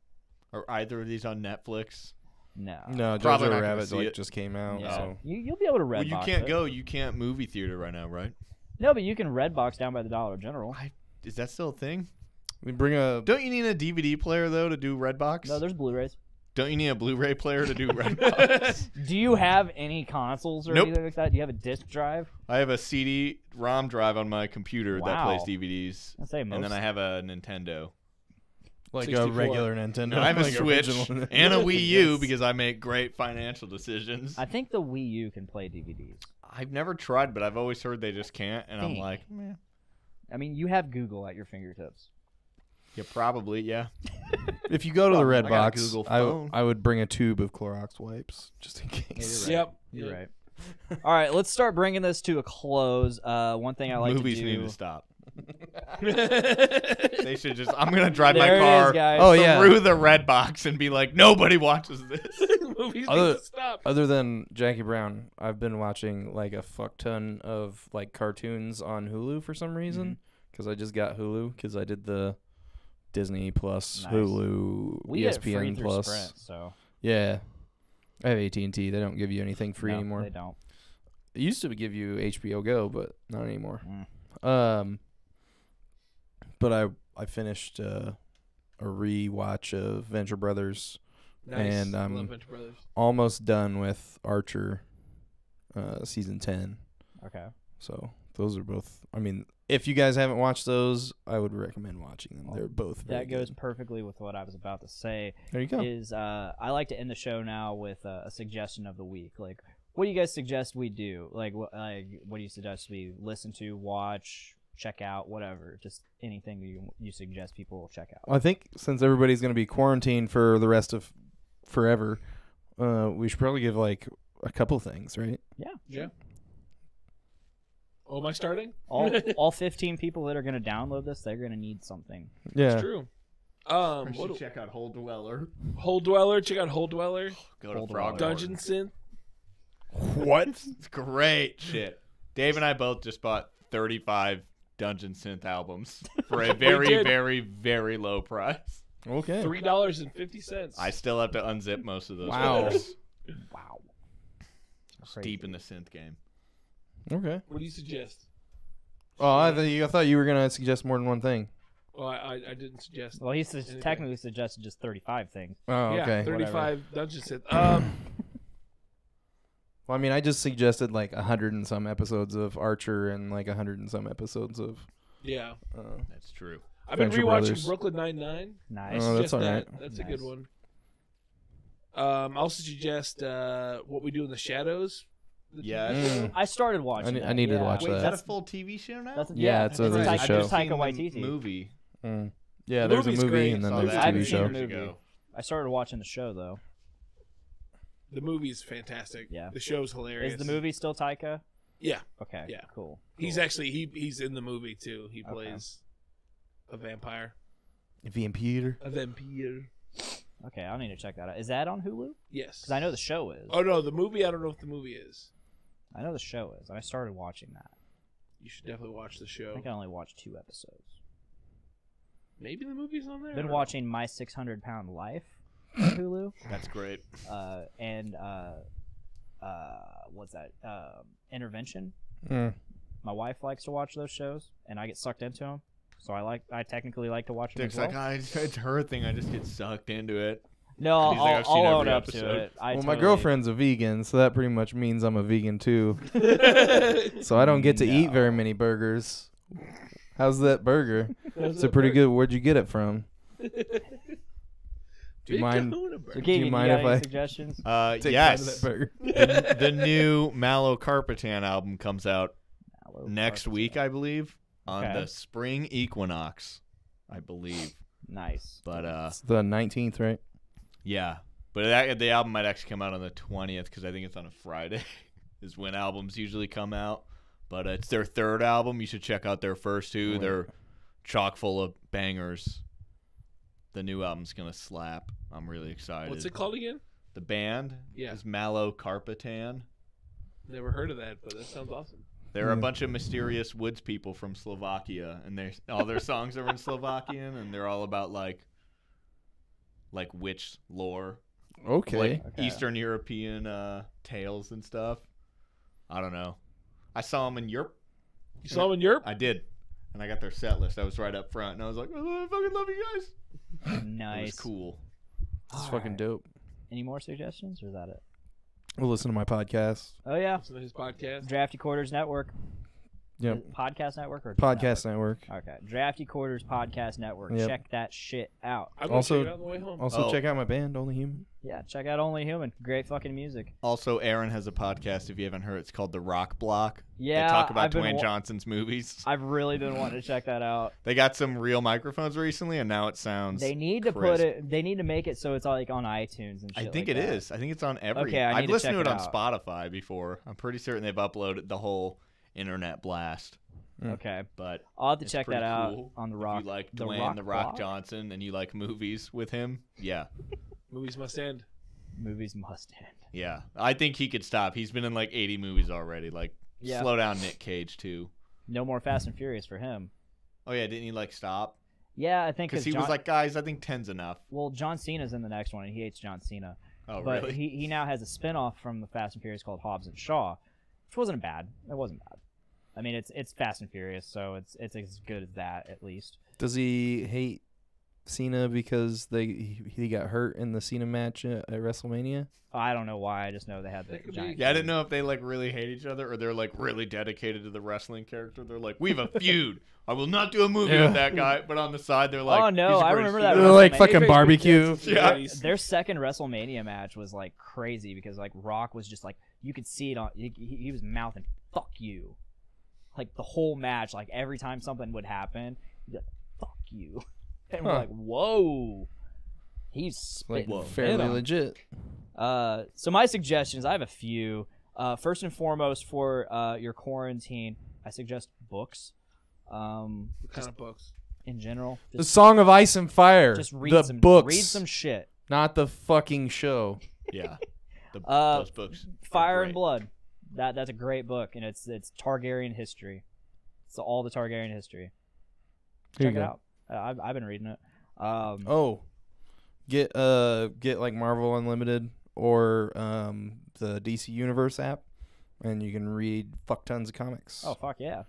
Are either of these on Netflix? No. No, Probably not Jojo gonna Rabbit see like it. just came out. Yeah. So You'll be able to Well, Redbox you can't it. go. You can't movie theater right now, right? No, but you can Redbox down by the Dollar General. Is that still a thing? we bring a. Don't you need a DVD player, though, to do Redbox? No, there's Blu-rays. Don't you need a Blu-ray player to do Redbox? Do you have any consoles or Nope. anything like that? Do you have a disc drive? I have a CD-ROM drive on my computer that Wow. plays DVDs. I'd say And then I have a Nintendo. Like 64. a regular Nintendo. I have a like Switch original- and a Wii U Yes. because I make great financial decisions. I think the Wii U can play DVDs. I've never tried, but I've always heard they just can't, and I'm Dang. like, meh. I mean, you have Google at your fingertips. Yeah, probably, yeah. If you go to the I got a Redbox, Google phone. I would bring a tube of Clorox wipes just in case. Yep. You're right. All right, let's start bringing this to a close. One thing I like Movies to need do. to stop. They should just. I'm gonna drive There my it is, car guys. Oh, yeah. through the Redbox and be like, nobody watches this. Movies need Other- to stop. Other than Jackie Brown, I've been watching like a fuck ton of like cartoons on Hulu for some reason because I just got Hulu because I did the Disney Plus, Nice. Hulu, We get it free ESPN through Plus. Sprint, so Yeah, I have AT&T. They don't give you anything free no, anymore. They don't. It used to give you HBO Go, but not anymore. Mm. But I finished a rewatch of Venture Brothers. Nice. And, I love Venture Brothers. Almost done with Archer, season 10. Okay. So those are both. I mean, if you guys haven't watched those, I would recommend watching them. They're both very That goes good. perfectly with what I was about to say. There you go. Is I like to end the show now with a suggestion of the week. Like, what do you guys suggest we do? Like, what do you suggest we listen to, watch, check out, whatever? Just anything you suggest people check out. Well, I think since everybody's going to be quarantined for the rest of forever, we should probably give like a couple things, right? Yeah. Oh, am I starting? All 15 people that are going to download this, they're going to need something. Yeah. It's true. Check out Hole Dweller. Hole Dweller. Check out Hole Dweller. Go to Hole Frog Dweller. Dungeon Synth. What? It's great shit. Dave and I both just bought 35 Dungeon Synth albums for a very, did. very, very low price. Okay. $3.50. I still have to unzip most of those. Wow. folders. Wow. It's deep in the synth game. Okay. What do you suggest? Oh, I thought you were gonna suggest more than one thing. Well, I didn't suggest. Well, he anything. technically suggested just 35 things. Oh, Yeah, okay. 35 dungeon synth. Well, I mean, I just suggested like 100 and some episodes of Archer and like 100 and some episodes of. Yeah. That's true. I've been Venture rewatching Brothers. Brooklyn Nine-Nine. Nice. Oh, that's Suggest all that. right. That's a Nice. good one. I also suggest What We Do in the Shadows. The Yeah. TV show. I started watching. I need to that, yeah. watch Wait, is that. that a full TV show now? That's, Yeah, it's there's a Taika, show. It's Taika I've seen Waititi. the movie. Yeah, The there's a movie's movie great. and then Saw there's that a I haven't TV seen show. the movie. I started watching the show though. The movie's fantastic. Yeah. The show's hilarious. Is the movie still Taika? Yeah. Okay. Yeah. Cool. He's Cool. actually he's in the movie too. He plays a vampire. Vampire. A vampire. Okay, I'll need to check that out. Is that on Hulu? Yes. Because I know the show is. Oh no, the movie. I don't know if the movie is. I know the show is. I started watching that. You should definitely watch the I show. think I only watched 2 episodes. Maybe the movie's on there. Been watching My 600 Pound Life on Hulu. That's great. And what's that? Intervention. Mm. My wife likes to watch those shows, and I get sucked into them. So I technically like to watch them Dick's as well. like, it's her thing. I just get sucked into it. No, He's like, I've seen I'll own every up episode. to it. Well, my totally- girlfriend's a vegan, so that pretty much means I'm a vegan too. So I don't get to eat very many burgers. How's that burger? It's a pretty good. Where'd you get it from? Do you mind? So, Do Keegan, you mind got if any I suggestions? take part of Yes. that burger? The new Mallow Carpatan album comes out next Carpenter. week, I believe, on Okay. the spring equinox, I believe. Nice. But It's the 19th, right? yeah. But the album might actually come out on the 20th because I think it's on a Friday is when albums usually come out. But it's their third album. You should check out their first two. Right. They're chock full of bangers. The new album's going to slap. I'm really excited. What's it called again? The band Yeah. is Mallow Carpatan. Never heard of that, but that sounds awesome. They're a bunch of mysterious woods people from Slovakia, and all their songs are in Slovakian, and they're all about like witch lore, Okay. like Okay. Eastern European tales and stuff. I don't know. I saw them in Europe. You saw him in Europe? I did, and I got their set list. I was right up front, and I was like, oh, I fucking love you guys. It Nice. was cool. It's fucking dope. Any more suggestions, or is that it? We'll listen to my podcast. Oh yeah, Listen to his podcast. Drafty Quarters Network. Yep. Podcast Network or Podcast Network. Okay, Drafty Quarters Podcast Network. Yep. Check that shit out. I'm gonna Also- check it out on the way home. Also, Oh. check out my band, Only Human. Yeah, check out Only Human. Great fucking music. Also, Aaron has a podcast. If you haven't heard, it's called The Rock Block. Yeah, they talk about I've been Dwayne wa- Johnson's movies. I've really been wanting to check that out. They got some real microphones recently, and now it sounds. They need to crisp. put it. They need to make it so it's like on iTunes and shit. I think like it that. is. I think it's on every. Okay, I need I've to listened to check it on it Spotify before. I'm pretty certain they've uploaded the whole internet blast. Okay, But I'll have to it's check pretty that out cool. on the If Rock. you like the Dwayne The Rock Block? Johnson and you like movies with him, yeah, Movies must end. Movies must end. yeah. I think he could stop. He's been in like 80 movies already. Like, Yeah. slow down, Nick Cage too. No more Fast and Furious for him. Oh yeah, didn't he like stop? Yeah, I think Because he John, was like, guys, I think 10's enough. well, John Cena's in the next one, and he hates John Cena. Oh But really? he now has a spin-off from the Fast and Furious called Hobbs and Shaw, which wasn't bad. It wasn't bad. I mean, it's Fast and Furious, so it's as good as that at least. Does he hate Cena because he got hurt in the Cena match at WrestleMania? I don't know why. I just know they had the That could giant. be. Yeah, I didn't know if they like really hate each other or they're like really dedicated to the wrestling character. They're like, we have a feud. I will not do a movie Yeah. with that guy. But on the side, they're like, Oh, no, he's the I greatest remember that feud They're ever. like WrestleMania. fucking barbecue. Yeah. Their second WrestleMania match was like crazy because like Rock was just like you could see it on. He was mouthing "fuck you," like the whole match. Like every time something would happen, he'd be like, "Fuck you," and we're Huh. like, "Whoa." He's Like spitting fairly venom. legit. So my suggestions, I have a few. First and foremost, for your quarantine, I suggest books. What kind of books? In general, The Song of Ice and Fire. just read the some books. Read some shit. Not the fucking show. Yeah. Those books. are Fire great. and Blood. That's a great book, and it's Targaryen history. It's all the Targaryen history. Here Check you it go. out. I've been reading it. Oh, Get like Marvel Unlimited or the DC Universe app, and you can read fuck tons of comics. Oh, fuck yeah.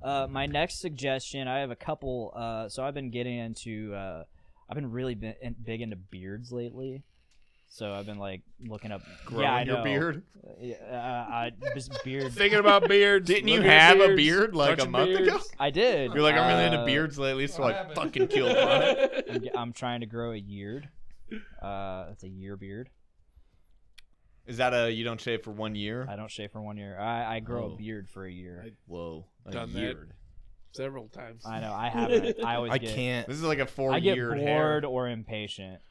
My next suggestion, I have a couple. So I've been getting into. I've been really big into beards lately. So I've been like looking up. Growing your beard. Just beard. Thinking about beards. Didn't you looking at have a beards, beard like a touching month ago? beards. I did. You're like, I'm really into beards lately, so I fucking killed one. I'm trying to grow a yeard. It's a year beard. Is that you don't shave for 1 year? I don't shave for 1 year. I grow Oh. a beard for a year. Whoa. A Done that. year. Several times. I know. I haven't. I always I get. can't. This is like a 4 I get year bored hair. or impatient.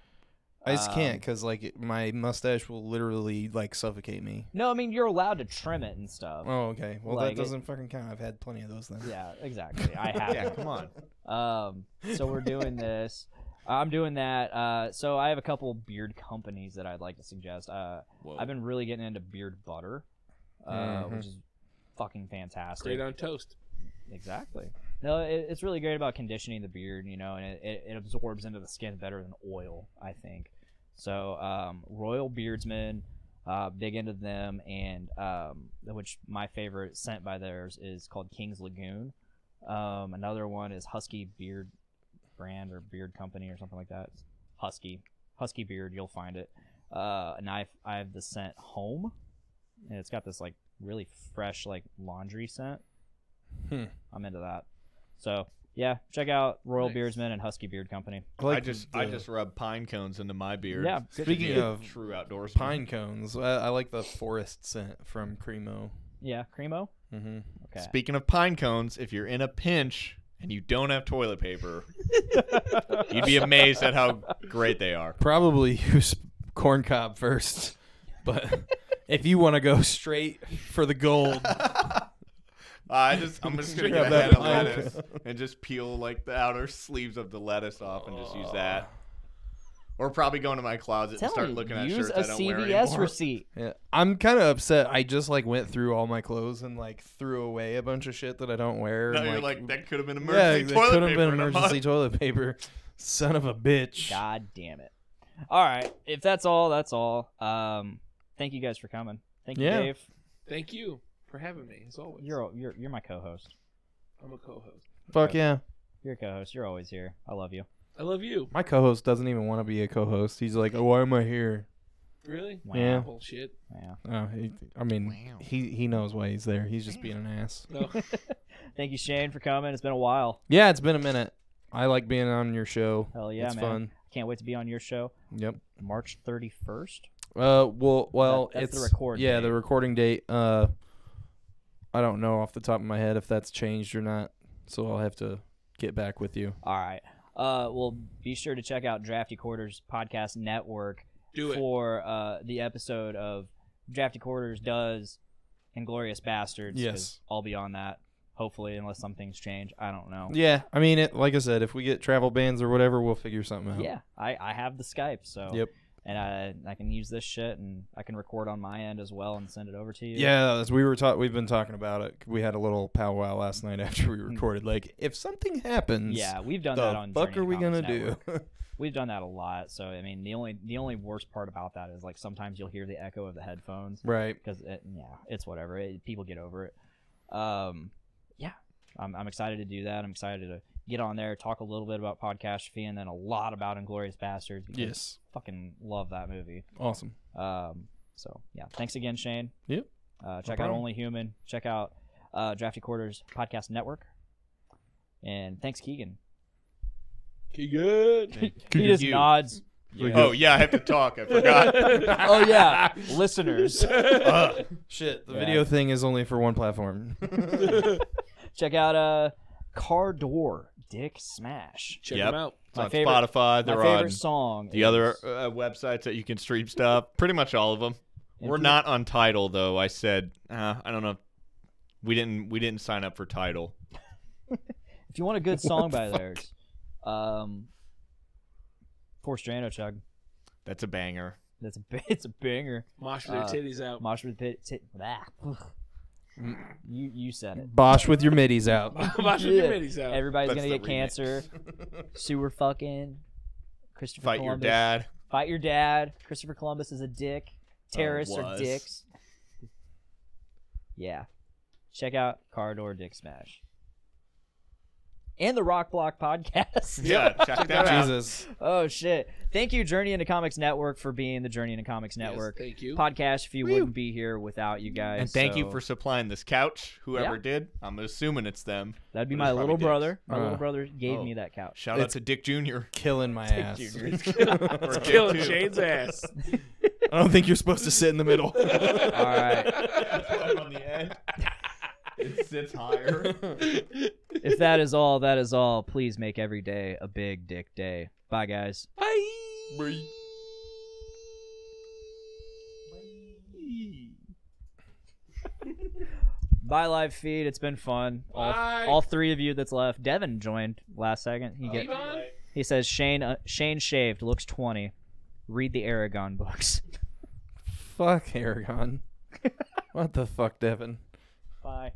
I just can't because like my mustache will literally like suffocate me. No, I mean you're allowed to trim it and stuff. Oh, okay. Well, Like that doesn't fucking count. I've had plenty of those then. Yeah, exactly. I have. Yeah, come on. So we're doing this. I'm doing that. So I have a couple beard companies that I'd like to suggest. I've been really getting into beard butter, which is fucking fantastic. Great on toast. Exactly. No, it's really great about conditioning the beard, you know, and it absorbs into the skin better than oil, I think. So Royal Beardsman, big into them, and which my favorite scent by theirs is called King's Lagoon. Another one is Husky Beard brand or beard company or something like that. It's Husky Beard, you'll find it. And I have the scent Home, and it's got this like really fresh like laundry scent. I'm into that. So yeah, check out Royal Beardsman and Husky Beard Company. I just rub pine cones into my beard. Yeah. Speaking of true outdoors pine cones, I like the forest scent from Cremo. Yeah, Cremo. Mm-hmm. Okay. Speaking of pine cones, if you're in a pinch and you don't have toilet paper, you'd be amazed at how great they are. Probably use corn cob first, but if you want to go straight for the gold, I'm just gonna get Grab a that head of pine lettuce and just peel like the outer sleeves of the lettuce off and just use that. Or probably go into my closet and start looking at shirts I don't wear CVS anymore. receipt. yeah, I'm kind of upset. I just like went through all my clothes and like threw away a bunch of shit that I don't wear. No, and, you're like, that could have been yeah, emergency that toilet could have paper been in a emergency month. toilet paper. Son of a bitch. God damn it. All right, if that's all, that's all. Thank you guys for coming. Thank you, Yeah. Dave. Thank you for having me, as always. You're my co-host. I'm a co-host. Fuck yeah. You're a co-host. You're always here. I love you. I love you. My co-host doesn't even want to be a co-host. He's like, oh, why am I here? Really? Wow. Yeah. Bullshit. Yeah. Oh, he knows why he's there. He's just being an ass. No. Thank you, Shane, for coming. It's been a while. Yeah, it's been a minute. I like being on your show. Hell yeah, it's man. fun. Can't wait to be on your show. Yep. March 31st. Well, That's it's the record Yeah, date. the recording date. I don't know off the top of my head if that's changed or not, so I'll have to get back with you. All right. Well, be sure to check out Drafty Quarters Podcast Network for the episode of Drafty Quarters does Inglorious Bastards. 'cause Yes. I'll be on that, hopefully, unless some things change. I don't know. Yeah, I mean, like I said, if we get travel bans or whatever, we'll figure something out. Yeah, I have the Skype, so Yep. and I can use this shit, and I can record on my end as well and send it over to you. Yeah, as we've been talking about it. We had a little powwow last night after we recorded. Like, if something happens, Yeah, we've done the that on fuck Journey are we Comics gonna do? Network. We've done that a lot. So I mean, the only worst part about that is like sometimes you'll hear the echo of the headphones. Right. Because it's whatever. People get over it. Yeah, I'm excited to do that. I'm excited to get on there, talk a little bit about Podcastrophe, and then a lot about Inglorious Bastards. Because Yes. I fucking love that movie. Awesome. So yeah, thanks again, Shane. Yep. Check out problem. Only Human. Check out Drafty Quarters Podcast Network. And thanks, Keegan. Keegan. He just you. nods. Oh, yeah, I have to talk. I forgot. Oh yeah, listeners. Shit, the video thing is only for one platform. Check out Car Door Dick Smash. Check Yep. them out. It's My on favorite- Spotify. They're My favorite on song. the other websites that you can stream stuff. Pretty much all of them. If We're you- not on Tidal though. I said I don't know. We didn't sign up for Tidal. If you want a good song by theirs, Force Drano Chug. That's a banger. It's a banger. Mosh their titties out. Mosh with You said it. Bosh with your middies out. Mosh with your middies out. Everybody's That's gonna the get cancer. Sewer fucking. Christopher Fight Columbus. your dad. Fight your dad. Christopher Columbus is a dick. Terrorists are was. dicks. Yeah. Check out Corridor Dick Smash. And the Rock Block Podcast. Yeah, check that out. Jesus. Oh, shit. Thank you, Journey into Comics Network, for being the Journey into Comics Network. Yes, thank you. Podcast, if you wouldn't be here without you guys. And thank you so for supplying this couch. Whoever Yeah. did, I'm assuming it's them. That'd be But my it's little probably brother. dicks. My little brother gave me that couch. Shout out It's- to Dick Jr. Killing my ass. Or Killing Dick too. Shane's ass. I don't think you're supposed to sit in the middle. All right. on the end. It sits higher. If that is all, please make every day a big dick day. Bye, guys. Bye. Bye, live feed. It's been fun. Bye. All three of you that's left. Devin joined last second. He says Shane shaved, looks 20. Read the Aragon books. Fuck Aragon. What the fuck, Devin? Bye.